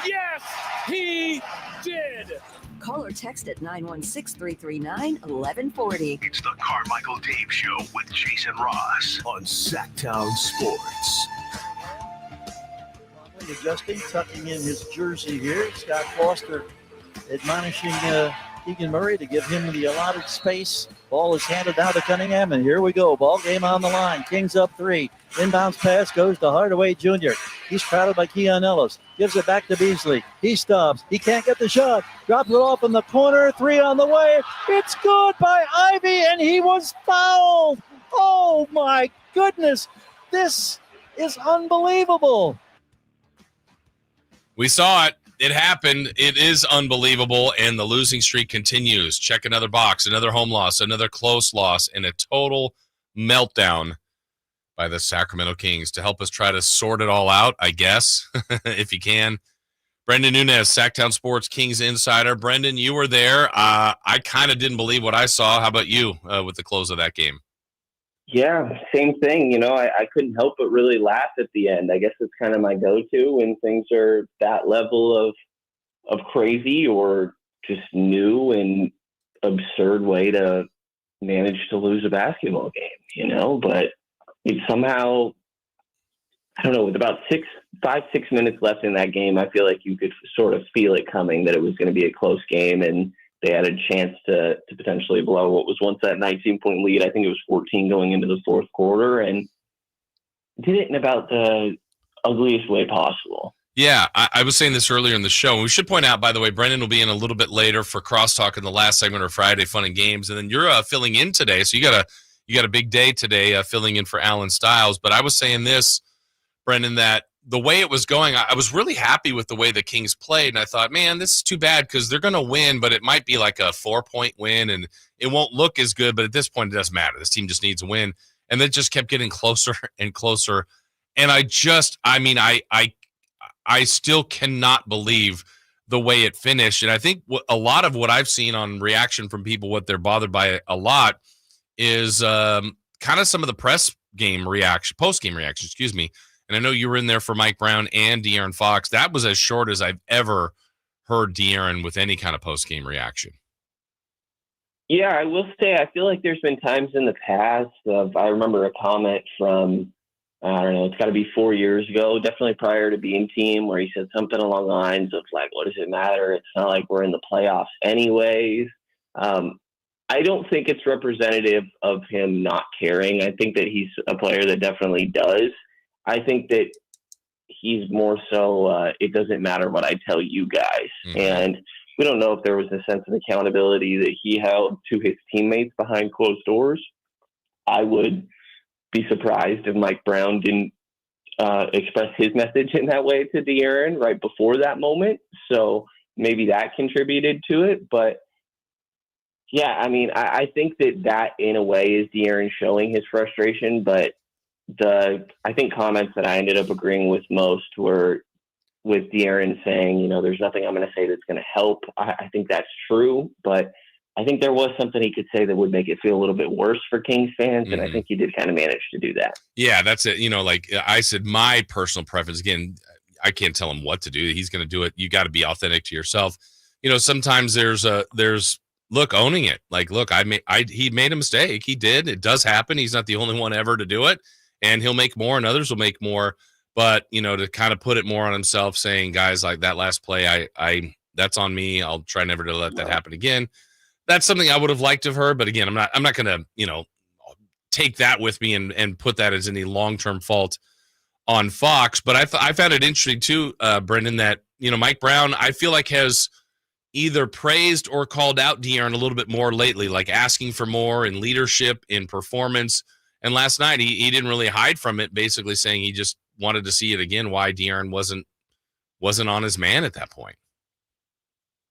Yes, he did. Call or text at 916-339-1140. It's the Carmichael Dave Show with Jason Ross on Sacktown Sports. Adjusting, tucking in his jersey here. Scott Foster admonishing Keegan Murray to give him the allotted space. Ball is handed down to Cunningham, and here we go. Ball game on the line. Kings up 3. Inbounds pass goes to Hardaway Jr. He's crowded by Keon Ellis. Gives it back to Beasley. He stops. He can't get the shot. Drops it off in the corner. 3 on the way. It's good by Ivy, and he was fouled. Oh, my goodness. This is unbelievable. We saw it. It happened. It is unbelievable, and the losing streak continues. Check another box, another home loss, another close loss, and a total meltdown by the Sacramento Kings. To help us try to sort it all out, I guess, if you can. Brendan Nunez, Sacktown Sports Kings Insider. Brendan, you were there. I kind of didn't believe what I saw. How about you with the close of that game? Yeah, same thing. You know, I couldn't help but really laugh at the end. I guess it's kind of my go-to when things are that level of crazy or just new and absurd way to manage to lose a basketball game, you know, but it somehow, I don't know, with about 5-6 minutes left in that game, I feel like you could sort of feel it coming that it was going to be a close game, and they had a chance to potentially blow what was once that 19-point lead. I think it was 14 going into the fourth quarter, and did it in about the ugliest way possible. Yeah, I was saying this earlier in the show. We should point out, by the way, Brendan will be in a little bit later for Crosstalk in the last segment of Friday Fun and Games, and then you're filling in today, so you got a big day today filling in for Alan Stiles. But I was saying this, Brendan, that the way it was going, I was really happy with the way the Kings played, and I thought, man, this is too bad because they're going to win, but it might be like a 4-point win, and it won't look as good, but at this point, it doesn't matter. This team just needs a win, and it just kept getting closer and closer, and I still cannot believe the way it finished, and I think a lot of what I've seen on reaction from people, what they're bothered by a lot, is kind of some of the post-game reaction, excuse me. And I know you were in there for Mike Brown and De'Aaron Fox. That was as short as I've ever heard De'Aaron with any kind of post-game reaction. Yeah, I will say I feel like there's been times in the past I remember a comment from, I don't know, it's got to be 4 years ago, definitely prior to being team, where he said something along the lines of like, what does it matter? It's not like we're in the playoffs anyways. I don't think it's representative of him not caring. I think that he's a player that definitely does. I think that he's more so, it doesn't matter what I tell you guys. Mm-hmm. And we don't know if there was a sense of accountability that he held to his teammates behind closed doors. I would be surprised if Mike Brown didn't express his message in that way to De'Aaron right before that moment. So maybe that contributed to it. But yeah, I mean, I think that in a way is De'Aaron showing his frustration, but I think comments that I ended up agreeing with most were with De'Aaron saying, you know, there's nothing I'm going to say that's going to help. I think that's true, but I think there was something he could say that would make it feel a little bit worse for Kings fans, and I think he did kind of manage to do that. Yeah, that's it. You know, like I said, my personal preference, again, I can't tell him what to do. He's going to do it. You got to be authentic to yourself. You know, sometimes there's look, owning it. Like, look, he made a mistake. He did. It does happen. He's not the only one ever to do it. And he'll make more and others will make more. But, you know, to kind of put it more on himself, saying, guys, like that last play, I that's on me. I'll try never to let that happen again. That's something I would have liked of her. But again, I'm not going to, you know, take that with me and put that as any long-term fault on Fox. But I found it interesting too, Brendan, that, you know, Mike Brown, I feel like has either praised or called out De'Aaron a little bit more lately, like asking for more in leadership, in performance. And last night, he didn't really hide from it, basically saying he just wanted to see it again, why De'Aaron wasn't on his man at that point.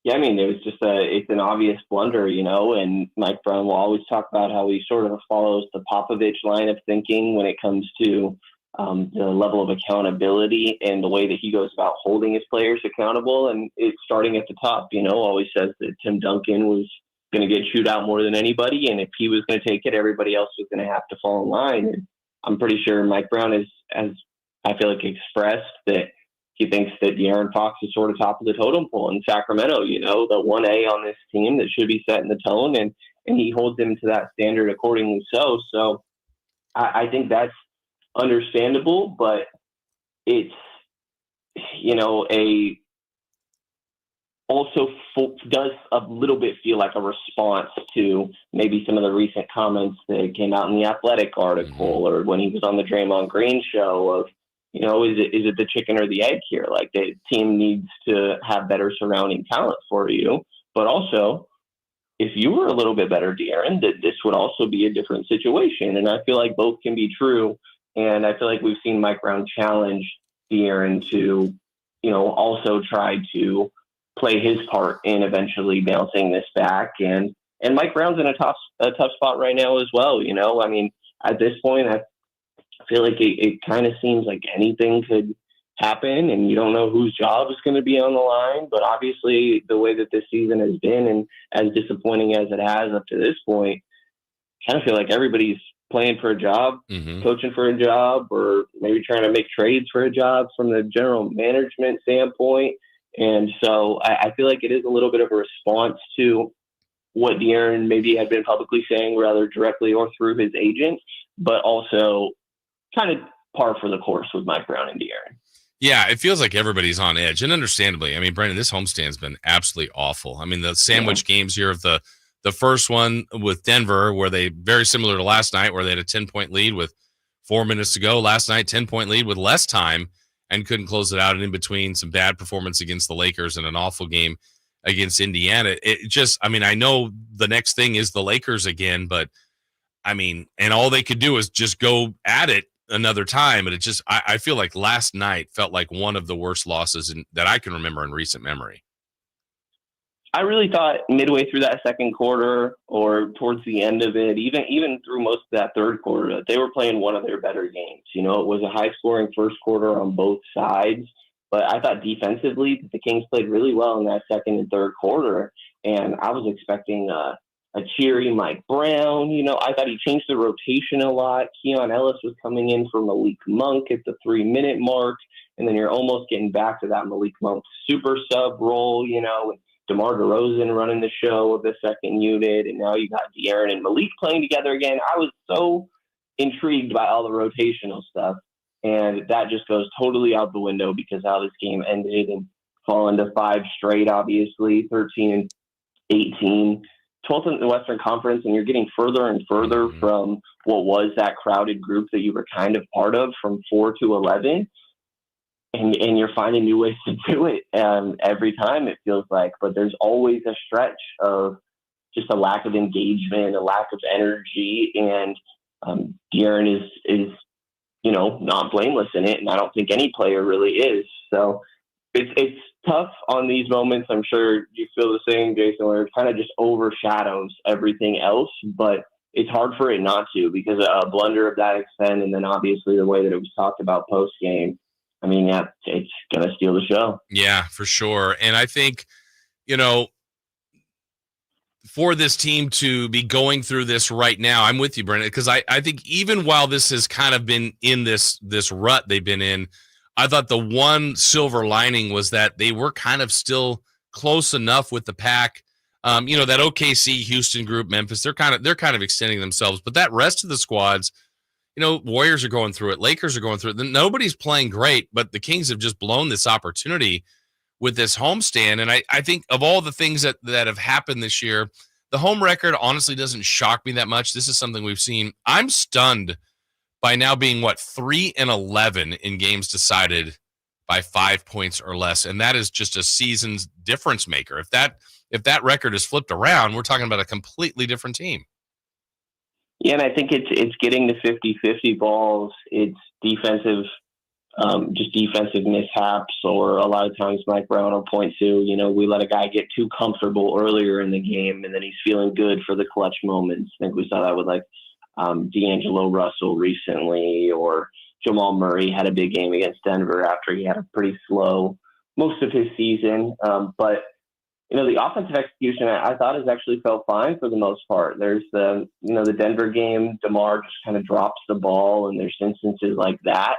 Yeah, I mean, it was just it's an obvious blunder, you know, and Mike Brown will always talk about how he sort of follows the Popovich line of thinking when it comes to the level of accountability and the way that he goes about holding his players accountable. And it's starting at the top, you know, always says that Tim Duncan was going to get chewed out more than anybody. And if he was going to take it, everybody else was going to have to fall in line. And I'm pretty sure Mike Brown has I feel like expressed that he thinks that De'Aaron Fox is sort of top of the totem pole in Sacramento, you know, the 1A on this team that should be setting the tone, and he holds him to that standard accordingly. So I think that's understandable, but it's, you know, also does a little bit feel like a response to maybe some of the recent comments that came out in the Athletic article, or when he was on the Draymond Green show of, you know, is it the chicken or the egg here? Like, the team needs to have better surrounding talent for you, but also if you were a little bit better, De'Aaron, that this would also be a different situation. And I feel like both can be true. And I feel like we've seen Mike Brown challenge De'Aaron to, you know, also try to play his part in eventually bouncing this back. And Mike Brown's in a tough spot right now as well. You know, I mean, at this point, I feel like it kind of seems like anything could happen, and you don't know whose job is going to be on the line. But obviously, the way that this season has been, and as disappointing as it has up to this point, I kind of feel like everybody's playing for a job, coaching for a job, or maybe trying to make trades for a job from the general management standpoint. And so I feel like it is a little bit of a response to what De'Aaron maybe had been publicly saying, rather directly or through his agent, but also kind of par for the course with Mike Brown and De'Aaron. Yeah, it feels like everybody's on edge, and understandably. I mean, Brandon, this homestand's been absolutely awful. I mean, the sandwich games here of the first one with Denver, where they, very similar to last night, where they had a 10-point lead with 4 minutes to go. Last night, 10-point lead with less time and couldn't close it out. And in between, some bad performance against the Lakers and an awful game against Indiana. It just, I mean, I know the next thing is the Lakers again, but I mean, and all they could do is just go at it another time, but it just I feel like last night felt like one of the worst losses that I can remember in recent memory. I really thought midway through that second quarter or towards the end of it, even through most of that third quarter, that they were playing one of their better games. You know, it was a high-scoring first quarter on both sides, but I thought defensively the Kings played really well in that second and third quarter, and I was expecting a cheery Mike Brown. You know, I thought he changed the rotation a lot. Keon Ellis was coming in for Malik Monk at the 3-minute mark, and then you're almost getting back to that Malik Monk super sub role, you know, DeMar DeRozan running the show of the second unit, and now you got De'Aaron and Malik playing together again. I was so intrigued by all the rotational stuff, and that just goes totally out the window because how this game ended and falling to 5 straight, obviously, 13-18, 12th in the Western Conference, and you're getting further and further from what was that crowded group that you were kind of part of from 4 to 11. And you're finding new ways to do it every time, it feels like. But there's always a stretch of just a lack of engagement, a lack of energy, and De'Aaron is you know, not blameless in it, and I don't think any player really is. So it's tough on these moments. I'm sure you feel the same, Jason, where it kind of just overshadows everything else. But it's hard for it not to, because a blunder of that extent, and then obviously the way that it was talked about post game. I mean, yeah, it's going to steal the show. Yeah, for sure. And I think, you know, for this team to be going through this right now, I'm with you, Brendan, because I think even while this has kind of been in this rut they've been in, I thought the one silver lining was that they were kind of still close enough with the pack. You know, that OKC, Houston group, Memphis, they're kind of extending themselves. But that rest of the squads, you know, Warriors are going through it. Lakers are going through it. Nobody's playing great, but the Kings have just blown this opportunity with this homestand. And I think of all the things that have happened this year, the home record honestly doesn't shock me that much. This is something we've seen. I'm stunned by now being, 3-11 in games decided by 5 points or less. And that is just a season's difference maker. If that record is flipped around, we're talking about a completely different team. Yeah, and I think it's getting to 50-50 balls. It's defensive, just defensive mishaps, or a lot of times Mike Brown will point to, you know, we let a guy get too comfortable earlier in the game, and then he's feeling good for the clutch moments. I think we saw that with D'Angelo Russell recently, or Jamal Murray had a big game against Denver after he had a pretty slow most of his season. But you know, the offensive execution, I thought, has actually felt fine for the most part. There's the Denver game, DeMar just kind of drops the ball, and there's instances like that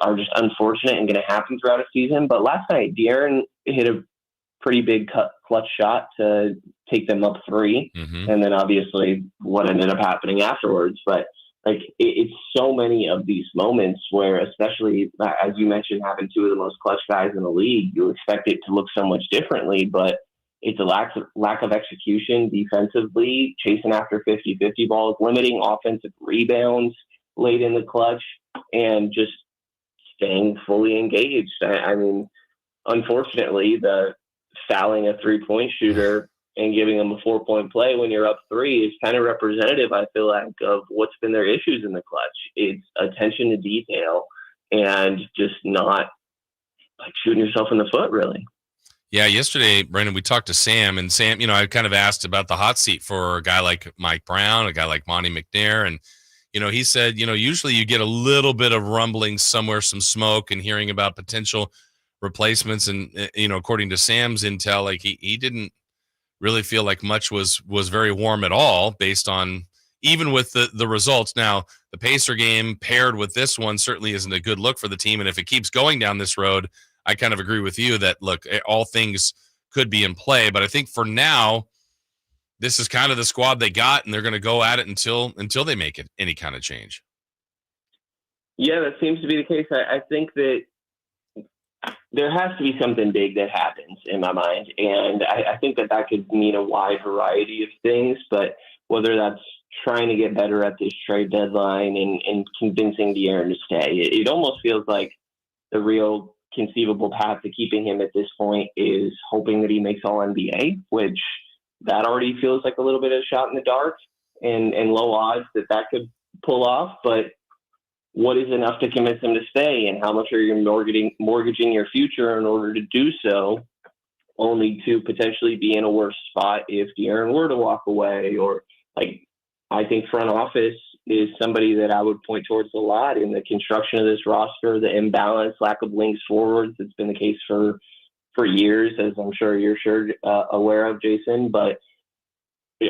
are just unfortunate and going to happen throughout a season. But last night, De'Aaron hit a pretty big clutch shot to take them up 3, and then obviously what ended up happening afterwards. But it's so many of these moments where, especially as you mentioned, having 2 of the most clutch guys in the league, you expect it to look so much differently, but it's a lack of execution defensively, chasing after 50-50 balls, limiting offensive rebounds late in the clutch, and just staying fully engaged. I mean, unfortunately, the fouling a 3-point shooter and giving them a 4-point play when you're up 3 is kind of representative, I feel like, of what's been their issues in the clutch. It's attention to detail and just not shooting yourself in the foot, really. Yeah, yesterday, Brendan, we talked to Sam, and Sam, you know, I kind of asked about the hot seat for a guy like Mike Brown, a guy like Monty McNair, and you know, he said, you know, usually you get a little bit of rumbling somewhere, some smoke, and hearing about potential replacements. And, you know, according to Sam's intel, like he didn't really feel like much was very warm at all, based on even with the results. Now, the Pacer game paired with this one certainly isn't a good look for the team. And if it keeps going down this road, I kind of agree with you that, look, all things could be in play. But I think for now, this is kind of the squad they got, and they're going to go at it until they make it any kind of change. Yeah, that seems to be the case. I think that there has to be something big that happens in my mind. And I think that could mean a wide variety of things, but whether that's trying to get better at this trade deadline and convincing De'Aaron to stay, it almost feels like the real conceivable path to keeping him at this point is hoping that he makes All-NBA, which that already feels like a little bit of a shot in the dark and low odds that could pull off. But what is enough to convince them to stay, and how much are you mortgaging your future in order to do so, only to potentially be in a worse spot if De'Aaron were to walk away? Or I think front office is somebody that I would point towards a lot in the construction of this roster, the imbalance, lack of wings forwards. It's been the case for years, as I'm sure you're aware of, Jason. But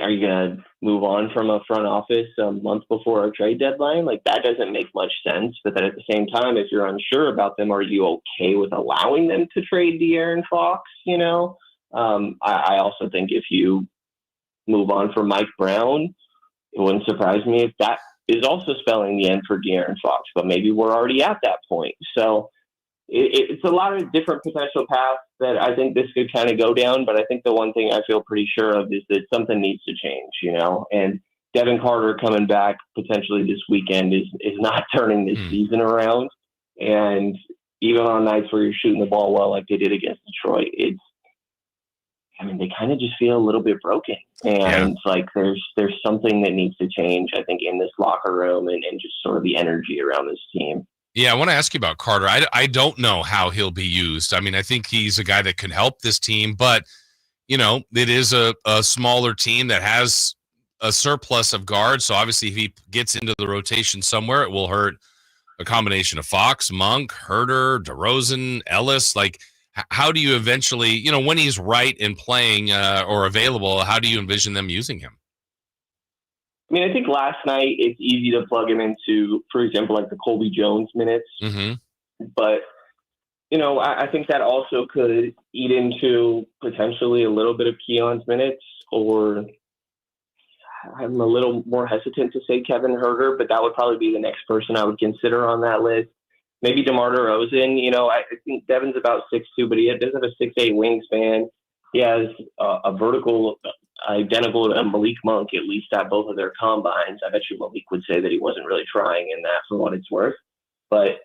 are you going to move on from a front office a month before a trade deadline? That doesn't make much sense. But then at the same time, if you're unsure about them, are you okay with allowing them to trade De'Aaron Fox? I also think if you move on from Mike Brown, it wouldn't surprise me if that is also spelling the end for De'Aaron Fox, but maybe we're already at that point. So it's a lot of different potential paths that I think this could kind of go down. But I think the one thing I feel pretty sure of is that something needs to change, and Devin Carter coming back potentially this weekend is not turning this season around. And even on nights where you're shooting the ball well, like they did against Detroit, they kind of just feel a little bit broken. And there's something that needs to change, I think, in this locker room and just sort of the energy around this team. Yeah, I want to ask you about Carter. I don't know how he'll be used. I think he's a guy that can help this team, but, it is a smaller team that has a surplus of guards. So obviously if he gets into the rotation somewhere, it will hurt a combination of Fox, Monk, Herter, DeRozan, Ellis. How do you eventually, when he's right in playing or available, how do you envision them using him? I think last night it's easy to plug him into, for example, the Colby Jones minutes. Mm-hmm. But, I think that also could eat into potentially a little bit of Keon's minutes, or I'm a little more hesitant to say Kevin Herter, but that would probably be the next person I would consider on that list. Maybe DeMar DeRozan. I think Devin's about 6'2", but he doesn't have a 6'8" wingspan. He has a vertical identical to Malik Monk, at least at both of their combines. I bet you Malik would say that he wasn't really trying in that for what it's worth. But,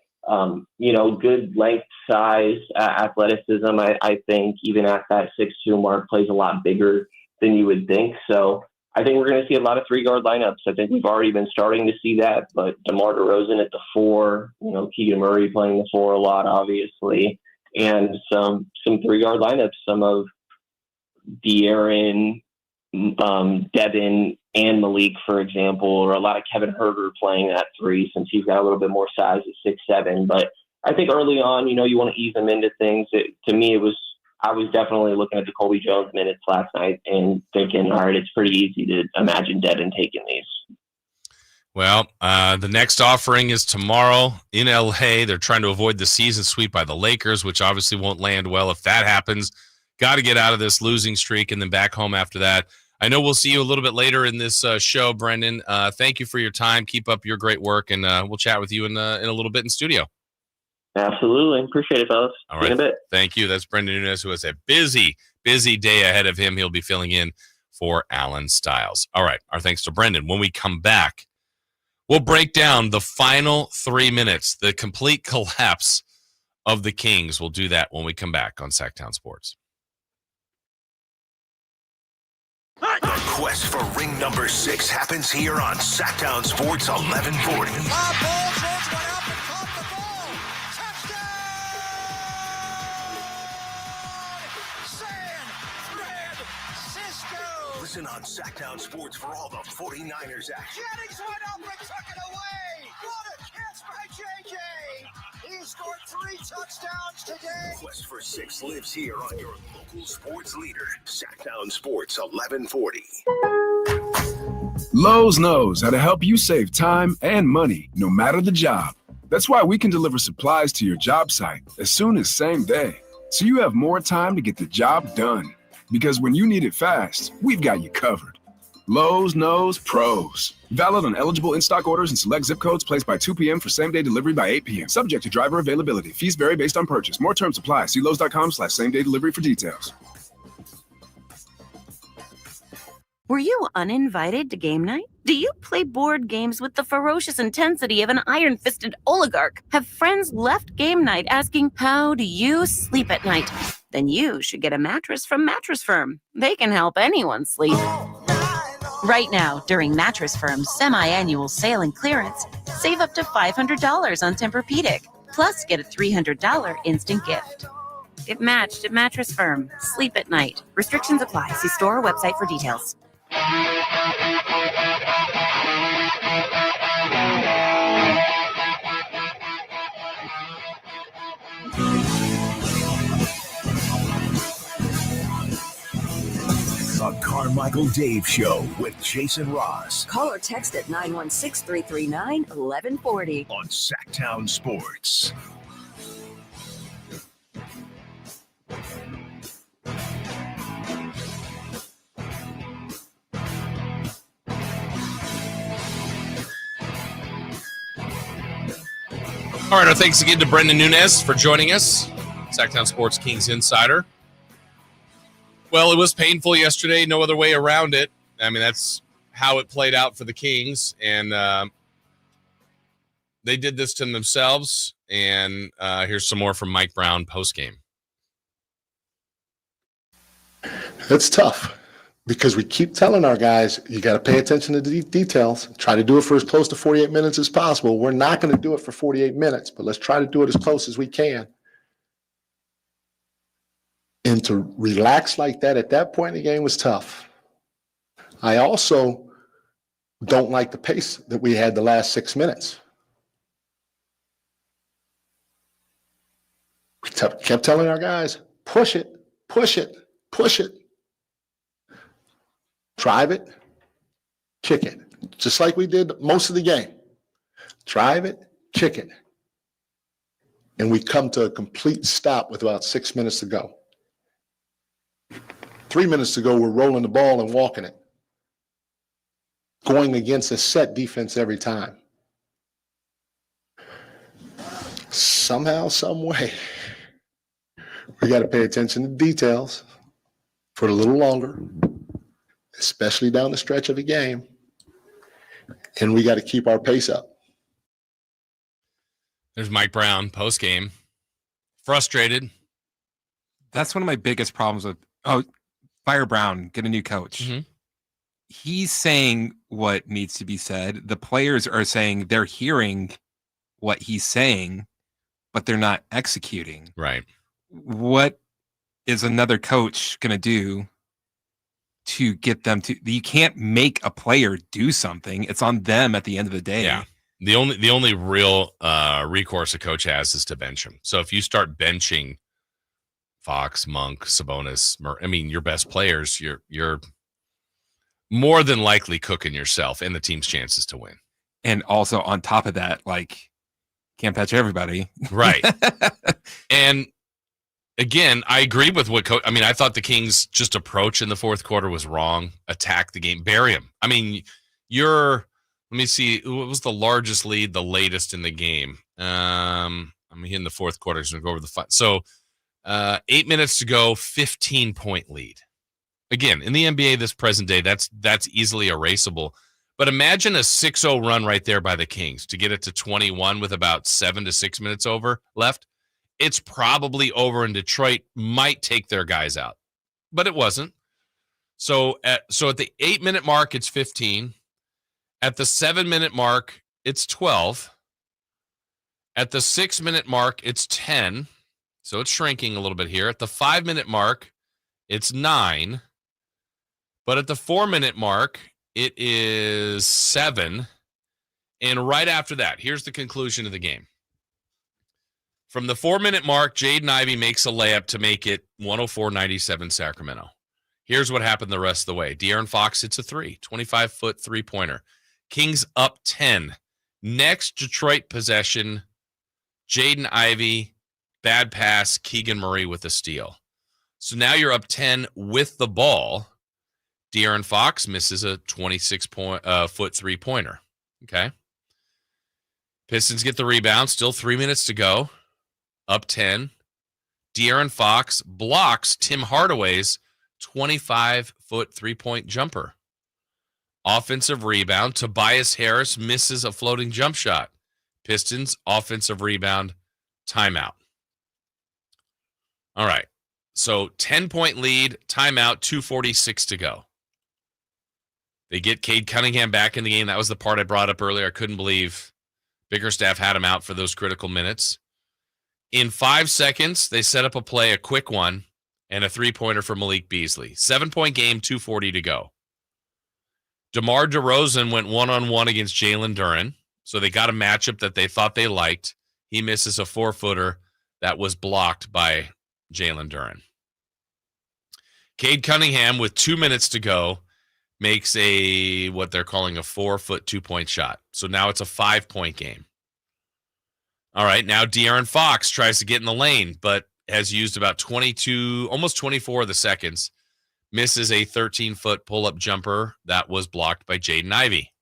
good length, size, athleticism, I think, even at that 6'2" mark, plays a lot bigger than you would think. So I think we're going to see a lot of 3-guard lineups. I think we've already been starting to see that, but DeMar DeRozan at the 4, Keegan Murray playing the 4 a lot, obviously, and some 3-guard lineups, some of De'Aaron, Devin, and Malik, for example, or a lot of Kevin Herter playing that 3 since he's got a little bit more size at 6'7". But I think early on, you want to ease them into things. To me, I was definitely looking at the Colby Jones minutes last night and thinking, all right, it's pretty easy to imagine Devin taking these. Well, the next offering is tomorrow in LA. They're trying to avoid the season sweep by the Lakers, which obviously won't land well if that happens. Got to get out of this losing streak and then back home after that. I know we'll see you a little bit later in this show, Brendan. Thank you for your time. Keep up your great work, and we'll chat with you in a little bit in studio. Absolutely. Appreciate it, fellas. All right. See you in a bit. Thank you. That's Brendan Nunes, who has a busy day ahead of him. He'll be filling in for Alan Stiles. All right. Our thanks to Brendan. When we come back, we'll break down the final 3 minutes, the complete collapse of the Kings. We'll do that when we come back on Sacktown Sports. The quest for ring number 6 happens here on Sacktown Sports 1140. Listen on Sacktown Sports for all the 49ers action. Jennings went up and took it away. What a catch by JJ. He scored 3 touchdowns today. Quest for 6 lives here on your local sports leader, Sacktown Sports 1140. Lowe's knows how to help you save time and money, no matter the job. That's why we can deliver supplies to your job site as soon as same day, so you have more time to get the job done. Because when you need it fast, we've got you covered. Lowe's knows pros. Valid on eligible in-stock orders and select zip codes placed by 2 p.m. for same-day delivery by 8 p.m. Subject to driver availability. Fees vary based on purchase. More terms apply. See Lowe's.com/same-day delivery for details. Were you uninvited to game night? Do you play board games with the ferocious intensity of an iron-fisted oligarch? Have friends left game night asking, how do you sleep at night? Then you should get a mattress from Mattress Firm. They can help anyone sleep. Right now, during Mattress Firm's semi-annual sale and clearance, save up to $500 on Tempur-Pedic, plus get a $300 instant gift. Get matched at Mattress Firm. Sleep at night. Restrictions apply. See store or website for details. The Carmichael Dave Show with Jason Ross. Call or text at 916-339-1140. On Sacktown Sports. All right, our thanks again to Brendan Nunez for joining us, Sacktown Sports Kings Insider. Well, it was painful yesterday. No other way around it. I mean, that's how it played out for the Kings, and they did this to themselves. And here's some more from Mike Brown postgame. It's tough because we keep telling our guys, you got to pay attention to the details. Try to do it for as close to 48 minutes as possible. We're not going to do it for 48 minutes, but let's try to do it as close as we can. And to relax like that at that point in the game was tough. I also don't like the pace that we had the last 6 minutes. We kept telling our guys, push it, push it, push it. Drive it, kick it. Just like we did most of the game. Drive it, kick it. And we come to a complete stop with about 6 minutes to go. 3 minutes ago, we're rolling the ball and walking it. Going against a set defense every time. Somehow, some way, we got to pay attention to details for a little longer, especially down the stretch of the game. And we got to keep our pace up. There's Mike Brown post-game. Frustrated. That's one of my biggest problems with fire Brown, get a new coach. Mm-hmm. He's saying what needs to be said. The players are saying they're hearing what he's saying, but they're not executing. Right. What is another coach going to do to get them to? You can't make a player do something. It's on them at the end of the day. Yeah. The only real recourse a coach has is to bench him. So if you start benching Fox, Monk, Sabonis, your best players, you're more than likely cooking yourself and the team's chances to win. And also on top of that, can't patch everybody. Right. And again, I agree with what coach. I thought the Kings' just approach in the fourth quarter was wrong. Attack the game, bury him. let me see, what was the largest lead, the latest in the game? I'm in the fourth quarter. So go over the so 8 minutes to go, 15-point lead. Again, in the NBA, this present day, that's easily erasable. But imagine a 6-0 run right there by the Kings to get it to 21 with about 7 to 6 minutes left. It's probably over, and Detroit might take their guys out, but it wasn't. So at the 8-minute mark, it's 15. At the 7-minute mark, it's 12. At the 6-minute mark, it's 10. So it's shrinking a little bit here. At the 5-minute mark, it's 9. But at the 4-minute mark, it is 7. And right after that, here's the conclusion of the game. From the 4-minute mark, Jaden Ivey makes a layup to make it 104-97 Sacramento. Here's what happened the rest of the way. De'Aaron Fox hits a 25-foot three-pointer. Kings up 10. Next Detroit possession, Jaden Ivey, bad pass, Keegan Murray with a steal. So now you're up 10 with the ball. De'Aaron Fox misses a 26-foot three-pointer. Okay. Pistons get the rebound. Still 3 minutes to go. Up 10. De'Aaron Fox blocks Tim Hardaway's 25-foot three-point jumper. Offensive rebound. Tobias Harris misses a floating jump shot. Pistons offensive rebound. Timeout. All right. So 10-point lead. Timeout. 2:46 to go. They get Cade Cunningham back in the game. That was the part I brought up earlier. I couldn't believe Bickerstaff had him out for those critical minutes. In 5 seconds, they set up a play, a quick one, and a three-pointer for Malik Beasley. 7-point game, 2:40 to go. DeMar DeRozan went one-on-one against Jalen Duren, so they got a matchup that they thought they liked. He misses a 4-footer that was blocked by Jalen Duren. Cade Cunningham, with 2 minutes to go, makes what they're calling a 4-foot 2-point shot. So now it's a 5-point game. All right, now De'Aaron Fox tries to get in the lane, but has used about 22, almost 24 of the seconds. Misses a 13-foot pull-up jumper that was blocked by Jaden Ivey.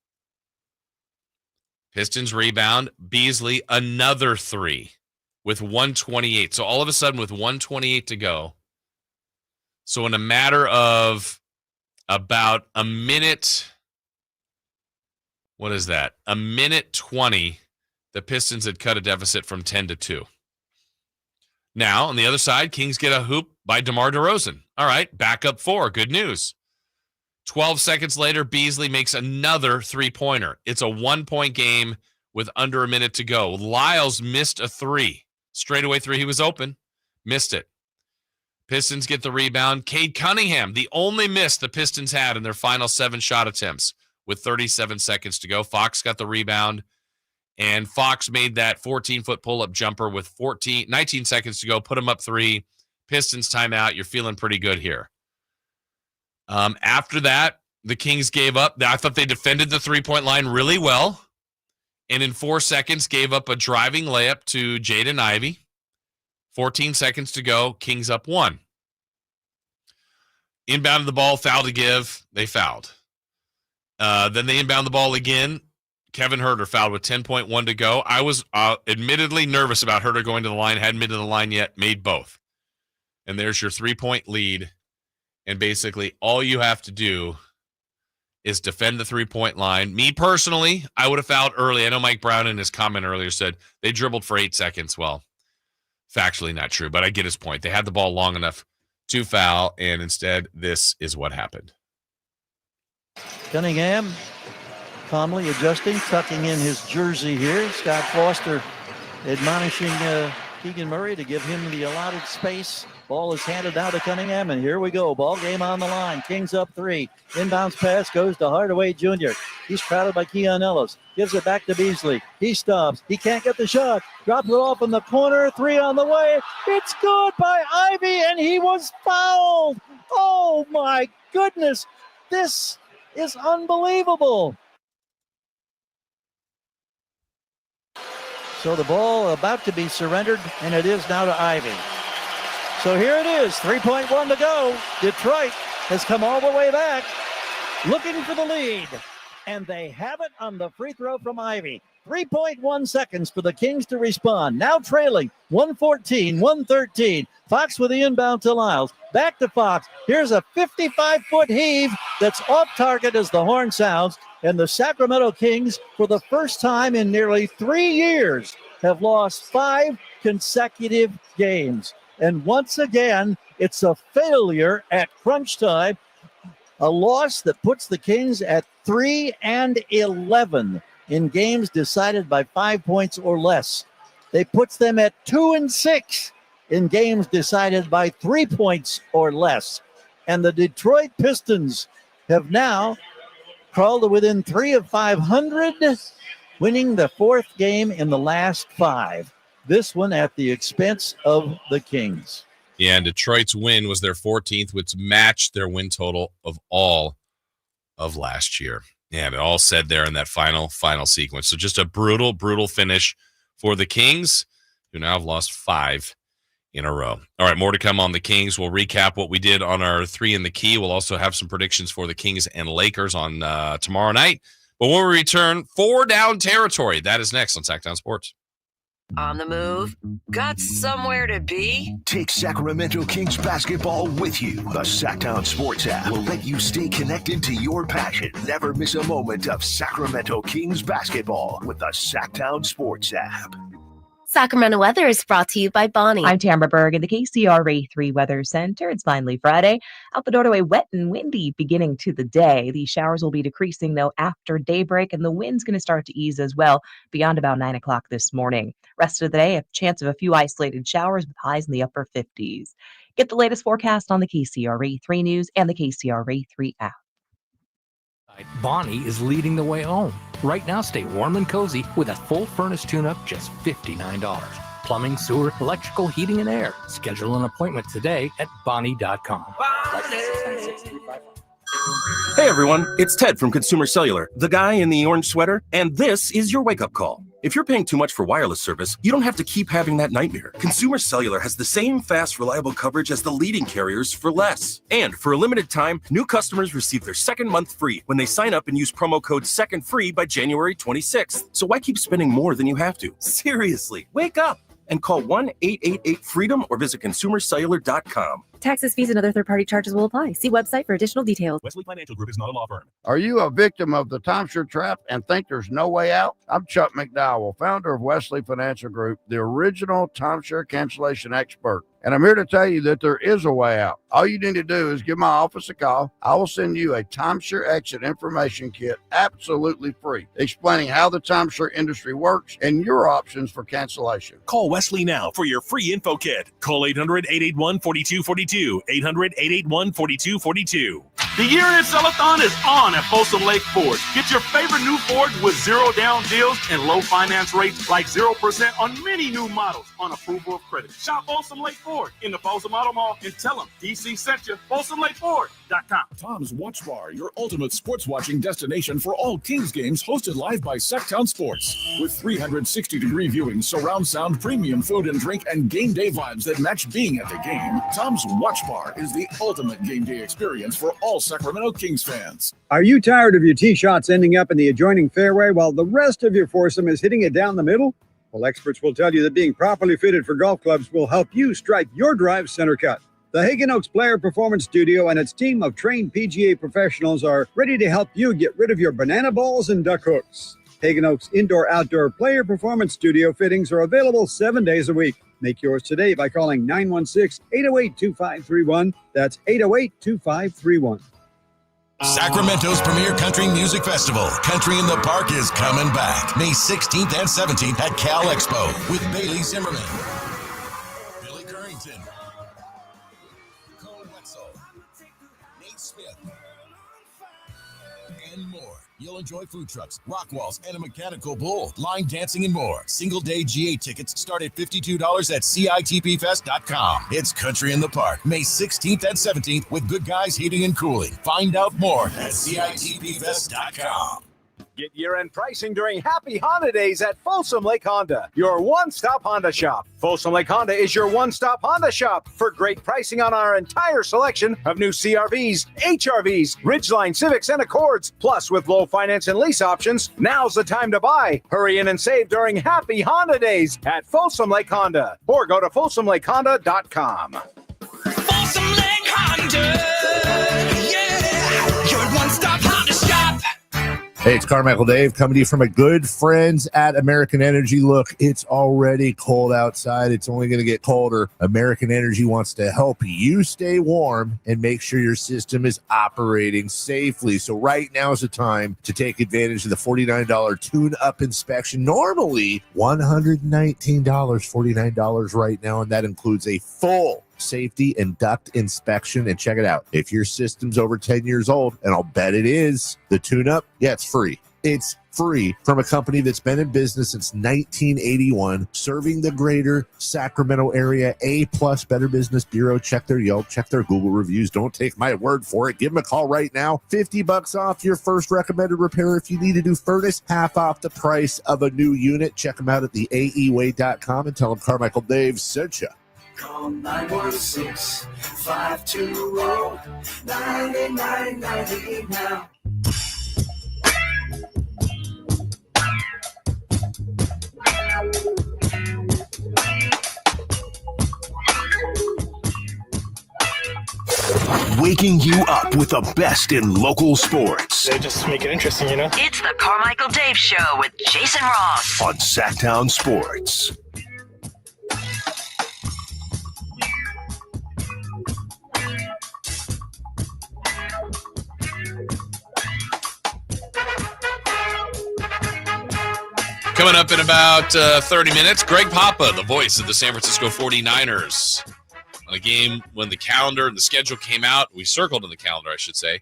Pistons rebound. Beasley, another three with 1:28. So all of a sudden with 1:28 to go. So in a matter of about a minute, what is that? A minute 20, the Pistons had cut a deficit from 10 to 2. Now, on the other side, Kings get a hoop by DeMar DeRozan. All right, back up 4. Good news. 12 seconds later, Beasley makes another three-pointer. It's a 1-point game with under a minute to go. Lyles missed a 3. Straightaway 3, he was open. Missed it. Pistons get the rebound. Cade Cunningham, the only miss the Pistons had in their final 7 shot attempts with 37 seconds to go. Fox got the rebound. And Fox made that 14-foot pull-up jumper with 19 seconds to go, put him up 3. Pistons timeout. You're feeling pretty good here. After that, the Kings gave up. I thought they defended the three-point line really well. And in 4 seconds, gave up a driving layup to Jaden Ivey. 14 seconds to go. Kings up 1. Inbounded the ball, foul to give. They fouled. Then they inbound the ball again. Kevin Huerter fouled with 10.1 to go. I was admittedly nervous about Huerter going to the line. Hadn't been to the line yet. Made both. And there's your 3-point lead. And basically all you have to do is defend the 3-point line. Me personally, I would have fouled early. I know Mike Brown in his comment earlier said they dribbled for 8 seconds. Well, factually not true, but I get his point. They had the ball long enough to foul, and instead this is what happened. Cunningham calmly adjusting, tucking in his jersey here. Scott Foster admonishing Keegan Murray to give him the allotted space. Ball is handed down to Cunningham, and here we go. Ball game on the line. Kings up 3. Inbounds pass goes to Hardaway Jr. He's crowded by Keon Ellis. Gives it back to Beasley. He stops. He can't get the shot. Drops it off in the corner. 3 on the way. It's good by Ivey, and he was fouled. Oh, my goodness. This is unbelievable. So the ball about to be surrendered, and it is now to Ivey. So here it is, 3.1 to go. Detroit has come all the way back, looking for the lead. And they have it on the free throw from Ivey. 3.1 seconds for the Kings to respond. Now trailing, 114-113. Fox with the inbound to Lyles. Back to Fox. Here's a 55-foot heave that's off target as the horn sounds. And the Sacramento Kings, for the first time in nearly 3 years, have lost 5 consecutive games. And once again, it's a failure at crunch time. A loss that puts the Kings at 3-11 in games decided by 5 points or less. They puts them at 2-6 in games decided by 3 points or less. And the Detroit Pistons have now crawled to within 3 of 500, winning the 4th game in the last 5. This one at the expense of the Kings. Yeah, and Detroit's win was their 14th, which matched their win total of all of last year. Yeah, it all said there in that final sequence. So just a brutal, brutal finish for the Kings, who now have lost 5 in a row. All right, more to come on the Kings. We'll recap what we did on our 3 in the Key. We'll also have some predictions for the Kings and Lakers on tomorrow night. But when we return, 4 down territory. That is next on Sacktown Sports. On the move? Got somewhere to be? Take Sacramento Kings basketball with you. The Sacktown Sports app will let you stay connected to your passion. Never miss a moment of Sacramento Kings basketball with the Sacktown Sports app. Sacramento weather is brought to you by Bonnie. I'm Tamara Berg in the KCRA 3 Weather Center. It's finally Friday. Out the door wet and windy beginning to the day. These showers will be decreasing, though, after daybreak, and the wind's going to start to ease as well beyond about 9 o'clock this morning. Rest of the day, a chance of a few isolated showers with highs in the upper 50s. Get the latest forecast on the KCRA 3 News and the KCRA 3 app. Bonnie is leading the way home. Right now, stay warm and cozy with a full furnace tune-up, just $59. Plumbing, sewer, electrical, heating, and air. Schedule an appointment today at Bonnie.com. Hey everyone, it's Ted from Consumer Cellular, the guy in the orange sweater, and this is your wake-up call. If you're paying too much for wireless service, you don't have to keep having that nightmare. Consumer Cellular has the same fast, reliable coverage as the leading carriers for less. And for a limited time, new customers receive their second month free when they sign up and use promo code SECONDFREE by January 26th. So why keep spending more than you have to? Seriously, wake up and call 1-888-FREEDOM or visit consumercellular.com. Taxes, fees, and other third-party charges will apply. See website for additional details. Wesley Financial Group is not a law firm. Are you a victim of the timeshare trap and think there's no way out? I'm Chuck McDowell, founder of Wesley Financial Group, the original timeshare cancellation expert. And I'm here to tell you that there is a way out. All you need to do is give my office a call. I will send you a timeshare exit information kit absolutely free, explaining how the timeshare industry works and your options for cancellation. Call Wesley now for your free info kit. Call 800-881-4242, 800-881-4242. The year-end sell-a-thon is on at Folsom Lake Ford. Get your favorite new Ford with zero down deals and low finance rates like 0% on many new models on approval of credit. Shop Folsom Lake Ford in the Folsom Auto Mall and tell them DC sent you. FolsomLakeFord.com. Tom's Watch Bar, your ultimate sports watching destination for all Kings games, hosted live by Sacktown Sports. With 360-degree viewing, surround sound, premium food and drink, and game day vibes that match being at the game, Tom's Watch Bar is the ultimate game day experience for all Sacramento Kings fans. Are you tired of your tee shots ending up in the adjoining fairway while the rest of your foursome is hitting it down the middle? Well, experts will tell you that being properly fitted for golf clubs will help you strike your drive center cut. The Hagen Oaks Player Performance Studio and its team of trained PGA professionals are ready to help you get rid of your banana balls and duck hooks. Hagen Oaks Indoor-Outdoor Player Performance Studio fittings are available 7 days a week. Make yours today by calling 916-808-2531. That's 808-2531. Sacramento's premier country music festival, Country in the Park, is coming back May 16th and 17th at Cal Expo with Bailey Zimmerman, Billy Currington, Cole Wetzel, Nate Smith, and more. You'll enjoy food trucks, rock walls, and a mechanical bull, line dancing, and more. Single-day GA tickets start at $52 at CITPFest.com. It's Country in the Park, May 16th and 17th with Good Guys Heating and Cooling. Find out more at CITPFest.com. Get year-end pricing during Happy Honda Days at Folsom Lake Honda, your one-stop Honda shop. Folsom Lake Honda is your one-stop Honda shop for great pricing on our entire selection of new CRVs, HRVs, Ridgeline Civics, and Accords. Plus, with low finance and lease options, now's the time to buy. Hurry in and save during Happy Honda Days at Folsom Lake Honda, or go to FolsomLakeHonda.com. Folsom Lake Honda, yeah, your one-stop Honda shop. Hey, it's Carmichael Dave coming to you from my good friends at American Energy. Look, it's already cold outside. It's only going to get colder. American Energy wants to help you stay warm and make sure your system is operating safely. So right now is the time to take advantage of the $49 tune-up inspection. Normally $119, $49 right now, and that includes a full safety and duct inspection. And check it out. If your system's over 10 years old, and I'll bet it is, the tune-up, yeah, it's free. It's free from a company that's been in business since 1981, serving the greater Sacramento area. A+ Better Business Bureau. Check their Yelp, check their Google reviews. Don't take my word for it. Give them a call right now. $50 off your first recommended repair. If you need a new furnace, half off the price of a new unit. Check them out at theaeway.com and tell them Carmichael Dave sent you. Call 916-520-9990 now. Waking you up with the best in local sports. They just make it interesting, you know? It's the Carmichael Dave Show with Jason Ross on Sacktown Sports. Coming up in about 30 minutes, Greg Papa, the voice of the San Francisco 49ers. On a game when the calendar and the schedule came out, we circled in the calendar, I should say.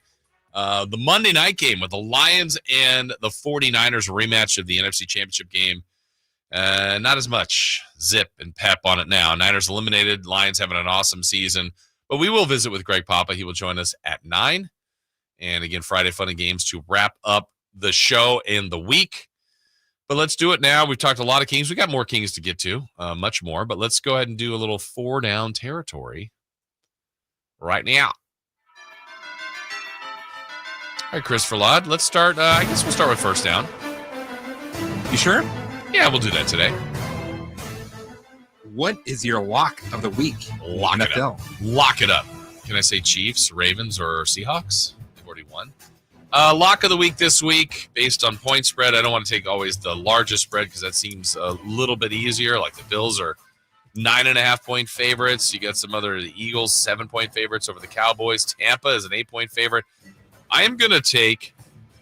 The Monday night game with the Lions and the 49ers, rematch of the NFC Championship game. Not as much zip and pep on it now. Niners eliminated, Lions having an awesome season. But we will visit with Greg Papa. He will join us at 9. And again, Friday Fun and Games to wrap up the show and the week. But let's do it now. We've talked a lot of Kings. We got more Kings to get to, much more. But let's go ahead and do a little 4-down territory right now. All right, Christopher Ladd, let's start. I guess we'll start with first down. You sure? Yeah, we'll do that today. What is your lock of the week? Lock it up. Lock it up. Can I say Chiefs, Ravens, or Seahawks? They've already won. Lock of the week this week, based on point spread. I don't want to take always the largest spread because that seems a little bit easier. Like the Bills are 9.5-point favorites. You got some other Eagles 7-point favorites over the Cowboys. Tampa is an 8-point favorite. I am going to take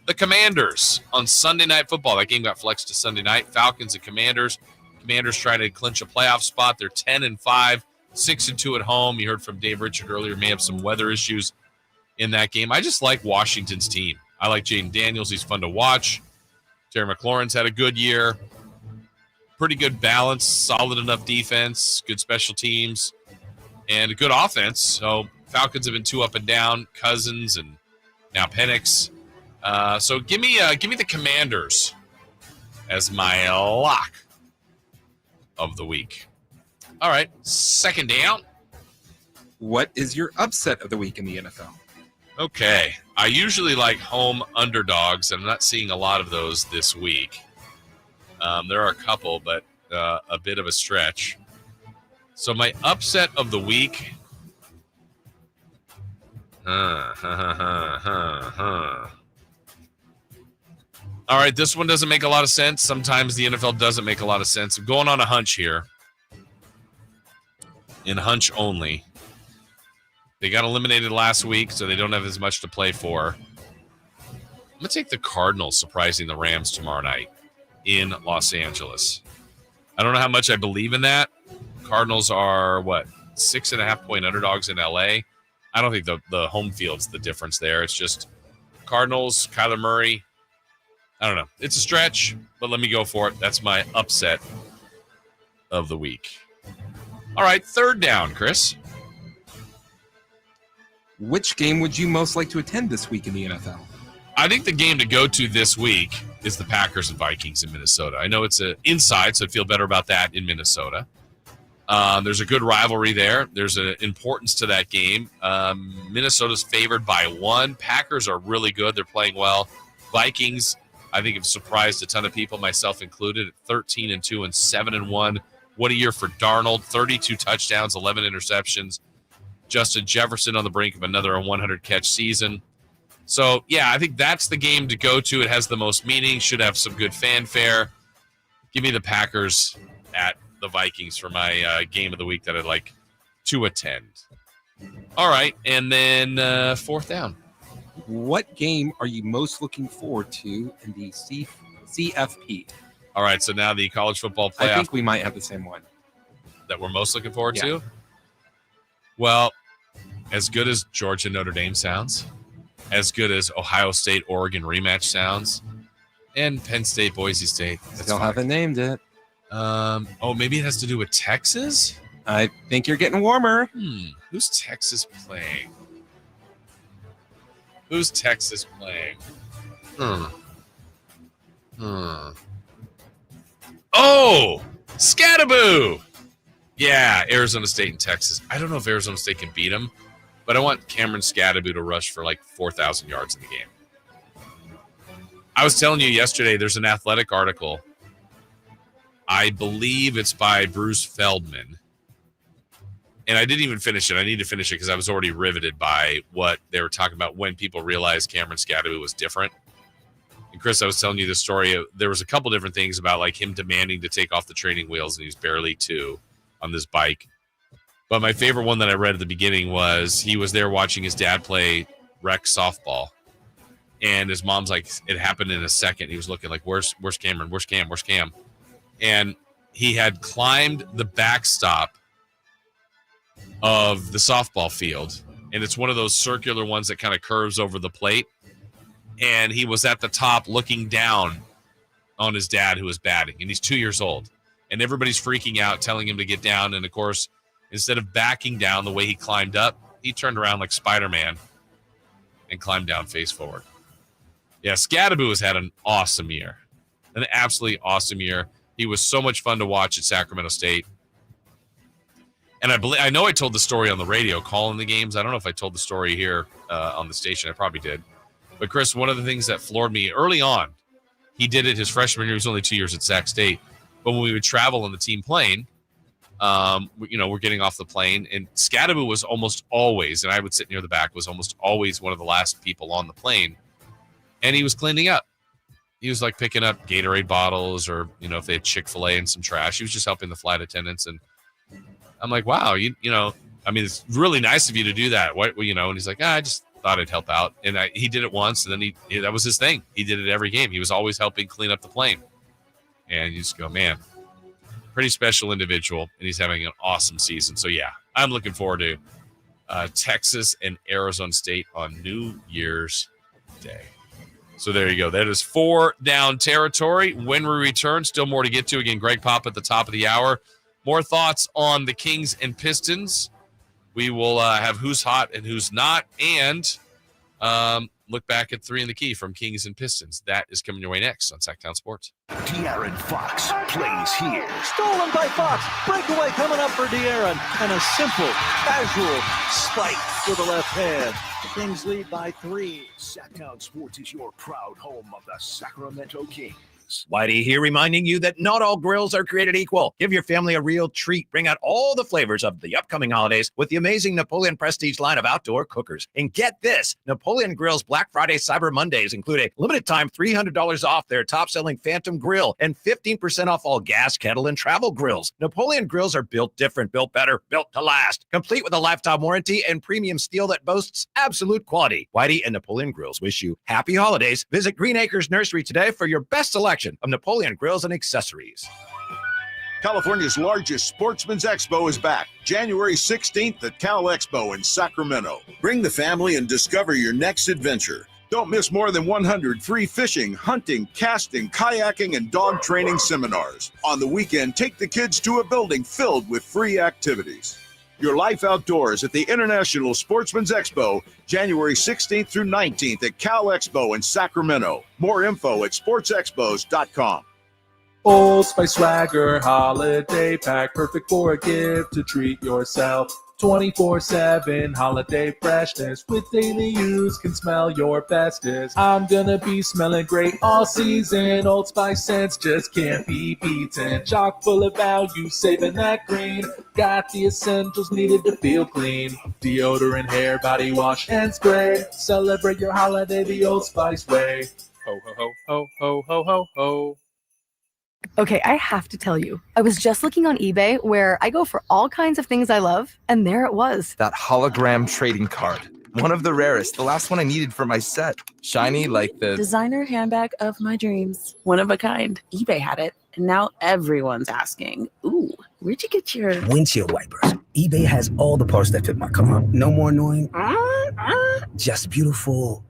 the Commanders on Sunday Night Football. That game got flexed to Sunday night. Falcons and Commanders. Commanders trying to clinch a playoff spot. They're 10-5, 6-2 at home. You heard from Dave Richard earlier. May have some weather issues in that game. I just like Washington's team. I like Jaden Daniels. He's fun to watch. Terry McLaurin's had a good year. Pretty good balance, solid enough defense, good special teams, and a good offense. So Falcons have been 2 up and down. Cousins and now Penix. So give me the Commanders as my lock of the week. All right, second down. What is your upset of the week in the NFL? Okay, I usually like home underdogs, and I'm not seeing a lot of those this week. There are a couple, but a bit of a stretch. So my upset of the week. All right, this one doesn't make a lot of sense. Sometimes the NFL doesn't make a lot of sense. I'm going on a hunch here. In hunch only. They got eliminated last week, so they don't have as much to play for. I'm going to take the Cardinals surprising the Rams tomorrow night in Los Angeles. I don't know how much I believe in that. Cardinals are, 6.5-point underdogs in LA. I don't think the home field's the difference there. It's just Cardinals, Kyler Murray. I don't know. It's a stretch, but let me go for it. That's my upset of the week. All right, third down, Chris. Which game would you most like to attend this week in the NFL? I think the game to go to this week is the Packers and Vikings in Minnesota. I know it's an inside, so I feel better about that in Minnesota. There's a good rivalry there. There's an importance to that game. Minnesota's favored by 1. Packers are really good. They're playing well. Vikings, I think, have surprised a ton of people, myself included, at 13-2 and 7-1. What a year for Darnold. 32 touchdowns, 11 interceptions. Justin Jefferson on the brink of another 100-catch season. So, yeah, I think that's the game to go to. It has the most meaning, should have some good fanfare. Give me the Packers at the Vikings for my game of the week that I'd like to attend. All right, and then fourth down. What game are you most looking forward to in the CFP? All right, so now the college football playoff. I think we might have the same one. That we're most looking forward to? Well, as good as Georgia Notre Dame sounds, as good as Ohio State Oregon rematch sounds, and Penn State Boise State. Still haven't named it. Maybe it has to do with Texas? I think you're getting warmer. Who's Texas playing? Who's Texas playing? Oh, Scattaboo! Yeah, Arizona State and Texas. I don't know if Arizona State can beat them, but I want Cameron Scattaboo to rush for like 4,000 yards in the game. I was telling you yesterday, there's an Athletic article. I believe it's by Bruce Feldman. And I didn't even finish it. I need to finish it because I was already riveted by what they were talking about when people realized Cameron Scattaboo was different. And Chris, I was telling you the story. There was a couple different things about like him demanding to take off the training wheels, and he's barely 2 on this bike. But my favorite one that I read at the beginning was he was there watching his dad play rec softball. And his mom's like, it happened in a second. He was looking like, where's Cameron? Where's Cam? and he had climbed the backstop of the softball field, and it's one of those circular ones that kind of curves over the plate, and he was at the top looking down on his dad who was batting, and he's 2 years old, and everybody's freaking out, telling him to get down, and of course, instead of backing down the way he climbed up, he turned around like Spider-Man and climbed down face forward. Yeah, Scadaboo has had an awesome year, an absolutely awesome year. He was so much fun to watch at Sacramento State. And I know I told the story on the radio calling the games. I don't know if I told the story here on the station. I probably did. But, Chris, one of the things that floored me early on, he did it his freshman year. He was only 2 years at Sac State. But when we would travel on the team plane, we're getting off the plane, and Scadaboo was almost always, and I would sit near the back, was almost always one of the last people on the plane. And he was cleaning up. He was like picking up Gatorade bottles or, if they had Chick-fil-A and some trash. He was just helping the flight attendants. And I'm like, wow, it's really nice of you to do that. What, and he's like, I just thought I'd help out. And he did it once, and then that was his thing. He did it every game. He was always helping clean up the plane. And you just go, man, pretty special individual, and he's having an awesome season. So, yeah, I'm looking forward to Texas and Arizona State on New Year's Day. So there you go. That is 4 down territory. When we return, still more to get to. Again, Greg Pop at the top of the hour. More thoughts on the Kings and Pistons. We will have who's hot and who's not, and look back at 3 in the Key from Kings and Pistons. That is coming your way next on Sacktown Sports. De'Aaron Fox plays here. Stolen by Fox. Breakaway coming up for De'Aaron. And a simple, casual spike with the left hand. The Kings lead by 3. Sacktown Sports is your proud home of the Sacramento Kings. Whitey here reminding you that not all grills are created equal. Give your family a real treat. Bring out all the flavors of the upcoming holidays with the amazing Napoleon Prestige line of outdoor cookers. And get this, Napoleon Grill's Black Friday Cyber Mondays include a limited time $300 off their top-selling Phantom Grill and 15% off all gas, kettle, and travel grills. Napoleon grills are built different, built better, built to last. Complete with a lifetime warranty and premium steel that boasts absolute quality. Whitey and Napoleon Grills wish you happy holidays. Visit Green Acres Nursery today for your best selection of Napoleon grills and accessories. California's largest sportsman's expo is back, January 16th at Cal Expo in Sacramento. Bring the family and discover your next adventure. Don't miss more than 100 free fishing, hunting, casting, kayaking, and dog training seminars. On the weekend, take the kids to a building filled with free activities. Your life outdoors at the International Sportsman's Expo, January 16th through 19th at Cal Expo in Sacramento. More info at sportsexpos.com. Old Spice Swagger Holiday Pack, perfect for a gift to treat yourself. 24/7 holiday freshness with daily use can smell your bestest. I'm gonna be smelling great all season. Old Spice scents just can't be beaten. Chock full of value, saving that green. Got the essentials needed to feel clean. Deodorant, hair, body wash, and spray. Celebrate your holiday the Old Spice way. Ho, ho, ho, ho, ho, ho, ho, ho. Okay, I have to tell you, I was just looking on eBay where I go for all kinds of things I love, and there it was. That hologram trading card. One of the rarest. The last one I needed for my set. Shiny like the designer handbag of my dreams. One of a kind. eBay had it, and now everyone's asking, ooh, where'd you get your windshield wipers? eBay has all the parts that fit my car. No more annoying. Just beautiful.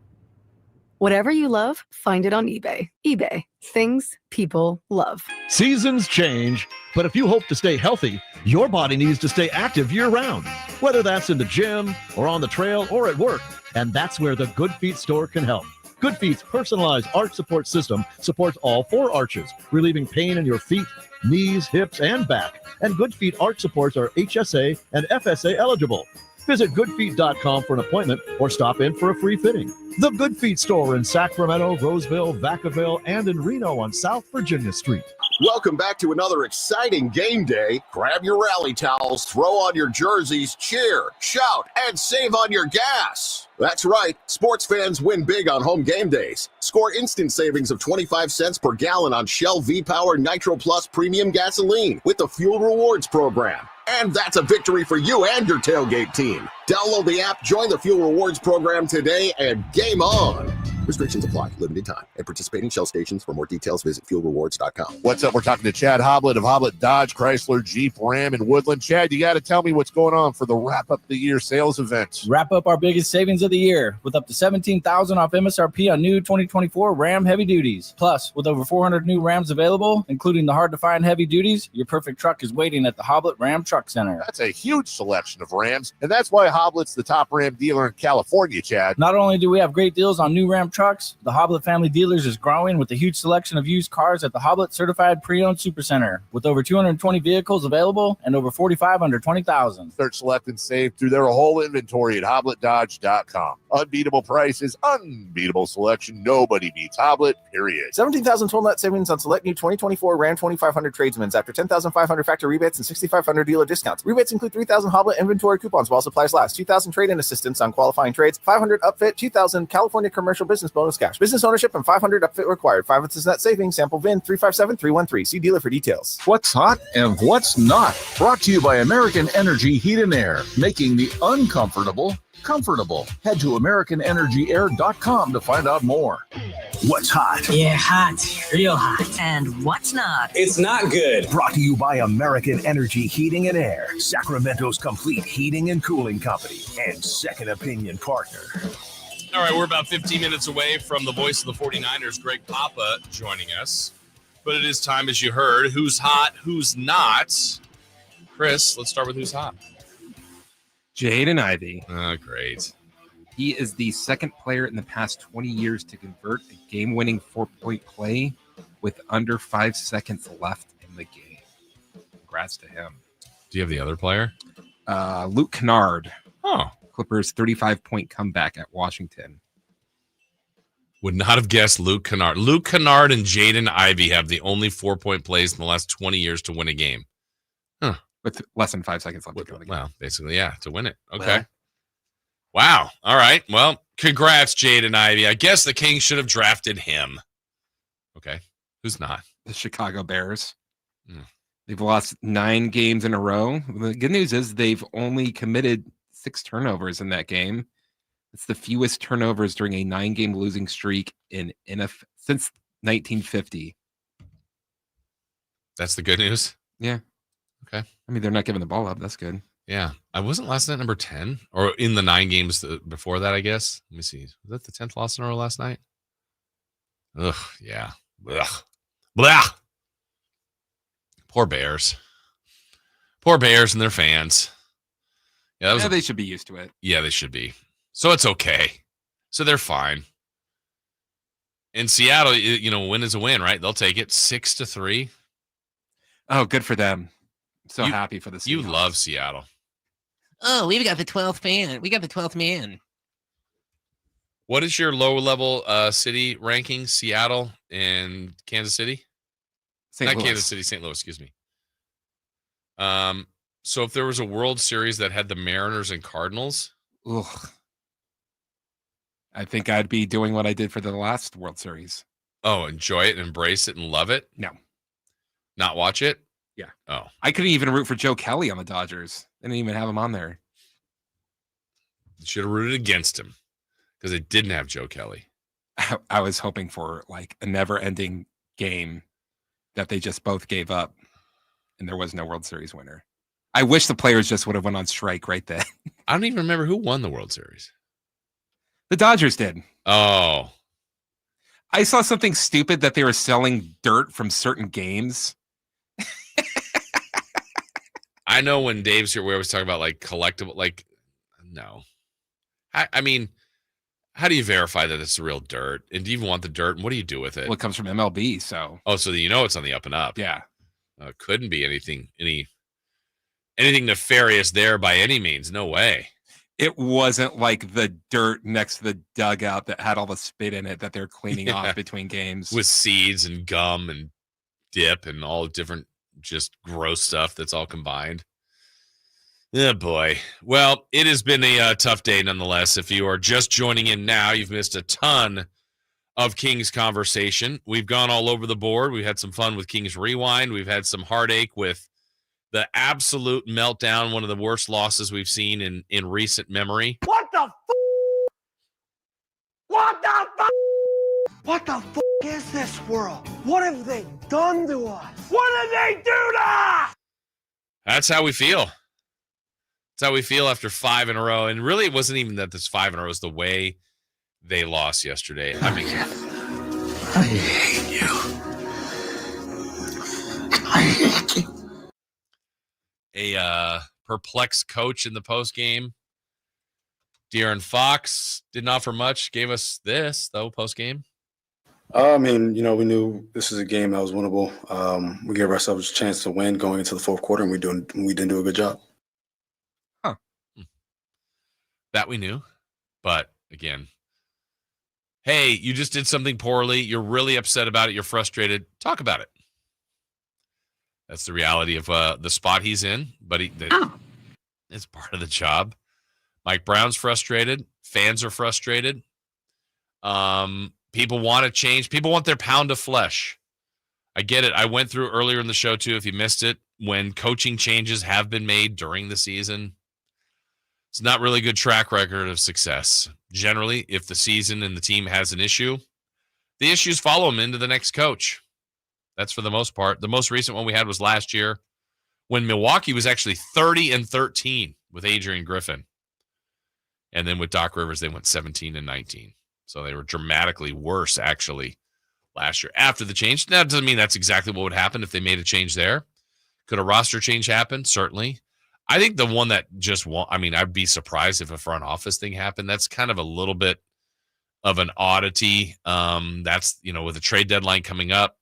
Whatever you love, find it on eBay. eBay. Things people love. Seasons change, but if you hope to stay healthy, your body needs to stay active year-round, whether that's in the gym or on the trail or at work, and that's where the Good Feet store can help. Good Feet's personalized arch support system supports all 4 arches, relieving pain in your feet, knees, hips, and back. And Good Feet arch supports are HSA and FSA eligible. Visit goodfeet.com for an appointment or stop in for a free fitting. The Good Feet store in Sacramento, Roseville, Vacaville, and in Reno on South Virginia Street. Welcome back to another exciting game day. Grab your rally towels, throw on your jerseys, cheer, shout, and save on your gas. That's right, sports fans win big on home game days. Score instant savings of 25 cents per gallon on Shell V-Power Nitro Plus Premium Gasoline with the Fuel Rewards program. And that's a victory for you and your tailgate team. Download the app, join the Fuel Rewards program today, and game on. Restrictions apply. Limited time. At participating Shell stations. For more details, visit fuelrewards.com. What's up? We're talking to Chad Hoblet of Hoblet Dodge, Chrysler, Jeep, Ram, and Woodland. Chad, you got to tell me what's going on for the Wrap Up the Year sales event. Wrap up our biggest savings of the year with up to $17,000 off MSRP on new 2024 Ram heavy duties. Plus, with over 400 new Rams available, including the hard-to-find heavy duties, your perfect truck is waiting at the Hoblet Ram Truck Center. That's a huge selection of Rams, and that's why Hoblet's the top Ram dealer in California, Chad. Not only do we have great deals on new Ram trucks, the Hoblet family dealers is growing with a huge selection of used cars at the Hoblet Certified Pre-Owned Supercenter, with over 220 vehicles available and over 45 under 20,000. Start selecting save through their whole inventory at HobletDodge.com. Unbeatable prices, unbeatable selection. Nobody beats Hoblet, period. $17,000 total net savings on select new 2024 Ram 2500 tradesmen's after $10,500 factor rebates and $6,500 dealer discounts. Rebates include $3,000 Hoblet inventory coupons while supplies last, $2,000 trade-in assistance on qualifying trades, $500 upfit, $2,000 California commercial business bonus cash, business ownership, and $500 upfit required. 5 months net savings. Sample VIN 357313. See dealer for details. What's hot and what's not? Brought to you by American Energy Heat and Air, making the uncomfortable comfortable. Head to AmericanEnergyAir.com to find out more. What's hot? Yeah, hot. Real hot. And what's not? It's not good. Brought to you by American Energy Heating and Air, Sacramento's complete heating and cooling company, and second opinion partner. All right, we're about 15 minutes away from the voice of the 49ers, Greg Papa, joining us. But it is time, as you heard, who's hot, who's not. Chris, let's start with who's hot. Jaden Ivey. Oh, great. He is the second player in the past 20 years to convert a game-winning 4-point play with under 5 seconds left in the game. Congrats to him. Do you have the other player? Luke Kennard. Oh. Clippers 35-point comeback at Washington. Would not have guessed Luke Kennard. Luke Kennard and Jaden Ivey have the only 4-point plays in the last 20 years to win a game. Huh. With less than 5 seconds left to go in the game. Well, basically, yeah, to win it. Okay. Wow. All right. Well, congrats, Jaden Ivey. I guess the Kings should have drafted him. Okay. Who's not? The Chicago Bears. They've lost 9 games in a row. The good news is they've only committed 6 turnovers in that game. It's the fewest turnovers during a 9-game losing streak in NFL since 1950. That's the good news? Yeah. Okay. I mean, they're not giving the ball up. That's good. Yeah. I wasn't last night number 10 or in the 9 games before that, I guess. Let me see. Was that the 10th loss in a row last night? Ugh. Yeah. Ugh. Blah. Poor Bears. Poor Bears and their fans. Yeah, they should be used to it. Yeah, they should be. So it's okay. So they're fine. In Seattle, win is a win, right? They'll take it 6-3. Oh, good for them. So happy for the Seahawks. You love Seattle. Oh, we've got the 12th fan. We got the 12th man. What is your low-level city ranking? Seattle and Kansas City? Not Kansas City, St. Louis, excuse me. So if there was a World Series that had the Mariners and Cardinals, I think I'd be doing what I did for the last World Series. Oh, enjoy it and embrace it and love it? No. Not watch it? Yeah. Oh. I couldn't even root for Joe Kelly on the Dodgers. They didn't even have him on there. You should have rooted against him because they didn't have Joe Kelly. I was hoping for like a never-ending game that they just both gave up, and there was no World Series winner. I wish the players just would have went on strike right then. I don't even remember who won the World Series. The Dodgers did. Oh. I saw something stupid that they were selling dirt from certain games. I know when Dave's here, we always talk about like collectible, like, no. I mean, how do you verify that it's the real dirt? And do you even want the dirt? And what do you do with it? Well, it comes from MLB, so. Oh, so you know it's on the up and up. Yeah. Couldn't be anything nefarious there by any means. No way. It wasn't like the dirt next to the dugout that had all the spit in it that they're cleaning off between games. With seeds and gum and dip and all different just gross stuff that's all combined. Oh, boy. Well, it has been a tough day nonetheless. If you are just joining in now, you've missed a ton of Kings conversation. We've gone all over the board. We've had some fun with Kings Rewind. We've had some heartache with the absolute meltdown, one of the worst losses we've seen in recent memory. What the f***? What the f***? What the f*** is this world? What have they done to us? What did they do to us? That's how we feel. That's how we feel after 5 in a row. And really, it wasn't even that this 5 in a row. It was the way they lost yesterday. I mean, I hate you. I hate you. A perplexed coach in the postgame. De'Aaron Fox didn't offer much. Gave us this, though, postgame. I mean, we knew this is a game that was winnable. We gave ourselves a chance to win going into the fourth quarter, and we didn't do a good job. Huh. That we knew. But, again, hey, you just did something poorly. You're really upset about it. You're frustrated. Talk about it. That's the reality of the spot he's in. But it's part of the job. Mike Brown's frustrated. Fans are frustrated. People want to change. People want their pound of flesh. I get it. I went through earlier in the show, too, if you missed it, when coaching changes have been made during the season. It's not really a good track record of success. Generally, if the season and the team has an issue, the issues follow them into the next coach. That's for the most part. The most recent one we had was last year when Milwaukee was actually 30-13 with Adrian Griffin. And then with Doc Rivers, they went 17-19. So they were dramatically worse, actually, last year after the change. That doesn't mean that's exactly what would happen if they made a change there. Could a roster change happen? Certainly. I think the one that just won't, I'd be surprised if a front office thing happened. That's kind of a little bit of an oddity. That's, with the trade deadline coming up,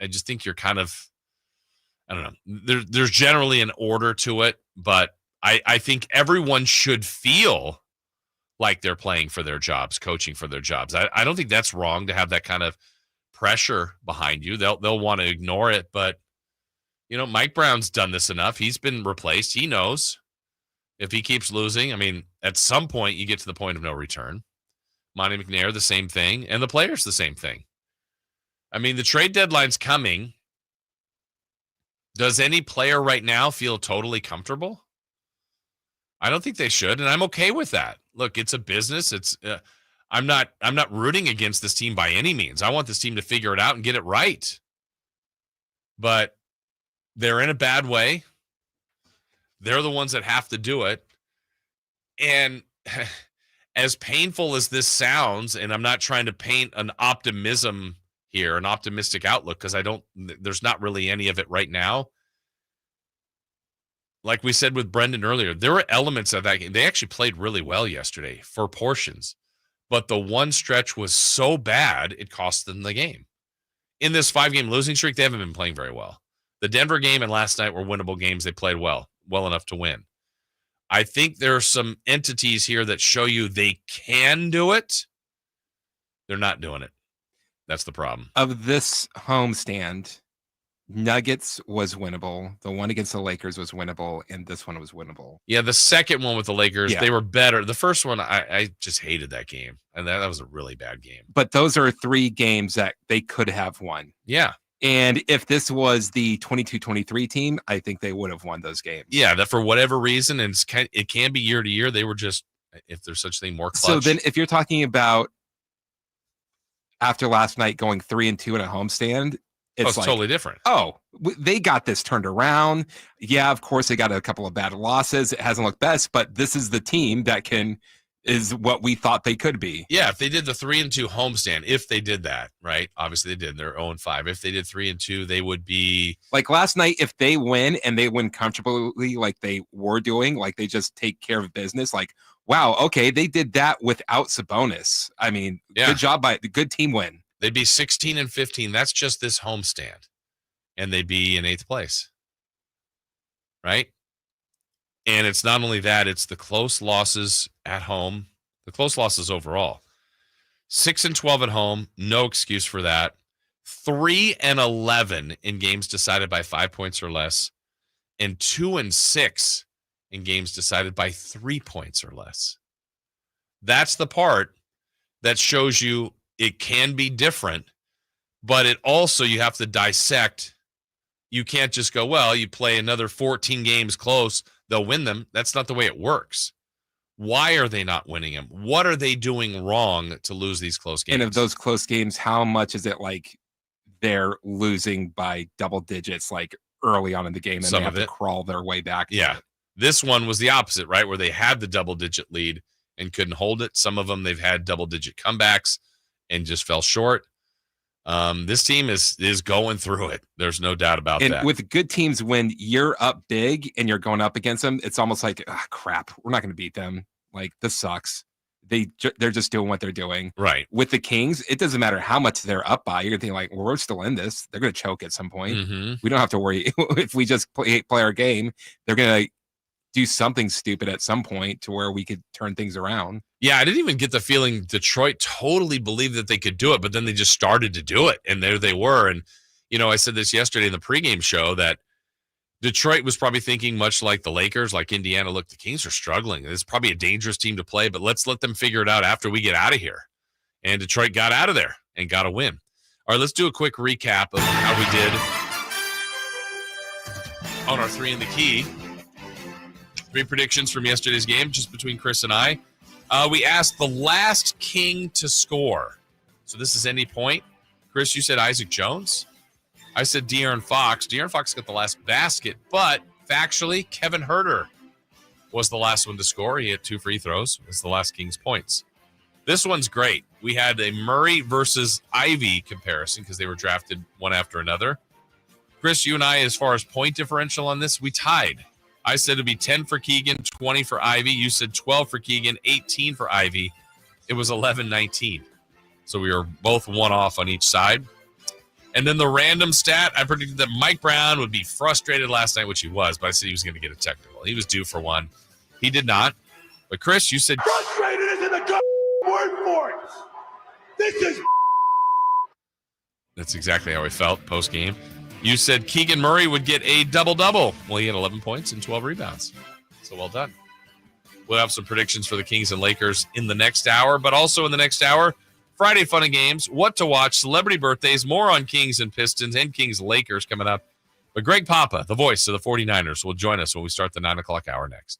I just think you're kind of, I don't know. There's generally an order to it, but I think everyone should feel like they're playing for their jobs, coaching for their jobs. I don't think that's wrong to have that kind of pressure behind you. They'll want to ignore it, but Mike Brown's done this enough. He's been replaced. He knows if he keeps losing, at some point you get to the point of no return. Monty McNair, the same thing, and the players, the same thing. The trade deadline's coming. Does any player right now feel totally comfortable? I don't think they should, and I'm okay with that. Look, it's a business. It's I'm not rooting against this team by any means. I want this team to figure it out and get it right. But they're in a bad way. They're the ones that have to do it. And as painful as this sounds, and I'm not trying to paint an optimism here, an optimistic outlook, because there's not really any of it right now. Like we said with Brendan earlier, there were elements of that game. They actually played really well yesterday for portions, but the one stretch was so bad, it cost them the game. In this 5-game losing streak, they haven't been playing very well. The Denver game and last night were winnable games. They played well enough to win. I think there are some entities here that show you they can do it. They're not doing it. That's the problem. Of this homestand, Nuggets was winnable. The one against the Lakers was winnable, and this one was winnable. Yeah, the second one with the Lakers, They were better. The first one, I just hated that game, and that was a really bad game. But those are 3 games that they could have won. Yeah. And if this was the 22-23 team, I think they would have won those games. Yeah, that for whatever reason, and it can be year to year, they were just, if there's such a thing, more clutch. So then if you're talking about after last night going 3-2 in a homestand, it's like, totally different. They got this turned around. Yeah, of course, they got a couple of bad losses. It hasn't looked best, but this is the team that is what we thought they could be. Yeah, if they did the 3-2 homestand, if they did that, right? Obviously, they did. They're 0-5. If they did 3-2, they would be like last night. If they win and they win comfortably, like they were doing, like they just take care of business. Like, wow, okay, they did that without Sabonis. Good job by the good team win. They'd be 16-15. That's just this homestand, and they'd be in 8th place, right? And it's not only that; it's the close losses at home, the close losses overall. 6-12 at home, no excuse for that. 3-11 in games decided by 5 points or less, and 2-6 in games decided by 3 points or less. That's the part that shows you it can be different, but it also, you have to dissect. You can't just go, well, you play another 14 games close, they'll win them. That's not the way it works. Why are they not winning them? What are they doing wrong to lose these close games? And of those close games, how much is it like they're losing by double digits, like early on in the game, and Some they have of to it. crawl their way back? Yeah. This one was the opposite, right? Where they had the double-digit lead and couldn't hold it. Some of them, they've had double-digit comebacks and just fell short. This team is going through it. There's no doubt about that. And with good teams, when you're up big and you're going up against them, it's almost like, crap, we're not going to beat them. Like, this sucks. They're just doing what they're doing. Right. With the Kings, it doesn't matter how much they're up by. You're thinking like, well, we're still in this. They're going to choke at some point. Mm-hmm. We don't have to worry. If we just play our game, they're going to do something stupid at some point to where we could turn things around. Yeah, I didn't even get the feeling Detroit totally believed that they could do it, but then they just started to do it, and there they were. And, I said this yesterday in the pregame show that Detroit was probably thinking much like the Lakers, like Indiana, look, the Kings are struggling. It's probably a dangerous team to play, but let's let them figure it out after we get out of here. And Detroit got out of there and got a win. All right, let's do a quick recap of how we did on our 3 in the Key. 3 predictions from yesterday's game, just between Chris and I. We asked the last King to score. So this is any point. Chris, you said Isaac Jones. I said De'Aaron Fox. De'Aaron Fox got the last basket, but factually, Kevin Huerter was the last one to score. He had 2 free throws. It was the last King's points. This one's great. We had a Murray versus Ivy comparison because they were drafted one after another. Chris, you and I, as far as point differential on this, we tied. I said it'd be 10 for Keegan, 20 for Ivy. You said 12 for Keegan, 18 for Ivy. It was 11-19. So we were both one off on each side. And then the random stat, I predicted that Mike Brown would be frustrated last night, which he was, but I said he was going to get a technical. He was due for one. He did not. But Chris, you said frustrated isn't the word for it. This is. That's exactly how he felt post-game. You said Keegan Murray would get a double-double. Well, he had 11 points and 12 rebounds. So well done. We'll have some predictions for the Kings and Lakers in the next hour, but also in the next hour, Friday Fun and Games, what to watch, celebrity birthdays, more on Kings and Pistons and Kings Lakers coming up. But Greg Papa, the voice of the 49ers, will join us when we start the 9 o'clock hour next.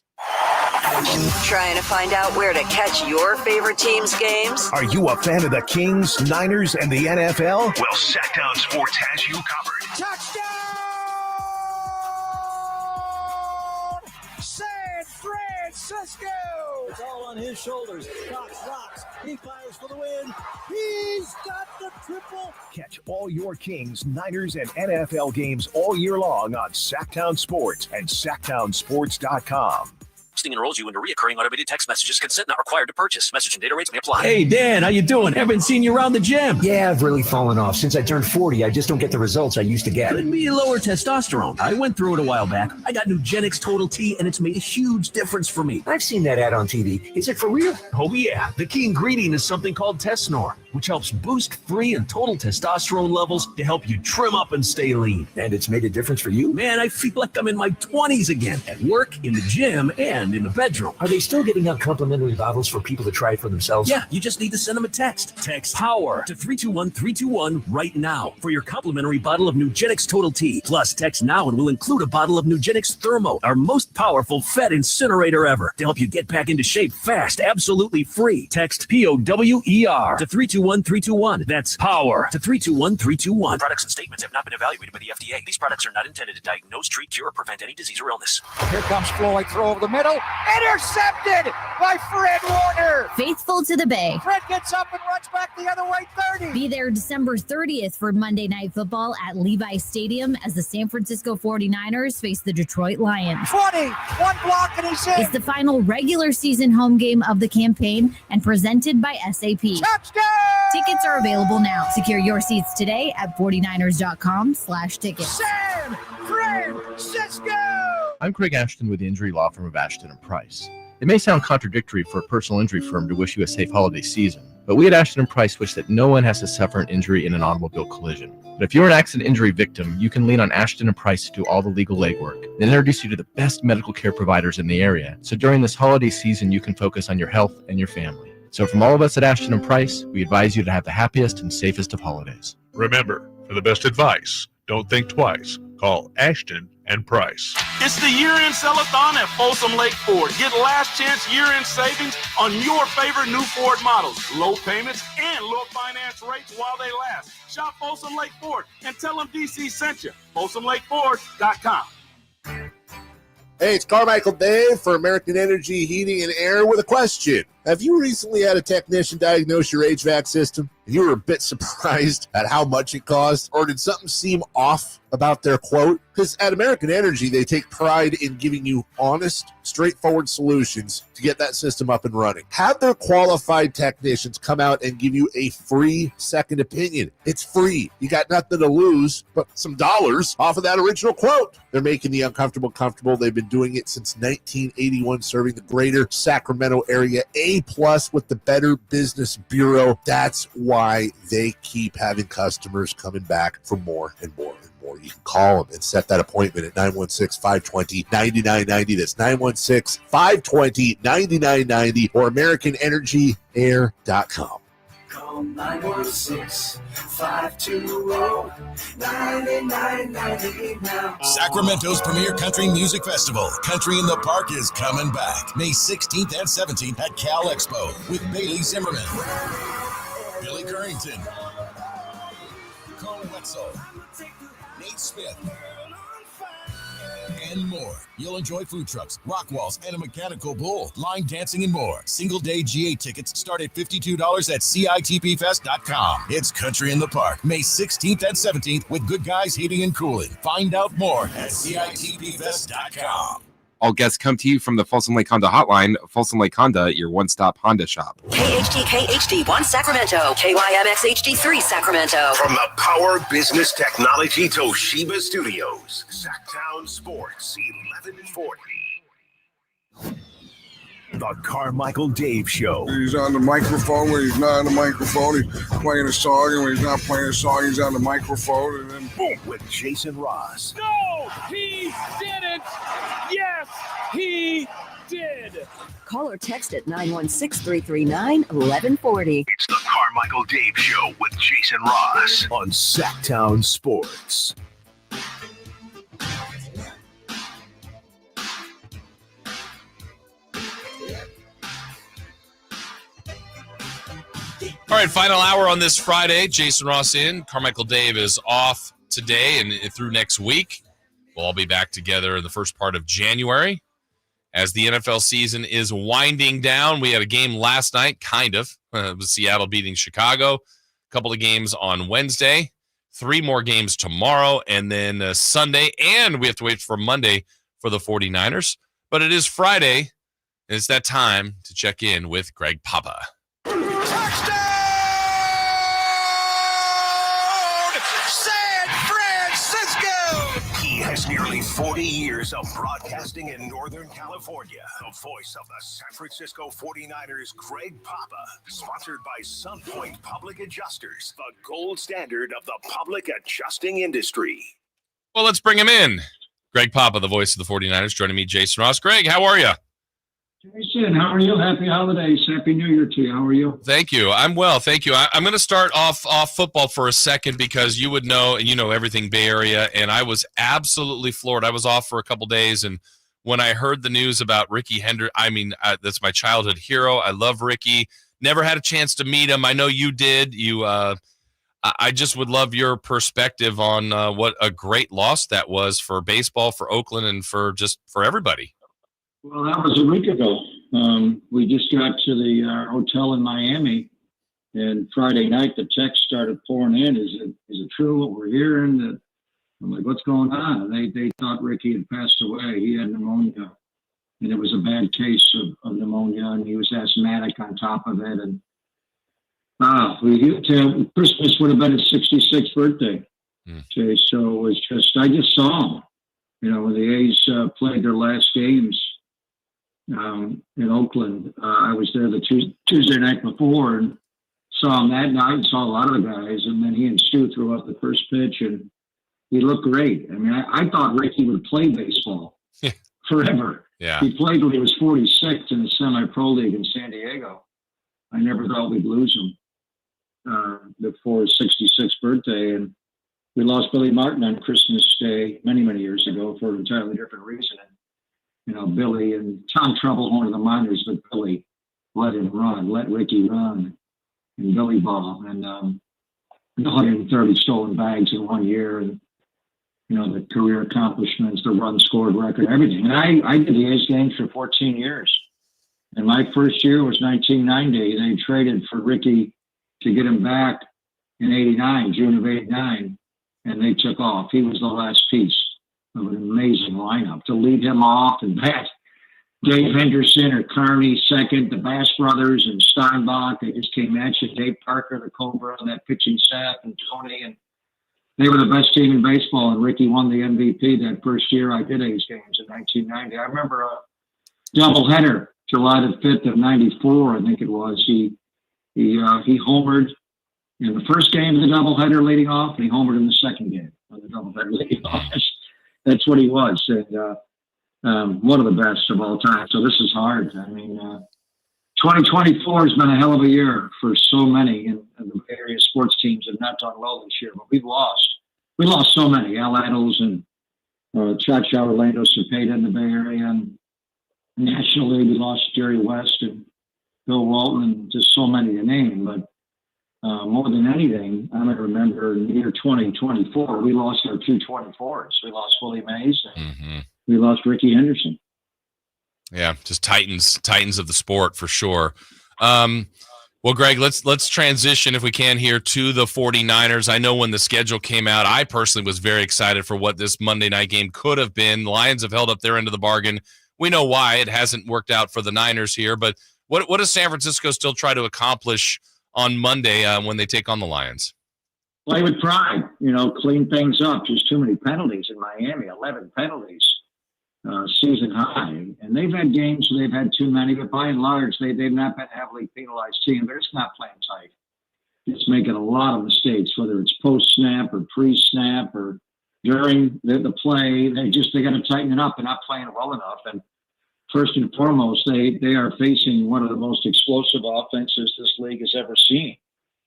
Trying to find out where to catch your favorite team's games? Are you a fan of the Kings, Niners, and the NFL? Well, Sacktown Sports has you covered. Touchdown! San Francisco! It's all on his shoulders. Fox rocks. He fires for the win. He's got the triple. Catch all your Kings, Niners, and NFL games all year long on Sacktown Sports and SacktownSports.com. Texting enrolls you into recurring automated text messages. Consent not required to purchase. Message and data rates may apply. Hey, Dan, how you doing? Haven't seen you around the gym. Yeah, I've really fallen off. Since I turned 40, I just don't get the results I used to get. Could be lower testosterone. I went through it a while back. I got Nugenix Total T, and it's made a huge difference for me. I've seen that ad on TV. Is it for real? Oh, yeah. The key ingredient is something called Tesnor, which helps boost free and total testosterone levels to help you trim up and stay lean. And it's made a difference for you? Man, I feel like I'm in my 20s again, at work, in the gym, and in the bedroom. Are they still giving out complimentary bottles for people to try it for themselves? Yeah, you just need to send them a text. Text POWER to 321-321 right now for your complimentary bottle of Nugenix Total T. Plus, text now and we'll include a bottle of Nugenix Thermo, our most powerful fat incinerator ever, to help you get back into shape fast, absolutely free. Text POWER to 321-321. That's POWER to 321-321. Products and statements have not been evaluated by the FDA. These products are not intended to diagnose, treat, cure, or prevent any disease or illness. Here comes Floyd, throw over the middle. Intercepted by Fred Warner. Faithful to the Bay. Fred gets up and runs back the other way, 30. Be there December 30th for Monday Night Football at Levi Stadium as the San Francisco 49ers face the Detroit Lions. 20, one block and he's in. It's the final regular season home game of the campaign and presented by SAP. Touchdown! Tickets are available now. Secure your seats today at 49ers.com/tickets. San Francisco! I'm Craig Ashton with the injury law firm of Ashton & Price. It may sound contradictory for a personal injury firm to wish you a safe holiday season, but we at Ashton & Price wish that no one has to suffer an injury in an automobile collision. But if you're an accident injury victim, you can lean on Ashton & Price to do all the legal legwork and introduce you to the best medical care providers in the area. So during this holiday season, you can focus on your health and your family. So from all of us at Ashton & Price, we advise you to have the happiest and safest of holidays. Remember, for the best advice, don't think twice. Call Ashton and Price. It's the year-end sell-a-thon at Folsom Lake Ford. Get last chance year-end savings on your favorite new Ford models. Low payments and low finance rates while they last. Shop Folsom Lake Ford and tell them DC sent you. FolsomLakeFord.com. Hey, it's Carmichael Dave for American Energy Heating and Air with a question. Have you recently had a technician diagnose your HVAC system and you were a bit surprised at how much it cost? Or did something seem off about their quote? Because at American Energy, they take pride in giving you honest, straightforward solutions to get that system up and running. Have their qualified technicians come out and give you a free second opinion. It's free. You got nothing to lose but some dollars off of that original quote. They're making the uncomfortable comfortable. They've been doing it since 1981, serving the greater Sacramento area. A+ with the Better Business Bureau. That's why they keep having customers coming back for more and more and more. You can call them and set that appointment at 916-520-9990. That's 916-520-9990 or AmericanEnergyAir.com. Call 916-520-9990 now. Sacramento's premier country music festival, Country in the Park, is coming back May 16th and 17th at Cal Expo with Bailey Zimmerman, Billy Currington, Cole Wetzel, Nate Smith, and more. You'll enjoy food trucks, rock walls, and a mechanical bull, line dancing, and more. Single-day GA tickets start at $52 at CITPFest.com. It's Country in the Park, May 16th and 17th with Good Guys Heating and Cooling. Find out more at CITPFest.com. All guests come to you from the Folsom Lake Honda Hotline. Folsom Lake Honda, your one-stop Honda shop. KHD1 Sacramento, KYMX HD3 Sacramento. From the Power Business Technology Toshiba Studios, Sacktown Sports 1140. The Carmichael Dave Show. He's on the microphone when he's not on the microphone. He's playing a song, and when he's not playing a song, he's on the microphone. And then boom, with Jason Ross. No, he didn't. Yes, he did. Call or text at 916-339-1140. It's the Carmichael Dave Show with Jason Ross on Sacktown Sports. All right, final hour on this Friday. Jason Ross in. Carmichael Dave is off today and through next week. We'll all be back together in the first part of January as the NFL season is winding down. We had a game last night, kind of, with Seattle beating Chicago. A couple of games on Wednesday. 3 more games tomorrow, and then Sunday. And we have to wait for Monday for the 49ers. But it is Friday, and it's that time to check in with Greg Papa. He has nearly 40 years of broadcasting in Northern California. The voice of the San Francisco 49ers, Greg Papa. Sponsored by Sunpoint Public Adjusters, the gold standard of the public adjusting industry. Well, let's bring him in. Greg Papa, the voice of the 49ers, joining me, Jason Ross. Greg, how are you? Jason, how are you? Happy holidays. Happy New Year to you. How are you? Thank you. I'm well. Thank you. I'm going to start off football for a second because you would know, and you know everything Bay Area, and I was absolutely floored. I was off for a couple days, and when I heard the news about Ricky Hendrick, that's my childhood hero. I love Ricky. Never had a chance to meet him. I know you did. I just would love your perspective on what a great loss that was for baseball, for Oakland, and for everybody. Well, that was a week ago. We just got to the hotel in Miami, and Friday night the text started pouring in. Is it true what we're hearing? That I'm like, what's going on? And they thought Ricky had passed away. He had pneumonia, and it was a bad case of pneumonia, and he was asthmatic on top of it. And Christmas would have been his 66th birthday. Okay, so it was I just saw him. When the A's played their last games in Oakland. I was there the Tuesday night before and saw him that night and saw a lot of the guys. And then he and Stu threw up the first pitch, and he looked great. I mean, I thought Ricky would play baseball forever. Yeah. He played when he was 46 in the semi-pro league in San Diego. I never thought we'd lose him before his 66th birthday. And, we lost Billy Martin on Christmas Day many, many years ago for an entirely different reason. And, Billy and Tom Troublehorn of the Miners, but Billy let him run, let Ricky run, and Billy ball. And 130 stolen bags in 1 year, and the career accomplishments, the run scored record, everything. And I did the A's games for 14 years. And my first year was 1990. They traded for Ricky to get him back in 89, June of 89, and they took off. He was the last piece of an amazing lineup to lead him off and bat. Dave Henderson or Carney second, the Bass brothers and Steinbach, they just came at you. Dave Parker, the Cobra, and that pitching staff, and Tony, and they were the best team in baseball. And Ricky won the MVP that first year I did A's games in 1990. I remember a doubleheader, July the 5th of 94, I think it was. He homered in the first game of the doubleheader leading off, and he homered in the second game of the doubleheader leading off. That's what he was. And one of the best of all time. So this is hard. I mean, 2024 has been a hell of a year for so many in the area. Sports teams have not done well this year, but we lost so many. Al Adels and Cha-Cha Orlando Cepeda in the Bay Area, and nationally we lost Jerry West and Bill Walton, and just so many to name. But more than anything, I remember in the year 2024, we lost our two 24s. We lost Willie Mays and we lost Ricky Henderson. Yeah, just titans of the sport for sure. Well, Greg, let's transition if we can here to the 49ers. I know when the schedule came out, I personally was very excited for what this Monday night game could have been. The Lions have held up their end of the bargain. We know why it hasn't worked out for the Niners here, but what does San Francisco still try to accomplish on Monday when they take on the Lions? Play with pride, clean things up. Just too many penalties in Miami, 11 penalties. Season high, and they've had games where they've had too many, but by and large, they've not been a heavily penalized team. They're just not playing tight. It's making a lot of mistakes, whether it's post-snap or pre-snap or during the play. They got to tighten it up. They're not playing well enough. And first and foremost, they are facing one of the most explosive offenses this league has ever seen.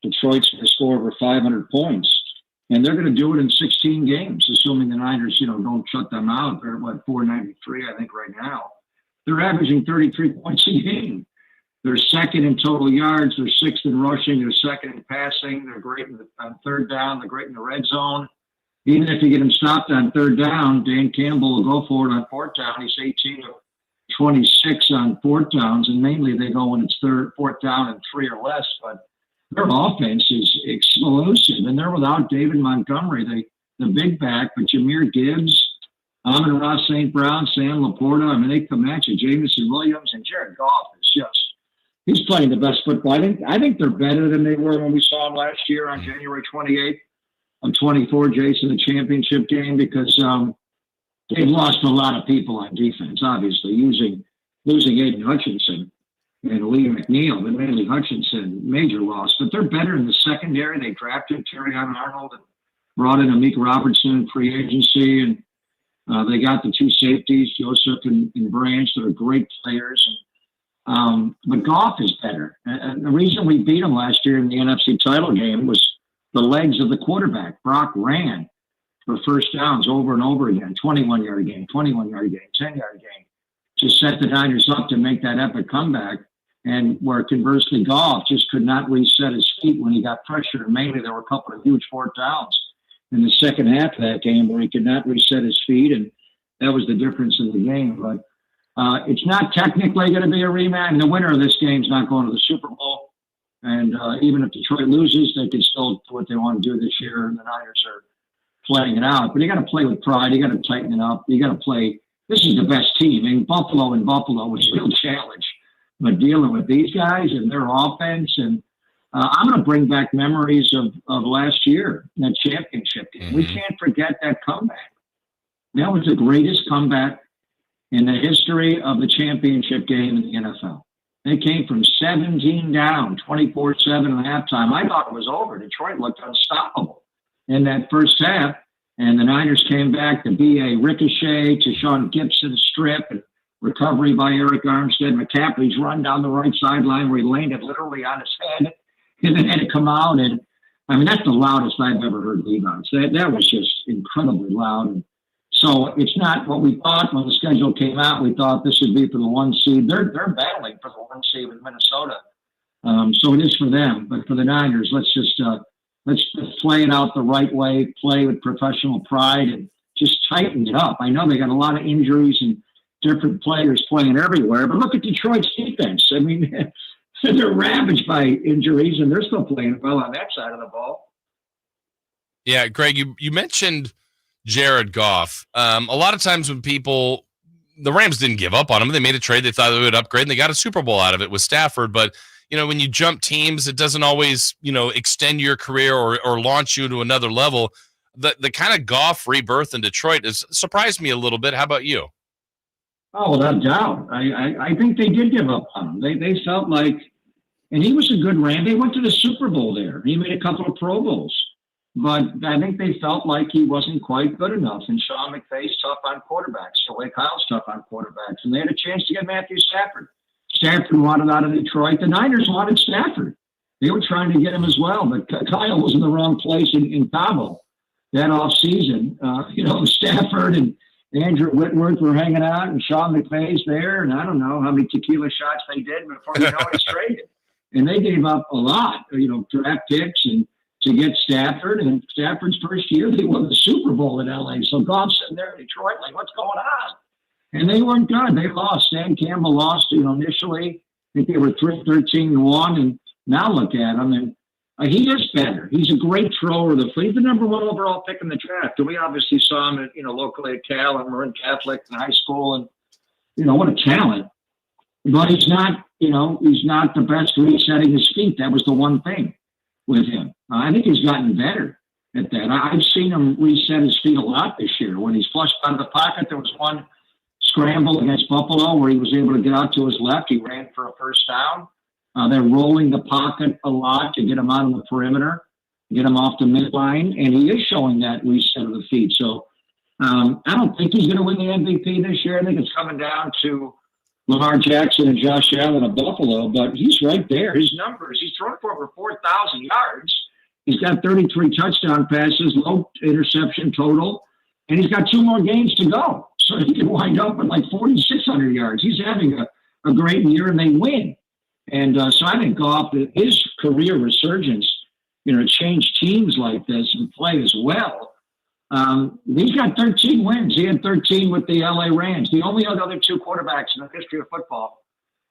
Detroit's going to score over 500 points. And they're going to do it in 16 games, assuming the Niners, don't shut them out. They're at 493, I think, right now. They're averaging 33 points a game. They're second in total yards. They're sixth in rushing. They're second in passing. They're great on third down. They're great in the red zone. Even if you get them stopped on third down, Dan Campbell will go for it on fourth down. He's 18 of 26 on fourth downs, and mainly they go when it's fourth down and 3 or less. But their offense is explosive, and they're without David Montgomery, the big back, but Jahmyr Gibbs, Amon-Ra St. Brown, Sam Laporta. They come at you. Jameson Williams and Jared Goff is he's playing the best football. I think they're better than they were when we saw them last year on January 28th of 24, Jason, the championship game, because they've lost a lot of people on defense, obviously, losing Aiden Hutchinson and Lee McNeil, but mainly Hutchinson, major loss. But they're better in the secondary. They drafted Terrion Arnold and brought in Amik Robertson in free agency, and they got the two safeties, Joseph and Branch, that are great players. But Goff is better. And the reason we beat them last year in the NFC title game was the legs of the quarterback. Brock ran for first downs over and over again, 21-yard game, 21-yard game, 10-yard game, to set the Niners up to make that epic comeback. And where conversely Goff just could not reset his feet when he got pressure. And mainly there were a couple of huge fourth downs in the second half of that game where he could not reset his feet. And that was the difference in the game. But it's not technically going to be a rematch. The winner of this game is not going to the Super Bowl. And even if Detroit loses, they can still do what they want to do this year. And the Niners are playing it out. But you got to play with pride. You got to tighten it up. You got to play. This is the best team. Buffalo was a real challenge. But dealing with these guys and their offense, and I'm going to bring back memories of last year, that championship game. We can't forget that comeback. That was the greatest comeback in the history of the championship game in the NFL. They came from 17 down, 24-7 at halftime. I thought it was over. Detroit looked unstoppable in that first half, and the Niners came back to be a ricochet to Sean Gibson strip and recovery by Eric Armstead. McCaffrey's run down the right sideline where he landed literally on his head and then had to come out. And I mean, that's the loudest I've ever heard rebounds. That was just incredibly loud. And so it's not what we thought when the schedule came out. We thought this would be for the 1 seed. They're battling for the 1 seed with Minnesota. So it is for them. But for the Niners, let's just play it out the right way, play with professional pride, and just tighten it up. I know they got a lot of injuries and different players playing everywhere, but look at Detroit's defense. I mean, they're ravaged by injuries, and they're still playing well on that side of the ball. Yeah, Greg, you mentioned Jared Goff. A lot of times when the Rams didn't give up on him. They made a trade. They thought they would upgrade, and they got a Super Bowl out of it with Stafford. But, when you jump teams, it doesn't always, extend your career or launch you to another level. The kind of Goff rebirth in Detroit has surprised me a little bit. How about you? Oh, without doubt. I think they did give up on him. They felt like, and he was a good Ram. They went to the Super Bowl there. He made a couple of Pro Bowls. But I think they felt like he wasn't quite good enough. And Sean McVay's tough on quarterbacks. The way Kyle's tough on quarterbacks. And they had a chance to get Matthew Stafford. Stafford wanted out of Detroit. The Niners wanted Stafford. They were trying to get him as well. But Kyle was in the wrong place in Cabo that offseason. Stafford and Andrew Whitworth were hanging out, and Sean McVay's there. And I don't know how many tequila shots they did before he's traded. And they gave up a lot, draft picks and to get Stafford. And Stafford's first year, they won the Super Bowl in L.A. So Goff's sitting there in Detroit like, what's going on? And they weren't good. They lost. Dan Campbell lost, initially. I think they were 13-1. And now look at him. And he is better. He's a great thrower. He's the number 1 overall pick in the draft. And we obviously saw him, locally at Cal and Marin Catholic in high school. And, what a talent. But he's not, he's not the best resetting his feet. That was the one thing with him. I think he's gotten better at that. I've seen him reset his feet a lot this year. When he's flushed out of the pocket, there was one scramble against Buffalo where he was able to get out to his left. He ran for a first down. They're rolling the pocket a lot to get him out on the perimeter, get him off the midline, and he is showing that reset of the feet. So I don't think he's going to win the MVP this year. I think it's coming down to Lamar Jackson and Josh Allen of Buffalo, but he's right there. His numbers, he's thrown for over 4,000 yards. He's got 33 touchdown passes, low interception total, and he's got 2 more games to go. So he can wind up with like 4,600 yards. He's having a great year, and they win. And so I think Goff, his career resurgence, change teams like this and play as well. He's got 13 wins. He had 13 with the LA Rams. The only other 2 quarterbacks in the history of football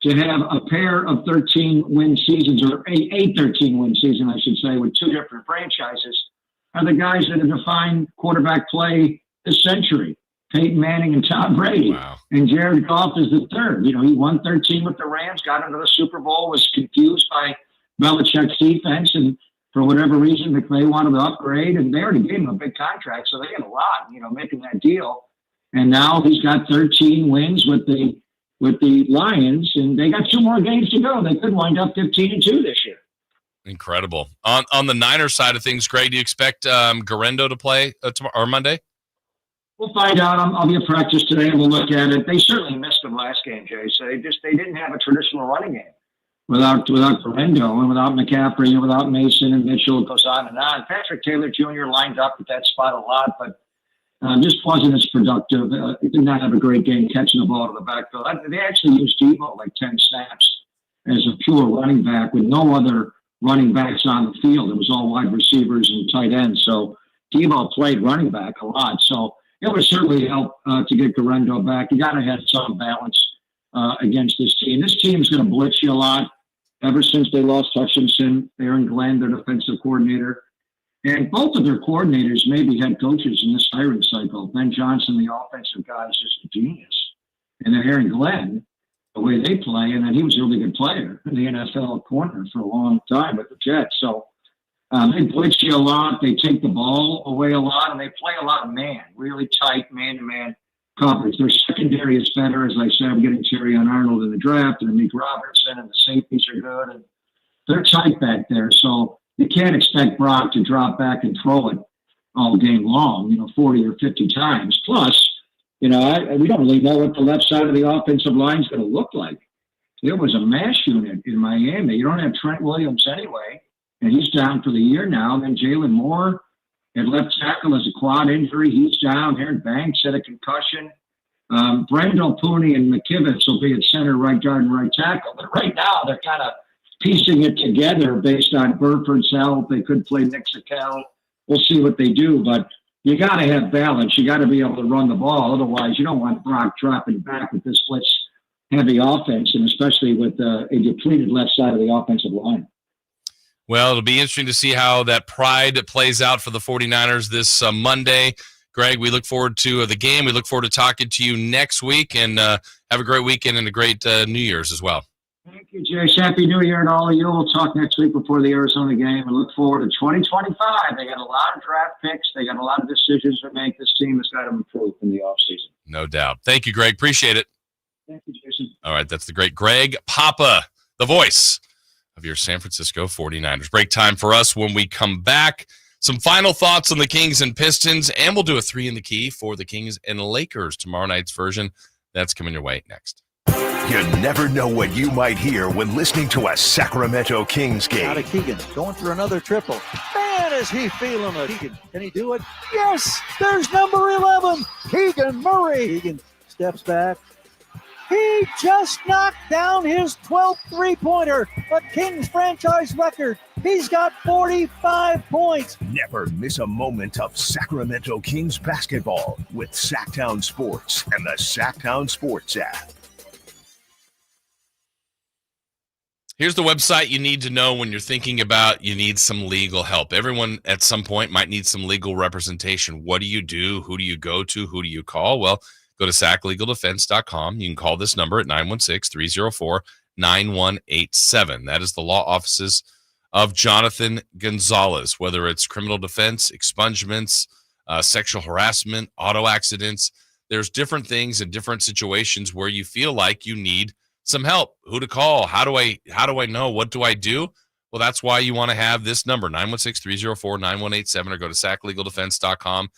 to have a pair of 13-win seasons, or a 13-win season, I should say, with 2 different franchises, are the guys that have defined quarterback play this century. Peyton Manning and Tom Brady. Wow. And Jared Goff is the third. He won 13 with the Rams, got into the Super Bowl, was confused by Belichick's defense, and for whatever reason, McVay wanted to upgrade, and they already gave him a big contract, so they had a lot, making that deal. And now he's got 13 wins with the Lions, and they got 2 more games to go. They could wind up 15-2 this year. Incredible. On the Niners side of things, Greg, do you expect Garendo to play tomorrow or Monday? We'll find out. I'll be at practice today, and we'll look at it. They certainly missed him last game, Jay. So they didn't have a traditional running game without Garendo and without McCaffrey and without Mason and Mitchell. It goes on and on. Patrick Taylor Jr. lined up at that spot a lot, but just wasn't as productive. He did not have a great game catching the ball to the backfield. They actually used Devo like 10 snaps as a pure running back with no other running backs on the field. It was all wide receivers and tight ends. So Devo played running back a lot. So it would certainly help to get Garendo back. You got to have some balance against this team. This team is going to blitz you a lot. Ever since they lost Hutchinson, Aaron Glenn, their defensive coordinator, and both of their coordinators may be head coaches in this hiring cycle. Ben Johnson, the offensive guy, is just a genius. And then Aaron Glenn, the way they play, and then he was a really good player in the NFL corner for a long time with the Jets. So they blitz you a lot. They take the ball away a lot, and they play a lot of man, really tight man-to-man coverage. Their secondary is better. As I said, I'm getting Terry Arnold in the draft, and Amik Robertson, and the safeties are good. And they're tight back there. So you can't expect Brock to drop back and throw it all game long, 40 or 50 times. Plus, we don't really know what the left side of the offensive line is going to look like. It was a mash unit in Miami. You don't have Trent Williams anyway. and he's down for the year now. And then Jalen Moore at left tackle has a quad injury. He's down. Aaron Banks had a concussion. Brendel, Pooney, and McKivitz will be at center, right guard, and right tackle. But right now, they're kind of piecing it together based on Burford's help. They could play Nick Sakel. We'll see what they do. But you got to have balance. You got to be able to run the ball. Otherwise, you don't want Brock dropping back with this blitz-heavy offense, and especially with a depleted left side of the offensive line. Well, it'll be interesting to see how that pride plays out for the 49ers this Monday. Greg, we look forward to the game. We look forward to talking to you next week, and have a great weekend and a great New Year's as well. Thank you, Jace. Happy New Year to all of you. We'll talk next week before the Arizona game, and look forward to 2025. They got a lot of draft picks. They got a lot of decisions to make. This team has got to improve in the offseason. No doubt. Thank you, Greg. Appreciate it. Thank you, Jason. All right, that's the great Greg Papa, the voice of your San Francisco 49ers. Break time for us. When we come back, some final thoughts on the Kings and Pistons, and we'll do a 3 in the key for the Kings and Lakers tomorrow night's version. That's coming your way next. You never know what you might hear when listening to a Sacramento Kings game. Out of Keegan, going for another triple. Man, is he feeling it. Keegan, can he do it? Yes, there's number 11, Keegan Murray. Keegan steps back. He just knocked down his 12th three-pointer, a Kings franchise record. He's got 45 points. Never miss a moment of Sacramento Kings basketball with Sacktown Sports and the Sacktown Sports app. Here's the website you need to know when you're thinking about you need some legal help. Everyone at some point might need some legal representation. What do you do? Who do you go to? Who do you call? Well, go to saclegaldefense.com. You can call this number at 916-304-9187. That is the law offices of Jonathan Gonzalez, whether it's criminal defense, expungements, sexual harassment, auto accidents. There's different things in different situations where you feel like you need some help. Who to call? How do I know? What do I do? Well, that's why you want to have this number, 916-304-9187, or go to saclegaldefense.com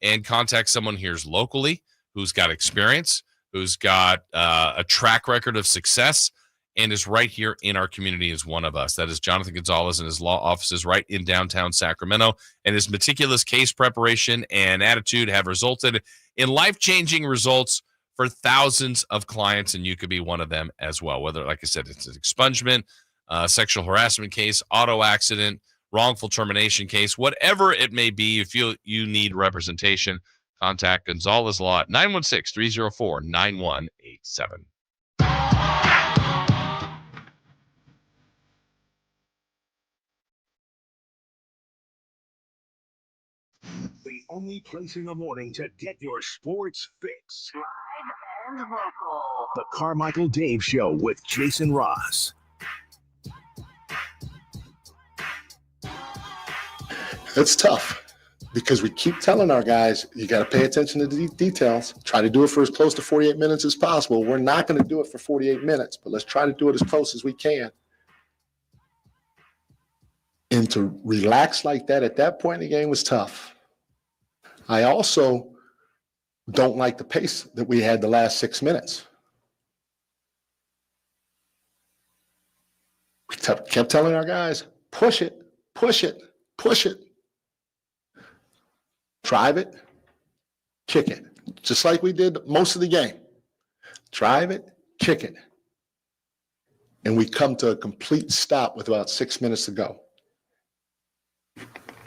and contact someone here locally who's got experience, who's got a track record of success, and is right here in our community as one of us. That is Jonathan Gonzalez and his law offices right in downtown Sacramento. And his meticulous case preparation and attitude have resulted in life-changing results for thousands of clients, and you could be one of them as well. Whether, like I said, it's an expungement, sexual harassment case, auto accident, wrongful termination case, whatever it may be, you feel you need representation, contact Gonzalez Law at 916-304-9187. The only place in the morning to get your sports fix. Live and local. The Carmichael Dave Show with Jason Ross. It's tough because we keep telling our guys, you got to pay attention to the details. Try to do it for as close to 48 minutes as possible. We're not going to do it for 48 minutes, but let's try to do it as close as we can. And to relax like that at that point in the game was tough. I also don't like the pace that we had the last 6 minutes. We kept telling our guys, push it, push it, push it. Drive it, kick it, just like we did most of the game. Drive it, kick it. And we come to a complete stop with about 6 minutes to go.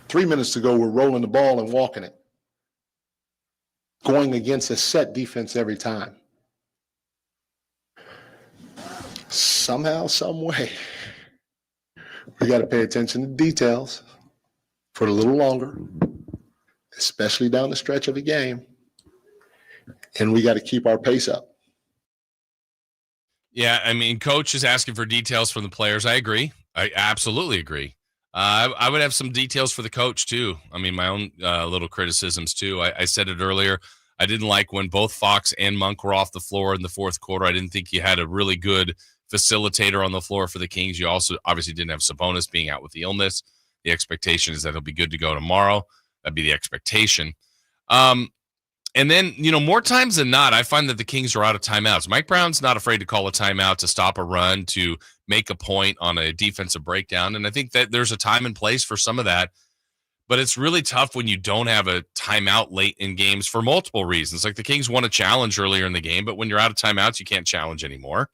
3 minutes to go, we're rolling the ball and walking it. Going against a set defense every time. Somehow, some way, we got to pay attention to details for a little longer, especially down the stretch of the game. And we got to keep our pace up. Yeah, I mean, coach is asking for details from the players. I agree. I absolutely agree. I would have some details for the coach, too. I mean, my own little criticisms, too. I said it earlier. I didn't like when both Fox and Monk were off the floor in the fourth quarter. I didn't think you had a really good facilitator on the floor for the Kings. You also obviously didn't have Sabonis being out with the illness. The expectation is that he'll be good to go tomorrow. That'd be the expectation. And then, more times than not, I find that the Kings are out of timeouts. Mike Brown's not afraid to call a timeout to stop a run, to make a point on a defensive breakdown. And I think that there's a time and place for some of that. But it's really tough when you don't have a timeout late in games for multiple reasons. Like the Kings won a challenge earlier in the game, but when you're out of timeouts, you can't challenge anymore.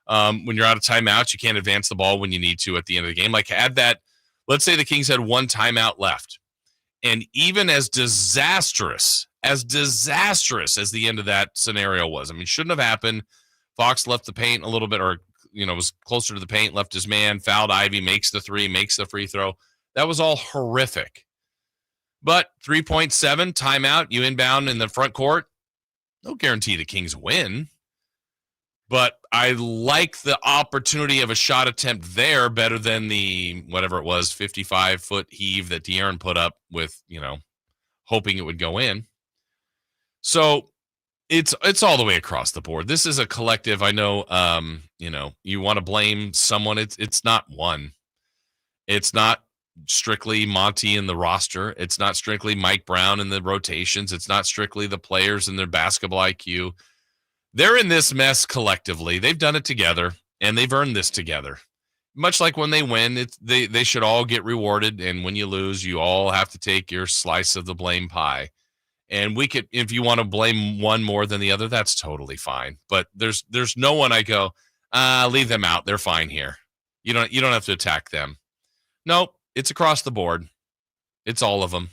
When you're out of timeouts, you can't advance the ball when you need to at the end of the game. Like add that, let's say the Kings had one timeout left. And even as disastrous as the end of that scenario was, I mean, shouldn't have happened. Fox left the paint a little bit, or, was closer to the paint, left his man, fouled Ivy, makes the three, makes the free throw. That was all horrific. But 3.7 timeout, you inbound in the front court. No guarantee the Kings win. But I like the opportunity of a shot attempt there better than the, whatever it was, 55-foot heave that De'Aaron put up with, hoping it would go in. So it's all the way across the board. This is a collective. I know, you want to blame someone. It's not one. It's not strictly Monty and the roster. It's not strictly Mike Brown and the rotations. It's not strictly the players and their basketball IQ. They're in this mess collectively. They've done it together, and they've earned this together. Much like when they win, they should all get rewarded, and when you lose, you all have to take your slice of the blame pie. And we could, if you want to blame one more than the other, that's totally fine. But there's no one I go, leave them out. They're fine here. You don't have to attack them. Nope, it's across the board. It's all of them.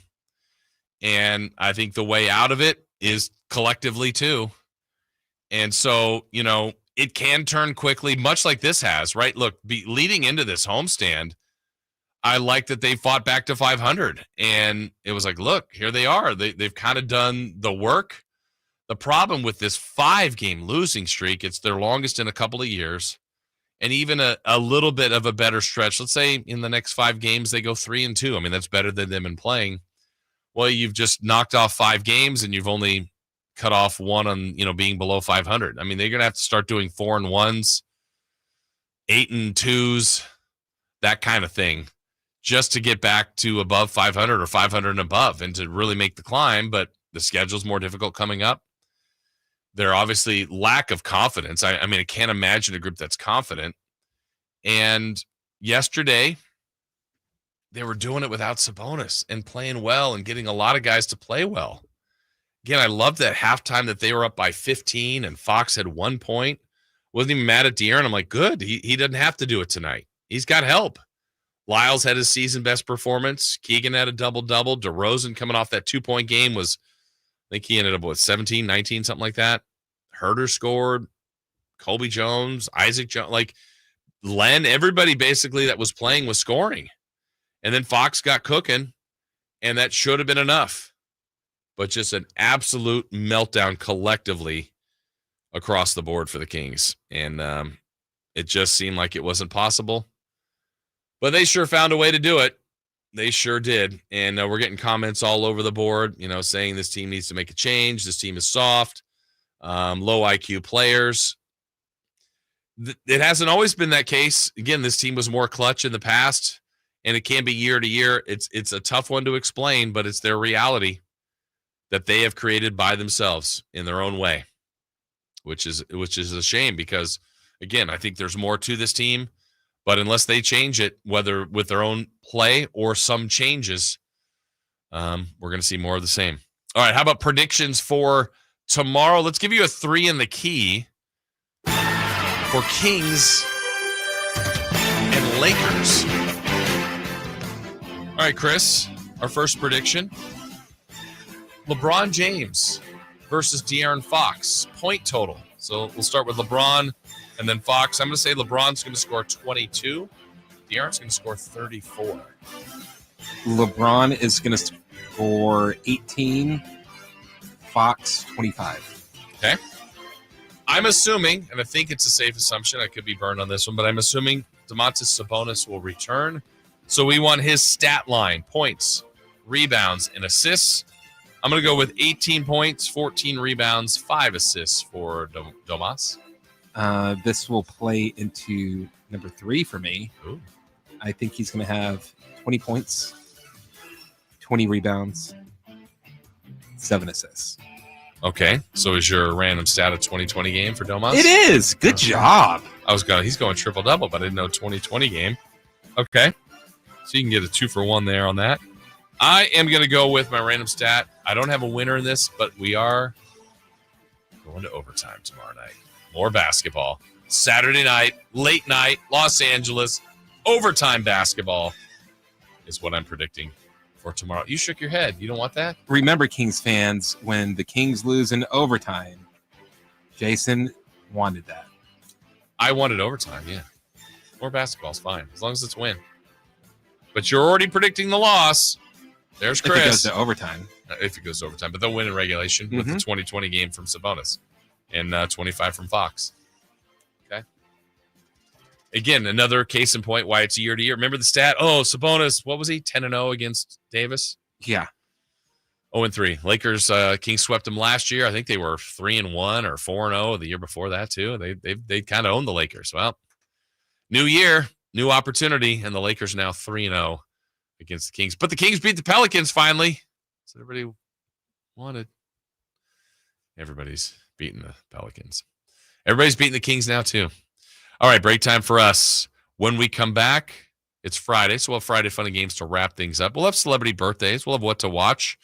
And I think the way out of it is collectively too. And so, it can turn quickly, much like this has, right? Look, leading into this homestand, I like that they fought back to 500. And it was like, look, here they are. They've kind of done the work. The problem with this 5-game losing streak, it's their longest in a couple of years. And even a little bit of a better stretch. Let's say in the next 5 games, they go 3-2. I mean, that's better than them in playing. Well, you've just knocked off 5 games and you've only cut off one on, being below 500. I mean, they're going to have to start doing 4-1s, 8-2s, that kind of thing, just to get back to above 500 or 500 and above and to really make the climb. But the schedule's more difficult coming up. They're obviously lack of confidence. I mean, I can't imagine a group that's confident. And yesterday, they were doing it without Sabonis and playing well and getting a lot of guys to play well. Again, I loved that halftime that they were up by 15 and Fox had 1 point. Wasn't even mad at De'Aaron. I'm like, good. He doesn't have to do it tonight. He's got help. Lyles had his season best performance. Keegan had a double-double. DeRozan coming off that 2-point game was, I think he ended up with 17, 19, something like that. Herter scored. Colby Jones, Isaac Jones, like Len, everybody basically that was playing was scoring. And then Fox got cooking, and that should have been enough. But just an absolute meltdown collectively across the board for the Kings. And it just seemed like it wasn't possible. But they sure found a way to do it. They sure did. And we're getting comments all over the board, saying this team needs to make a change. This team is soft, low IQ players. It hasn't always been that case. Again, this team was more clutch in the past, and it can be year to year. It's a tough one to explain, but it's their reality that they have created by themselves in their own way, which is a shame because, again, I think there's more to this team, but unless they change it, whether with their own play or some changes, we're going to see more of the same. All right, how about predictions for tomorrow? Let's give you a 3 in the key for Kings and Lakers. All right, Chris, our first prediction. LeBron James versus De'Aaron Fox, point total. So we'll start with LeBron and then Fox. I'm going to say LeBron's going to score 22. De'Aaron's going to score 34. LeBron is going to score 18. Fox, 25. Okay. I'm assuming, and I think it's a safe assumption, I could be burned on this one, but I'm assuming Domantas Sabonis will return. So we want his stat line, points, rebounds, and assists. I'm going to go with 18 points, 14 rebounds, 5 assists for Domas. This will play into number 3 for me. Ooh. I think he's going to have 20 points, 20 rebounds, 7 assists. Okay, so is your random stat a 2020 game for Domas? It is. Good job. He's going triple-double, but I didn't know 2020 game. Okay, so you can get a 2-for-1 there on that. I am going to go with my random stat. I don't have a winner in this, but we are going to overtime tomorrow night. More basketball. Saturday night, late night, Los Angeles, overtime basketball is what I'm predicting for tomorrow. You shook your head. You don't want that? Remember, Kings fans, when the Kings lose in overtime, Jason wanted that. I wanted overtime, yeah. More basketball's fine, as long as it's a win. But you're already predicting the loss. There's Chris. If it goes to overtime. If it goes to overtime. But they'll win in regulation with the 2020 game from Sabonis and 25 from Fox. Okay. Again, another case in point why it's year to year. Remember the stat? Oh, Sabonis, what was he? 10-0 against Davis? Yeah. 0-3. Lakers, Kings swept them last year. I think they were 3-1 or 4-0 the year before that too. They kind of owned the Lakers. Well, new year, new opportunity, and the Lakers now 3-0 against the Kings. But the Kings beat the Pelicans finally. So everybody wanted. Everybody's beating the Pelicans. Everybody's beating the Kings now too. All right, break time for us. When we come back, it's Friday, so we'll have Friday Fun and Games to wrap things up. We'll have celebrity birthdays. We'll have what to watch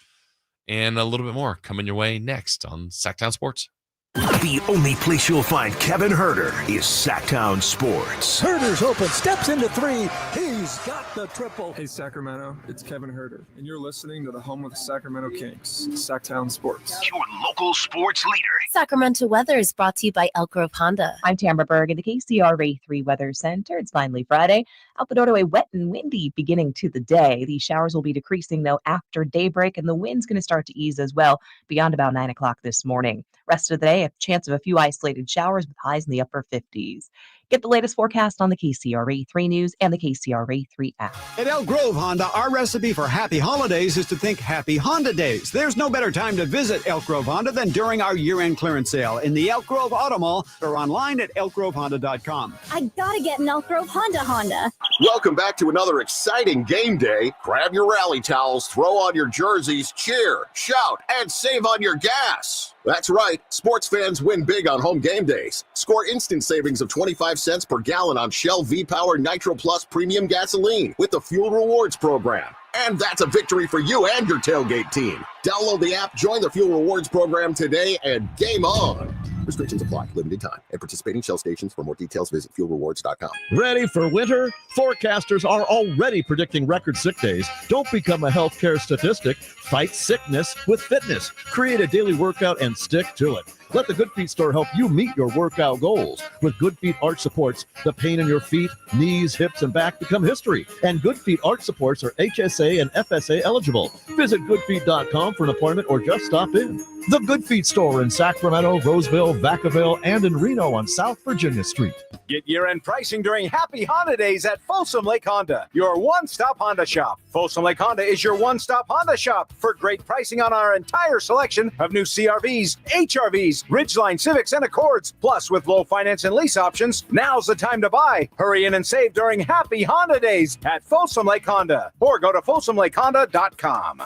and a little bit more coming your way next on Sacktown Sports. The only place you'll find Kevin Herter is Sacktown Sports. Herter's open, steps into three. He's got the triple. Hey, Sacramento, it's Kevin Herter, and you're listening to the home of the Sacramento Kings, Sacktown Sports. Your local sports leader. Sacramento weather is brought to you by Elk Grove Honda. I'm Tamara Berg in the KCRA 3 Weather Center. It's finally Friday. Out the door to a wet and windy beginning to the day. These showers will be decreasing, though, after daybreak, and the wind's going to start to ease as well beyond about 9 o'clock this morning. Rest of the day, a chance of a few isolated showers with highs in the upper 50s. Get the latest forecast on the KCRA 3 News and the KCRA 3 app. At Elk Grove Honda, our recipe for happy holidays is to think Happy Honda Days. There's no better time to visit Elk Grove Honda than during our year-end clearance sale in the Elk Grove Auto Mall or online at elkgrovehonda.com. I gotta get an Elk Grove Honda. Welcome back to another exciting game day. Grab your rally towels, throw on your jerseys, cheer, shout, and save on your gas. That's right. Sports fans win big on home game days. Score instant savings of 25 cents per gallon on Shell V-Power Nitro Plus Premium Gasoline with the Fuel Rewards program. And that's a victory for you and your tailgate team. Download the app, join the Fuel Rewards program today, and game on. Restrictions apply. Limited time. At participating Shell stations. For more details, visit fuelrewards.com. Ready for winter? Forecasters are already predicting record sick days. Don't become a healthcare statistic. Fight sickness with fitness. Create a daily workout and stick to it. Let the Good Feet store help you meet your workout goals. With Good Feet Arch Supports, the pain in your feet, knees, hips, and back become history. And Good Feet Arch Supports are HSA and FSA eligible. Visit goodfeet.com for an appointment or just stop in. The Good Feet store in Sacramento, Roseville, Vacaville, and in Reno on South Virginia Street. Get year-end pricing during Happy Honda Days at Folsom Lake Honda, your one-stop Honda shop. Folsom Lake Honda is your one-stop Honda shop for great pricing on our entire selection of new CRVs, HRVs, Ridgeline Civics, and Accords. Plus, with low finance and lease options, now's the time to buy. Hurry in and save during Happy Honda Days at Folsom Lake Honda, or go to folsomlakehonda.com.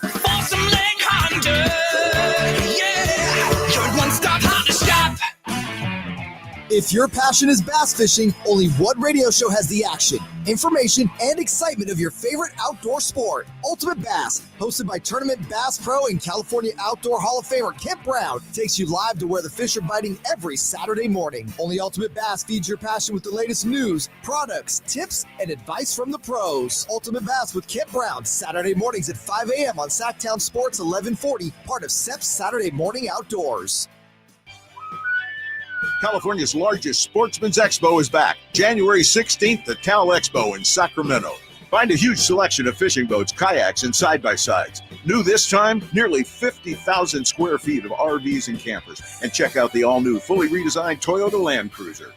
Folsom Lake Honda, yeah, your one-stop Honda shop. If your passion is bass fishing, only one radio show has the action, information, and excitement of your favorite outdoor sport. Ultimate Bass, hosted by Tournament Bass Pro and California Outdoor Hall of Famer Kip Brown, takes you live to where the fish are biting every Saturday morning. Only Ultimate Bass feeds your passion with the latest news, products, tips, and advice from the pros. Ultimate Bass with Kip Brown, Saturday mornings at 5 a.m. on Sacktown Sports 1140, part of SEP's Saturday Morning Outdoors. California's largest Sportsman's Expo is back, January 16th at Cal Expo in Sacramento. Find a huge selection of fishing boats, kayaks, and side-by-sides. New this time, nearly 50,000 square feet of RVs and campers. And check out the all-new, fully redesigned Toyota Land Cruiser.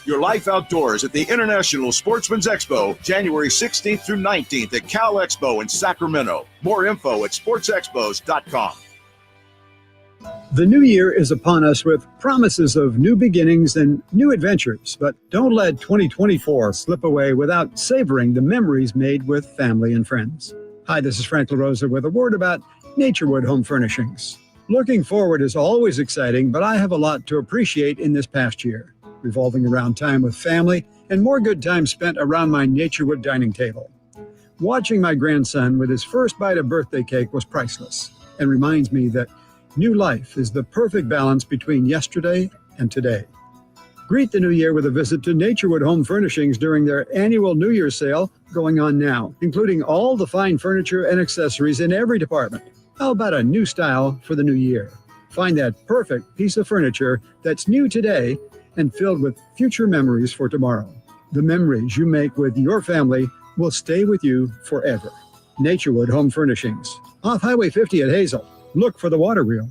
Your life outdoors at the International Sportsman's Expo, January 16th through 19th at Cal Expo in Sacramento. More info at sportsexpos.com. The new year is upon us with promises of new beginnings and new adventures, but don't let 2024 slip away without savoring the memories made with family and friends. Hi, this is Frank LaRosa with a word about Naturewood Home Furnishings. Looking forward is always exciting, but I have a lot to appreciate in this past year, revolving around time with family and more good time spent around my Naturewood dining table. Watching my grandson with his first bite of birthday cake was priceless and reminds me that new life is the perfect balance between yesterday and today. Greet the new year with a visit to Naturewood Home Furnishings during their annual New Year's sale going on now, including all the fine furniture and accessories in every department. How about a new style for the new year? Find that perfect piece of furniture that's new today and filled with future memories for tomorrow. The memories you make with your family will stay with you forever. Naturewood Home Furnishings, off Highway 50 at Hazel. Look for the water wheel.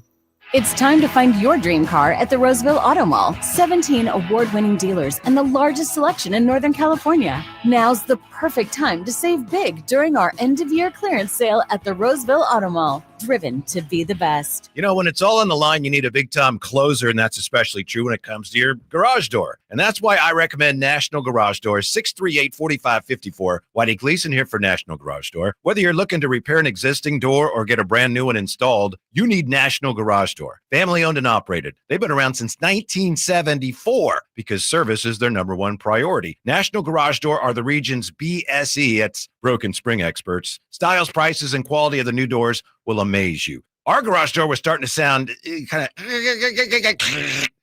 It's time to find your dream car at the Roseville Auto Mall. 17 award-winning dealers and the largest selection in Northern California. Now's the perfect time to save big during our end-of-year clearance sale at the Roseville Auto Mall. Driven to be the best. You know, when it's all on the line, you need a big-time closer, and that's especially true when it comes to your garage door. And that's why I recommend National Garage Door, 638-4554. Whitey Gleason here for National Garage Door. Whether you're looking to repair an existing door or get a brand new one installed, you need National Garage Door. Family-owned and operated. They've been around since 1974 because service is their number one priority. National Garage Door are the region's BSE. It's broken spring experts. Styles, prices, and quality of the new doors will amaze you. Our garage door was starting to sound kind of,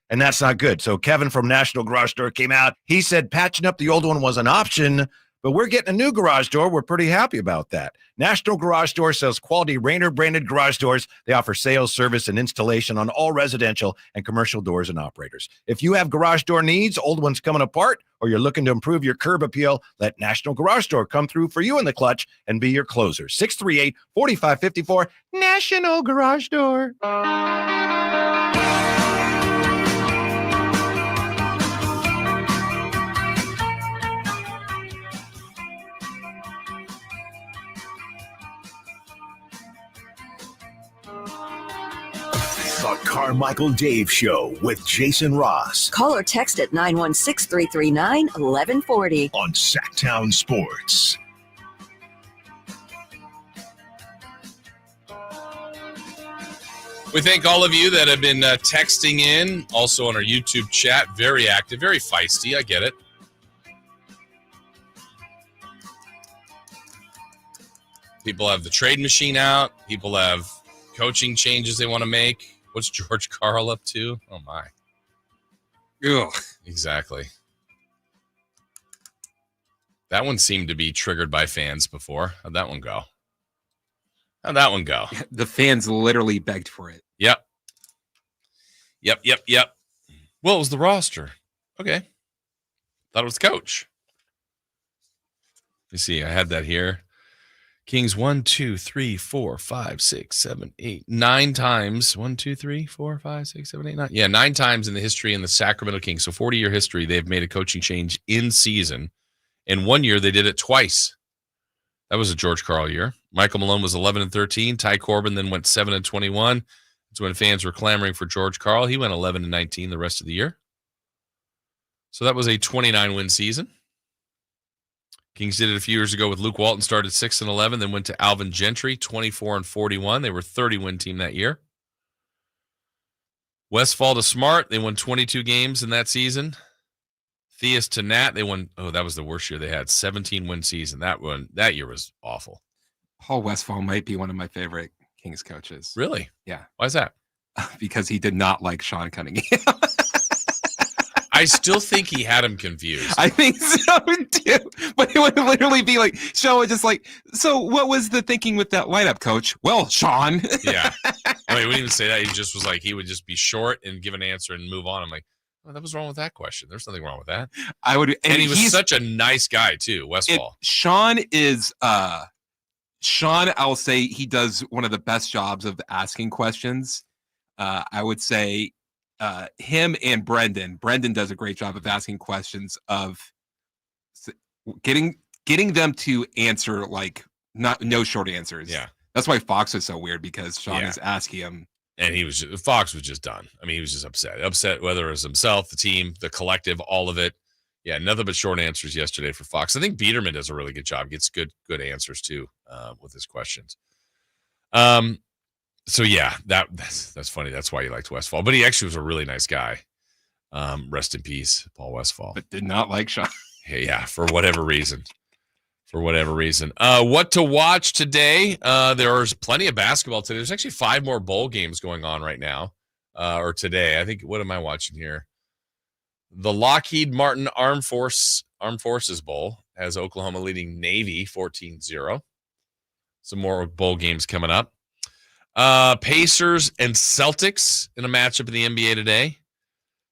and that's not good. So Kevin from National Garage Door came out. He said patching up the old one was an option, but we're getting a new garage door. We're pretty happy about that. National Garage Door sells quality Rainer branded garage doors. They offer sales, service, and installation on all residential and commercial doors and operators. If you have garage door needs, old ones coming apart, or you're looking to improve your curb appeal, let National Garage Door come through for you in the clutch and be your closer. 638-4554, National Garage Door. The Carmichael Dave Show with Jason Ross. Call or text at 916-339-1140. On Sacktown Sports. We thank all of you that have been texting in, also on our YouTube chat. Very active, very feisty. I get it. People have the trade machine out. People have coaching changes they want to make. What's George Karl up to? Oh, my. Ugh, exactly. That one seemed to be triggered by fans before. How'd that one go? The fans literally begged for it. Yep. Well, it was the roster. Okay. Thought it was the coach. Let me see. I had that here. Kings 1, 2, 3, 4, 5, 6, 7, 8, 9 times. 1, 2, 3, 4, 5, 6, 7, 8, 9. Yeah, 9 times in the history in the Sacramento Kings. So 40-year history, they've made a coaching change in season. In 1 year, they did it twice. That was a George Karl year. Michael Malone was 11-13. Ty Corbin then went 7-21. That's when fans were clamoring for George Karl. He went 11-19 the rest of the year. So that was a 29-win season. Kings did it a few years ago with Luke Walton, started 6-11, then went to Alvin Gentry, 24-41. They were a 30-win team that year. Westfall to Smart, they won 22 games in that season. Theus to Nat, they won, that was the worst year they had, 17-win season. That year was awful. Paul Westfall might be one of my favorite Kings coaches. Really? Yeah. Why is that? Because he did not like Sean Cunningham. I still think he had him confused. I think so too. But it would literally be like, Sean would just like, so what was the thinking with that lineup, coach? Well, Sean. Yeah. I mean, he wouldn't even say that. He just was like, he would just be short and give an answer and move on. I'm like, that was wrong with that question. There's nothing wrong with that. I would, and he was such a nice guy too, Westfall. Sean is, Sean, I'll say he does one of the best jobs of asking questions. I would say, him and Brendan. Brendan does a great job of asking questions, of getting them to answer like no short answers. Yeah, that's why Fox is so weird, because Sean is asking him, and Fox was just done. I mean, he was just upset whether it was himself, the team, the collective, all of it. Yeah, nothing but short answers yesterday for Fox. I think Biederman does a really good job. Gets good answers too with his questions. So yeah, that's funny. That's why he liked Westfall. But he actually was a really nice guy. Rest in peace, Paul Westfall. But did not like Sean. Yeah, for whatever reason. What to watch today? There's plenty of basketball today. There's actually 5 more bowl games going on right now, or today. I think. What am I watching here? The Lockheed Martin Armed Forces Bowl has Oklahoma leading Navy 14-0. Some more bowl games coming up. Pacers and Celtics in a matchup in the NBA today.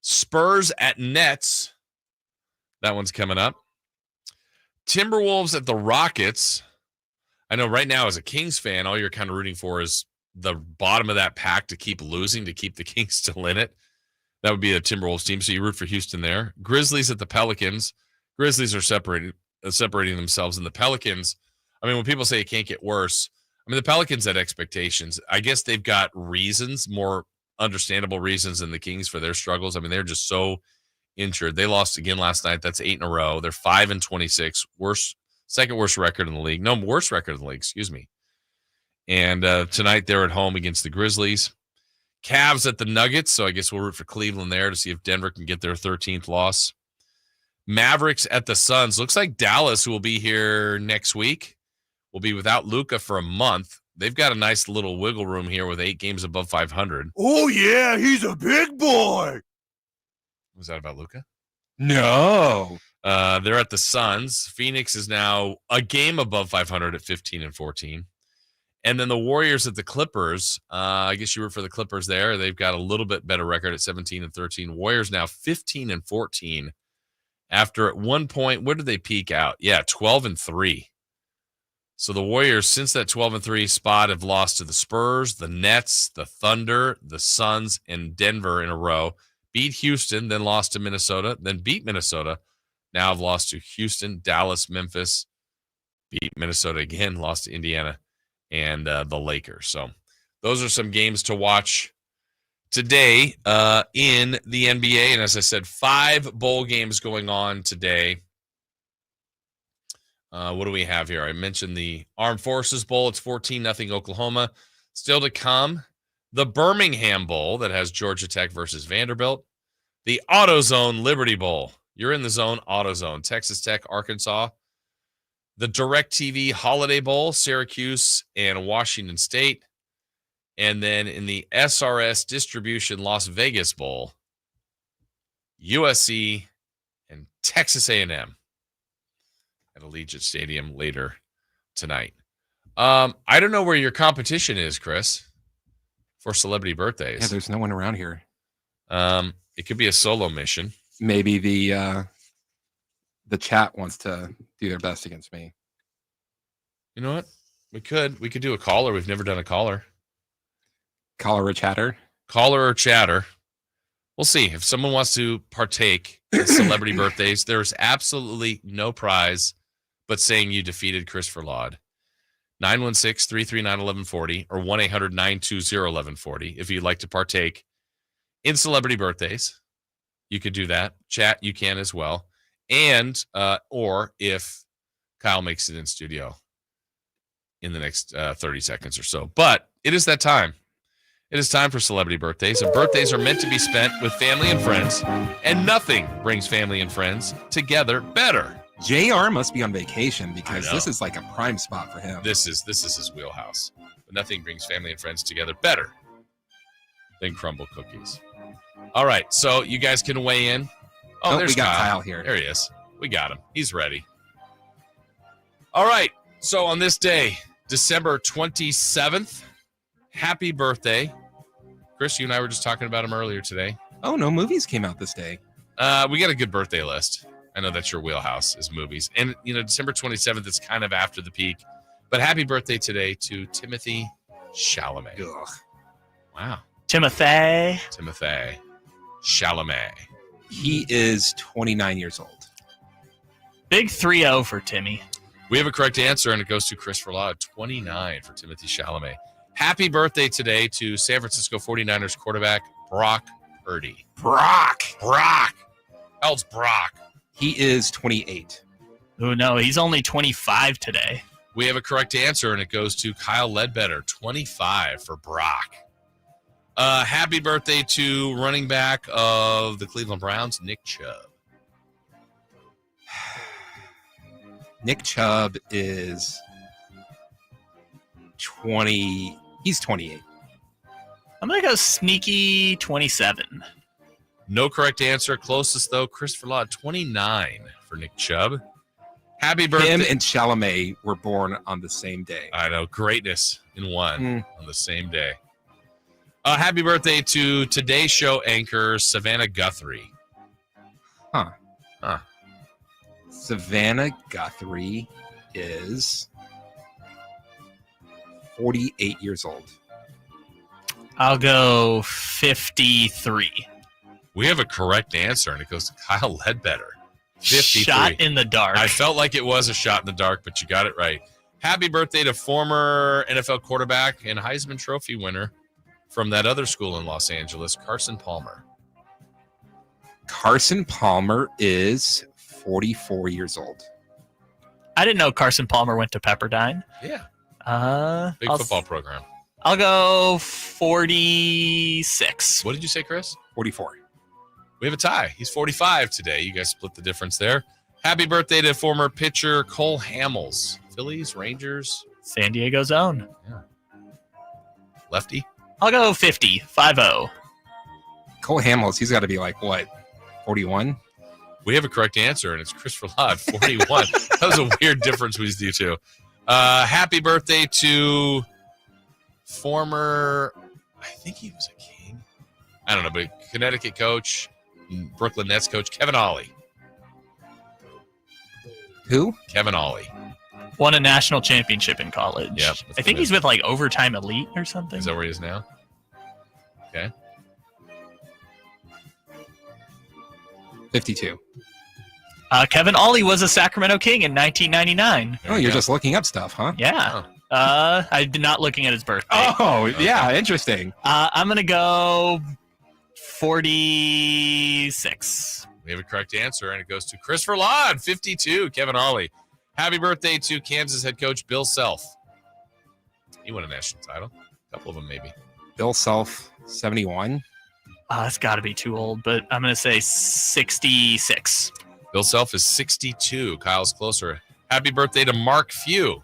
Spurs at Nets. That one's coming up. Timberwolves at the Rockets. I know right now as a Kings fan, all you're kind of rooting for is the bottom of that pack to keep losing, to keep the Kings still in it. That would be a Timberwolves team, so you root for Houston there. Grizzlies at the Pelicans. Grizzlies are separating themselves, and the Pelicans, I mean, when people say it can't get worse, I mean, the Pelicans had expectations. I guess they've got reasons, more understandable reasons than the Kings for their struggles. I mean, they're just so injured. They lost again last night. That's 8 in a row. They're 5-26, second worst record in the league. No, worst record in the league, excuse me. And tonight they're at home against the Grizzlies. Cavs at the Nuggets, so I guess we'll root for Cleveland there to see if Denver can get their 13th loss. Mavericks at the Suns. Looks like Dallas, who will be here next week, will be without Luka for a month. They've got a nice little wiggle room here with 8 games above 500. Oh, yeah, he's a big boy. Was that about Luka? No. They're at the Suns. Phoenix is now a game above 500 at 15-14. And then the Warriors at the Clippers. I guess you root for the Clippers there. They've got a little bit better record at 17-13. Warriors now 15-14. After at one point, where did they peak out? Yeah, 12-3. So the Warriors, since that 12-3 spot, have lost to the Spurs, the Nets, the Thunder, the Suns, and Denver in a row. Beat Houston, then lost to Minnesota, then beat Minnesota. Now have lost to Houston, Dallas, Memphis. Beat Minnesota again, lost to Indiana and the Lakers. So those are some games to watch today in the NBA. And as I said, 5 bowl games going on today. What do we have here? I mentioned the Armed Forces Bowl. It's 14-0 Oklahoma. Still to come, the Birmingham Bowl that has Georgia Tech versus Vanderbilt. The AutoZone Liberty Bowl. You're in the zone, AutoZone. Texas Tech, Arkansas. The DirecTV Holiday Bowl, Syracuse and Washington State. And then in the SRS Distribution Las Vegas Bowl, USC and Texas A&M at Allegiant Stadium later tonight. I don't know where your competition is, Chris, for celebrity birthdays. Yeah, there's no one around here. It could be a solo mission. Maybe the chat wants to do their best against me. You know what? We could do a caller. We've never done a caller. Caller or chatter? Caller or chatter. We'll see. If someone wants to partake in celebrity birthdays, there's absolutely no prize but saying you defeated Christopher Laud. 916-339-1140 or 1-800-920-1140 if you'd like to partake in celebrity birthdays. You could do that. Chat, you can as well. And or if Kyle makes it in studio in the next 30 seconds or so. But it is that time. It is time for celebrity birthdays, and birthdays are meant to be spent with family and friends, and nothing brings family and friends together better. JR must be on vacation because this is like a prime spot for him. This is his wheelhouse. But nothing brings family and friends together better than crumble cookies. All right, so you guys can weigh in. Oh, there's we got Kyle here. There he is. We got him. He's ready. All right, so on this day, December 27th, happy birthday. Chris, you and I were just talking about him earlier today. Oh, no movies came out this day. We got a good birthday list. I know that's your wheelhouse is movies. And, December 27th is kind of after the peak. But happy birthday today to Timothy Chalamet. Ugh. Wow. Timothy Chalamet. He is 29 years old. Big 3-0 for Timmy. We have a correct answer, and it goes to Christopher Laud. 29 for Timothy Chalamet. Happy birthday today to San Francisco 49ers quarterback Brock Purdy. Brock. How old's Brock? He is 28. Oh, no, he's only 25 today. We have a correct answer, and it goes to Kyle Ledbetter, 25 for Brock. Happy birthday to running back of the Cleveland Browns, Nick Chubb. Nick Chubb is 20. He's 28. I'm going to go sneaky 27. No correct answer. Closest, though, Christopher Law, 29 for Nick Chubb. Happy birthday. Him and Chalamet were born on the same day. I know. Greatness in one on the same day. Happy birthday to Today's Show anchor, Savannah Guthrie. Huh. Savannah Guthrie is 48 years old. I'll go 53. We have a correct answer, and it goes to Kyle Ledbetter. 53. Shot in the dark. I felt like it was a shot in the dark, but you got it right. Happy birthday to former NFL quarterback and Heisman Trophy winner from that other school in Los Angeles, Carson Palmer. Carson Palmer is 44 years old. I didn't know Carson Palmer went to Pepperdine. Yeah. Big football program. I'll go 46. What did you say, Chris? 44. We have a tie. He's 45 today. You guys split the difference there. Happy birthday to former pitcher Cole Hamels. Phillies, Rangers. San Diego's own. Yeah. Lefty? I'll go 50. 5-0. Cole Hamels, he's got to be like, what, 41? We have a correct answer, and it's Christopher Ladd, 41. That was a weird difference between these two. Happy birthday to former, I think he was a King. I don't know, but Connecticut coach, Brooklyn Nets coach, Kevin Ollie. Who? Kevin Ollie. Won a national championship in college. Yep. I think he's with like Overtime Elite or something. Is that where he is now? Okay. 52. Kevin Ollie was a Sacramento King in 1999. Oh, you're just looking up stuff, huh? Yeah. I did not looking at his birthday. Oh, yeah, interesting. I'm going to go 46. We have a correct answer, and it goes to Christopher Ladd, 52, Kevin Ollie. Happy birthday to Kansas head coach Bill Self. He won a national title. A couple of them, maybe. Bill Self, 71. That's got to be too old, but I'm going to say 66. Bill Self is 62. Kyle's closer. Happy birthday to Mark Few,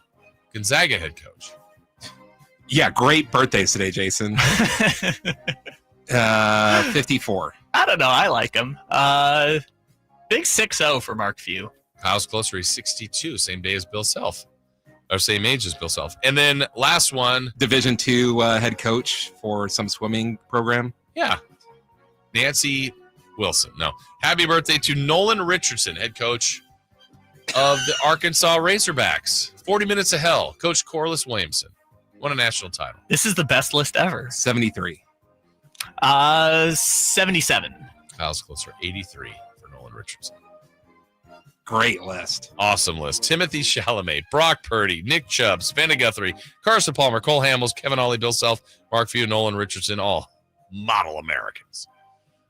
Gonzaga head coach. Yeah, great birthdays today, Jason. 54. I don't know. I like him. Big 6-0 for Mark Few. Kyle's closer. He's 62. Same day as Bill Self. Or same age as Bill Self. And then last one. Division II head coach for some swimming program. Yeah. Nancy Wilson. No. Happy birthday to Nolan Richardson, head coach of the Arkansas Razorbacks. 40 Minutes of Hell. Coach Corliss Williamson. Won a national title. This is the best list ever. 73. 77. Kyle's closer. 83 for Nolan Richardson. Great list. Awesome list. Timothy Chalamet, Brock Purdy, Nick Chubb, Savannah Guthrie, Carson Palmer, Cole Hamels, Kevin Ollie, Bill Self, Mark Few, Nolan Richardson, all model Americans.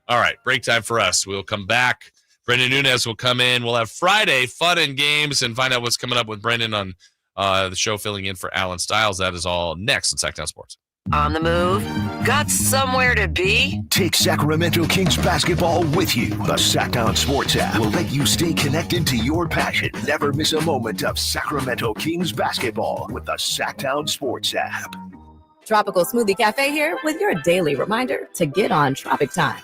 All right, break time for us. We'll come back. Brendan Nunez will come in. We'll have Friday fun and games and find out what's coming up with Brendan on the show, filling in for Alan Stiles. That is all next on Sacktown Sports. On the move? Got somewhere to be? Take Sacramento Kings basketball with you. The Sacktown Sports app will let you stay connected to your passion. Never miss a moment of Sacramento Kings basketball with the Sacktown Sports app. Tropical Smoothie Cafe here with your daily reminder to get on Tropic Time.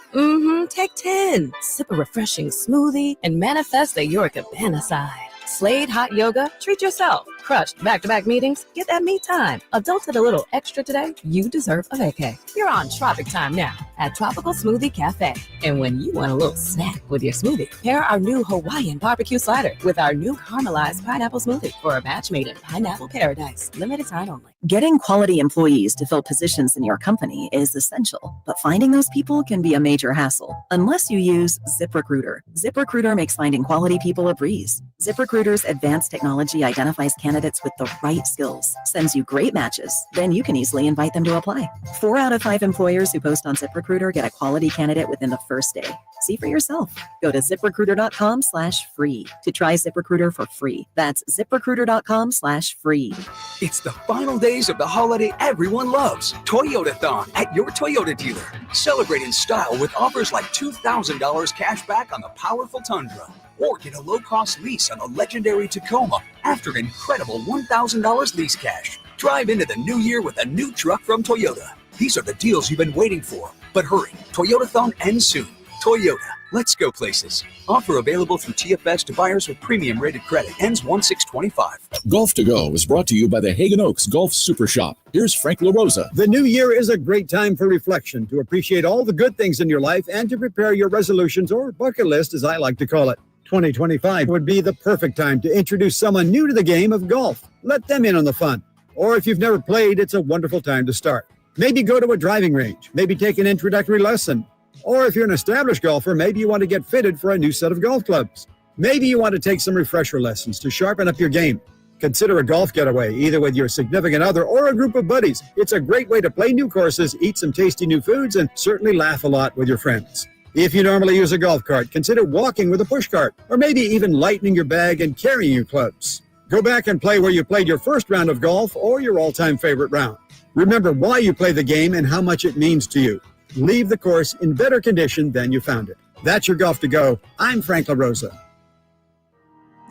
Take 10. Sip a refreshing smoothie and manifest at your cabana side. Slate hot yoga, treat yourself. Crushed back-to-back meetings, get that me time. Adults get a little extra today. You deserve a vacay. You're on Tropic Time now at Tropical Smoothie Cafe. And when you want a little snack with your smoothie, pair our new Hawaiian barbecue slider with our new caramelized pineapple smoothie for a match made in pineapple paradise. Limited time only. Getting quality employees to fill positions in your company is essential, but finding those people can be a major hassle unless you use ZipRecruiter. ZipRecruiter makes finding quality people a breeze. ZipRecruiter's advanced technology identifies candidates candidates with the right skills, sends you great matches, then you can easily invite them to apply. 4 out of 5 employers who post on ZipRecruiter get a quality candidate within the first day. See for yourself. Go to ZipRecruiter.com/free to try ZipRecruiter for free. That's ZipRecruiter.com/free. It's the final days of the holiday everyone loves. Toyotathon at your Toyota dealer. Celebrate in style with offers like $2,000 cash back on the powerful Tundra. Or get a low-cost lease on a legendary Tacoma after an incredible $1,000 lease cash. Drive into the new year with a new truck from Toyota. These are the deals you've been waiting for. But hurry, Toyotathon ends soon. Toyota, let's go places. Offer available through TFS to buyers with premium rated credit. Ends 1/6/25. Golf to Go is brought to you by the Hagen Oaks Golf Super Shop. Here's Frank LaRosa. The new year is a great time for reflection, to appreciate all the good things in your life and to prepare your resolutions, or bucket list as I like to call it. 2025 would be the perfect time to introduce someone new to the game of golf. Let them in on the fun. Or if you've never played, it's a wonderful time to start. Maybe go to a driving range, maybe take an introductory lesson. Or if you're an established golfer, maybe you want to get fitted for a new set of golf clubs. Maybe you want to take some refresher lessons to sharpen up your game. Consider a golf getaway, either with your significant other or a group of buddies. It's a great way to play new courses, eat some tasty new foods, and certainly laugh a lot with your friends. If you normally use a golf cart, consider walking with a push cart, or maybe even lightening your bag and carrying your clubs. Go back and play where you played your first round of golf or your all-time favorite round. Remember why you play the game and how much it means to you. Leave the course in better condition than you found it. That's your Golf to Go. I'm Frank LaRosa.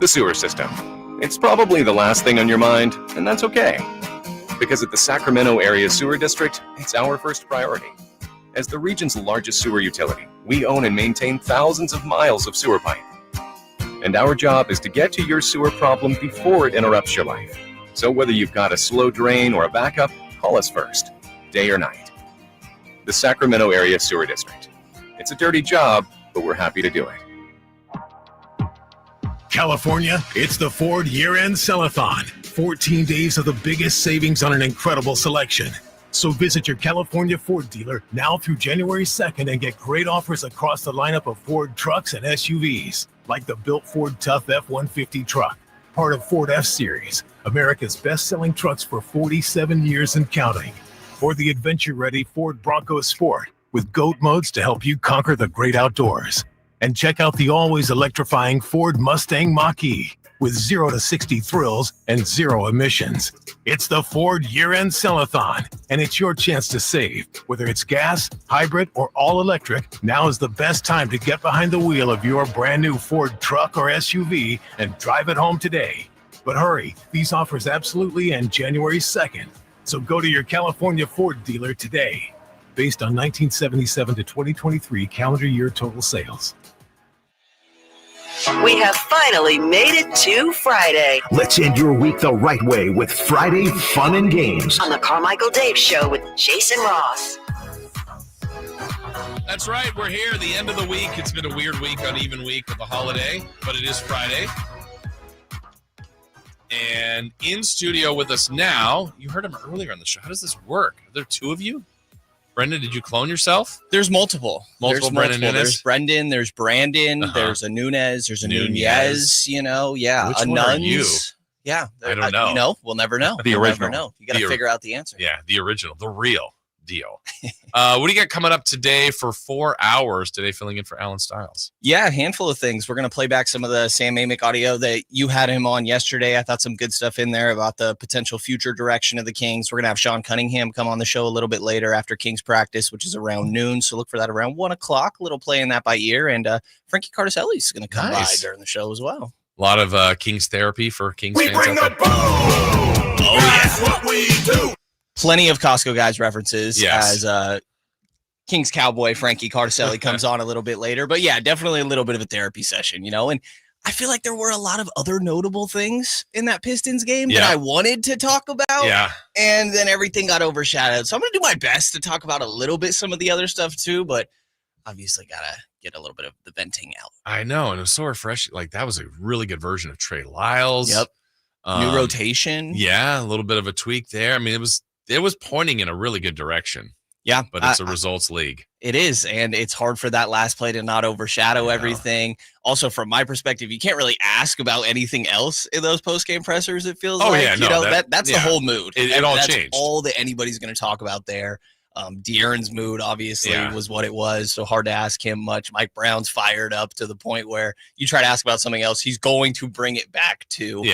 The sewer system. It's probably the last thing on your mind, and that's okay. Because at the Sacramento Area Sewer District, it's our first priority. As the region's largest sewer utility, we own and maintain thousands of miles of sewer pipe. And our job is to get to your sewer problem before it interrupts your life. So whether you've got a slow drain or a backup, call us first, day or night. The Sacramento Area Sewer District. It's a dirty job, but we're happy to do it. California, it's the Ford Year-End Sell-A-thon. 14 days of the biggest savings on an incredible selection. So visit your California Ford dealer now through January 2nd and get great offers across the lineup of Ford trucks and SUVs, like the built Ford Tough F-150 truck, part of Ford F-Series, America's best-selling trucks for 47 years and counting. Or the adventure-ready Ford Bronco Sport with GOAT modes to help you conquer the great outdoors. And check out the always electrifying Ford Mustang Mach-E with 0 to 60 thrills and 0 emissions. It's the Ford Year-End Sell-A-thon, and it's your chance to save. Whether it's gas, hybrid, or all-electric, now is the best time to get behind the wheel of your brand-new Ford truck or SUV and drive it home today. But hurry, these offers absolutely end January 2nd. So go to your California Ford dealer today, based on 1977 to 2023 calendar year total sales. We have finally made it to Friday. Let's end your week the right way with Friday Fun and Games On the Carmichael Dave Show with Jason Ross. That's right. We're here. The end of the week. It's been a weird week, uneven week with the holiday, but it is Friday. And in studio with us now, you heard him earlier on the show. How does this work? Are there two of you? Brendan, did you clone yourself? There's multiple. Brendan Nunes? There's Brendan, there's Brandon, there's a Nunes, there's a Nunez, Which a one are you? Nuns. Yeah. I don't know. We'll never know. The We'll original. never know. You got to figure out the answer. Yeah, the original, the real deal. What do you got coming up today for 4 hours? Today, filling in for Alan Stiles. Yeah, a handful of things. We're going to play back some of the Sam Amick audio that you had him on yesterday. I thought some good stuff in there about the potential future direction of the Kings. We're going to have Sean Cunningham come on the show a little bit later after Kings practice, which is around noon. So look for that around 1 o'clock. A little playing that by ear. And Frankie Cardicelli is going to come by during the show as well. A lot of Kings therapy for Kings fans. bring out there. That's what we do. Plenty of Costco guys references as Kings cowboy Frankie Cardicelli comes on a little bit later. But yeah, definitely a little bit of a therapy session, and I feel like there were a lot of other notable things in that Pistons game that I wanted to talk about. Yeah. And then everything got overshadowed. So I'm going to do my best to talk about a little bit some of the other stuff too, but obviously got to get a little bit of the venting out. I know. And it was so refreshing. Like, that was a really good version of Trey Lyles. Yep. New rotation. Yeah. A little bit of a tweak there. I mean, it was pointing in a really good direction. Yeah. But it's a results league. It is. And it's hard for that last play to not overshadow everything. Also, from my perspective, you can't really ask about anything else in those post-game pressers, it feels like. Yeah, no, that's the whole mood. It all that's changed. All that anybody's going to talk about there. De'Aaron's mood, obviously, was what it was. So hard to ask him much. Mike Brown's fired up to the point where you try to ask about something else, he's going to bring it back to,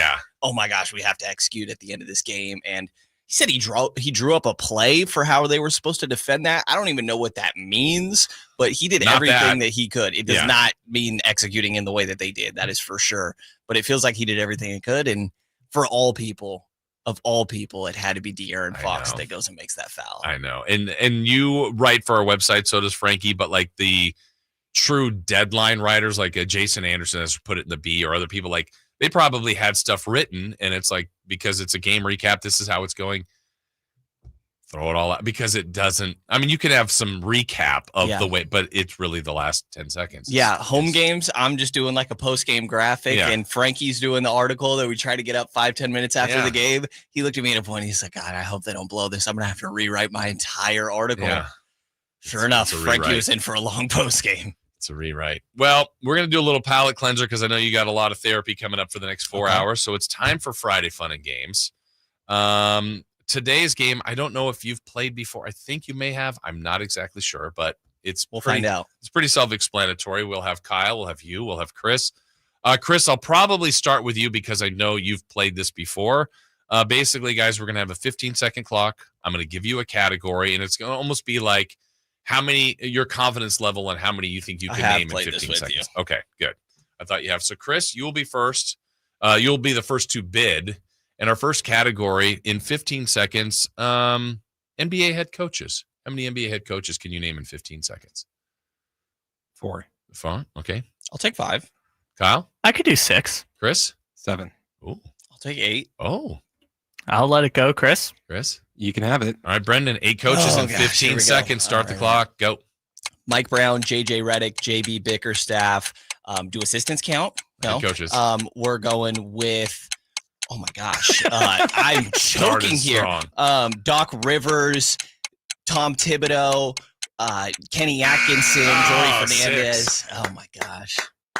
oh my gosh, we have to execute at the end of this game. And he said he drew up a play for how they were supposed to defend that. I don't even know what that means, but he did everything that he could. It does not mean executing in the way that they did. That is for sure. But it feels like he did everything he could. And for all people, it had to be De'Aaron Fox that goes and makes that foul. I know. And you write for our website, so does Frankie, but like the true deadline writers, like Jason Anderson has put it in the B, or other people, like they probably had stuff written, and it's like, because it's a game recap, this is how it's going. Throw it all out, because it doesn't. I mean, you could have some recap of the way, but it's really the last 10 seconds. Yeah, home games, I'm just doing like a post-game graphic, and Frankie's doing the article that we try to get up 5-10 minutes after the game. He looked at me at a point, he's like, God, I hope they don't blow this. I'm going to have to rewrite my entire article. Yeah. Sure enough, Frankie was in for a long post-game. It's a rewrite. Well, we're going to do a little palate cleanser because I know you got a lot of therapy coming up for the next 4 hours. So it's time for Friday Fun and Games. Today's game, I don't know if you've played before. I think you may have. I'm not exactly sure, but we'll find out. It's pretty self-explanatory. We'll have Kyle, we'll have you, we'll have Chris. Chris, I'll probably start with you because I know you've played this before. Basically, guys, we're going to have a 15-second clock. I'm going to give you a category, and it's going to almost be like how many, your confidence level and how many you think you can name in 15 seconds. Okay, good. I thought you have. So, Chris, you will be first. You'll be the first to bid. And our first category in 15 seconds, NBA head coaches. How many NBA head coaches can you name in 15 seconds? 4. 4. Okay. I'll take 5. Kyle? I could do 6. Chris? 7. Ooh. I'll take 8. Oh. I'll let it go, Chris. Chris? You can have it. All right, Brendan, 8 coaches in 15 seconds. Start the clock. Go. Mike Brown, JJ Redick, JB Bickerstaff. Do assistants count? No. Head coaches. We're going with, oh my gosh, I'm choking here. Doc Rivers, Tom Thibodeau, Kenny Atkinson, Joey Fernandez. 6. Oh my gosh.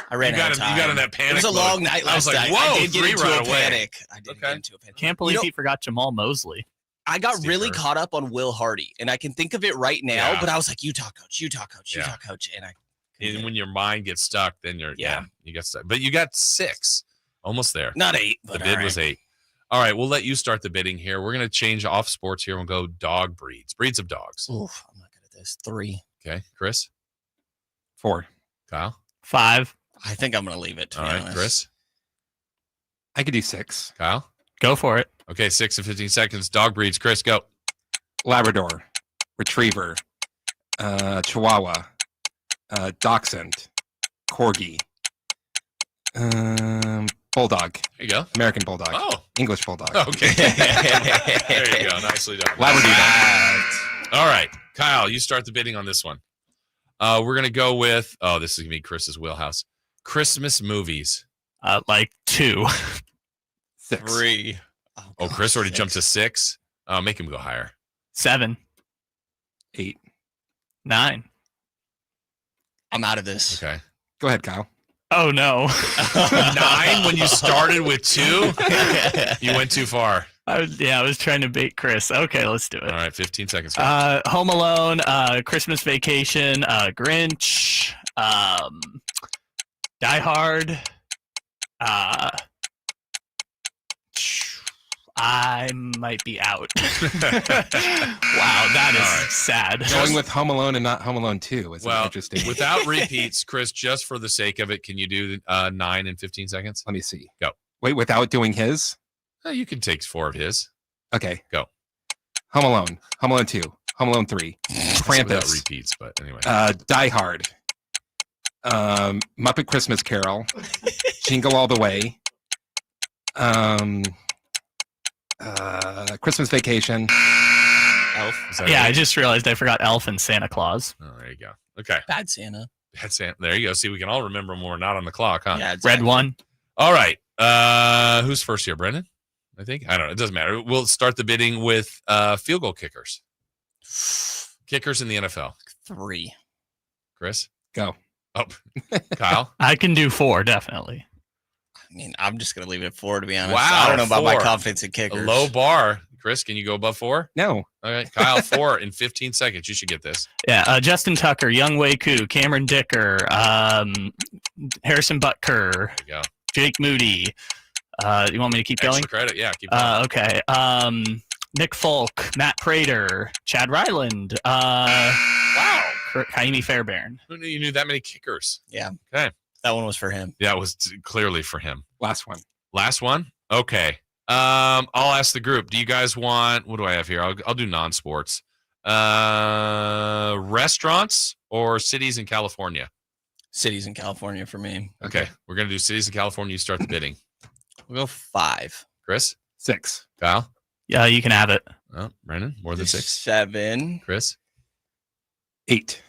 I ran out of time. You got in that panic. It was a long night last night. Whoa, I did get into a panic. Can't believe he forgot Jamal Mosley. I got really caught up on Will Hardy, and I can think of it right now, but I was like, Utah coach. And when your mind gets stuck, then you get stuck. But you got 6. Almost there. Not 8. The bid was 8. All right, we'll let you start the bidding here. We're going to change off sports here. We'll go dog breeds. Breeds of dogs. Oof, I'm not good at this. 3. Okay, Chris? 4. Kyle? 5. I think I'm going to leave it, to be honest. Chris? I could do 6. Kyle? Go for it. Okay, 6 in 15 seconds. Dog breeds. Chris, go. Labrador, Retriever, Chihuahua, Dachshund, Corgi, Bulldog. There you go. American Bulldog. Oh. English Bulldog. Okay. There you go. Nicely done. Labrador. All right. Kyle, you start the bidding on this one. We're going to go with, this is going to be Chris's wheelhouse. Christmas movies. Like 2. 6. 3. Oh, Chris already jumped to 6. Make him go higher. 7. 8. 9. I'm out of this. Okay. Go ahead, Kyle. Oh, no. 9 when you started with 2? You went too far. I was trying to bait Chris. Okay, let's do it. All right, 15 seconds. Home Alone, Christmas Vacation, Grinch, Die Hard. I might be out. Wow, that is sad. Going with Home Alone and not Home Alone 2 is interesting. Without repeats, Chris, just for the sake of it, can you do 9 in 15 seconds? Let me see. Go. Wait, without doing his? You can take 4 of his. Okay. Go. Home Alone, Home Alone 2, Home Alone 3, Krampus. Without repeats, but anyway. Die Hard, Muppet Christmas Carol, Jingle All the Way, Christmas Vacation, Elf. Yeah, I just realized I forgot Elf and Santa Claus. Oh, there you go. Okay. Bad Santa. Bad Santa. There you go. See, we can all remember when we're not on the clock, huh? Yeah, exactly. Red 1. All right. Who's first here? Brendan? I think. I don't know. It doesn't matter. We'll start the bidding with field goal kickers. Kickers in the NFL. 3. Chris? Go. Oh, Kyle? I can do 4, definitely. I mean, I'm just going to leave it at 4, to be honest. Wow. I don't know about my 4. confidence in kickers. A low bar. Chris, can you go above 4? No. All right. Kyle, 4 in 15 seconds. You should get this. Yeah, Justin Tucker, Young Wei Koo, Cameron Dicker, Harrison Butker, There you go. Jake Moody. You want me to keep Extra going? credit. Yeah, keep going. Okay. Nick Folk, Matt Prater, Chad Ryland. Wow. Jaime Fairbairn. Who knew you knew that many kickers? Yeah. Okay. That one was for him. Yeah, it was clearly for him. Last one. Last one? Okay. I'll ask the group. Do you guys want, what do I have here? I'll do non-sports. Restaurants or cities in California? Cities in California for me. Okay. We're going to do cities in California. You start the bidding. We'll go 5. Chris? 6. Kyle? Yeah, you can have it. Oh, Brendan, more than 6. 7. Chris? 8.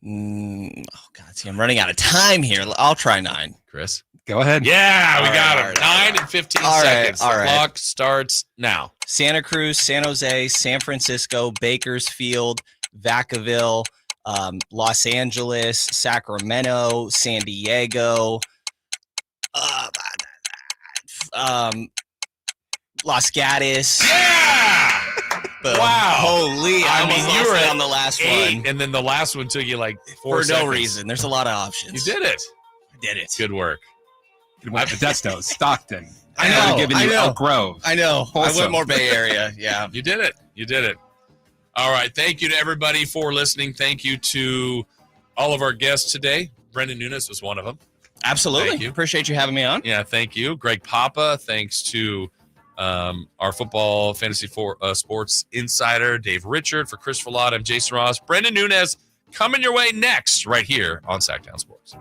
Oh, God. See, I'm running out of time here. I'll try 9. Chris? Go ahead. Yeah, we All got right, him. all right, 9 and 15 all right, seconds. all The right. clock starts now. Santa Cruz, San Jose, San Francisco, Bakersfield, Vacaville, Los Angeles, Sacramento, San Diego, Los Gatos. Yeah! Boom. Wow. Holy. I mean, almost you lost were it at on the last 8, one. and then the last one took you like 4 For seconds. no reason. There's a lot of options. You did it. I did it. Good work. Modesto, Stockton. I know. I've given I you know. Elk Grove. I know. I Folsom. went more Bay Area. Yeah. You did it. You did it. All right. Thank you to everybody for listening. Thank you to all of our guests today. Brendan Nunes was one of them. Absolutely. Thank you. Appreciate you having me on. Yeah, thank you. Greg Papa. Thanks to our football fantasy sports insider, Dave Richard. For Chris Fillat, I'm Jason Ross. Brendan Nunes coming your way next right here on Sacktown Sports.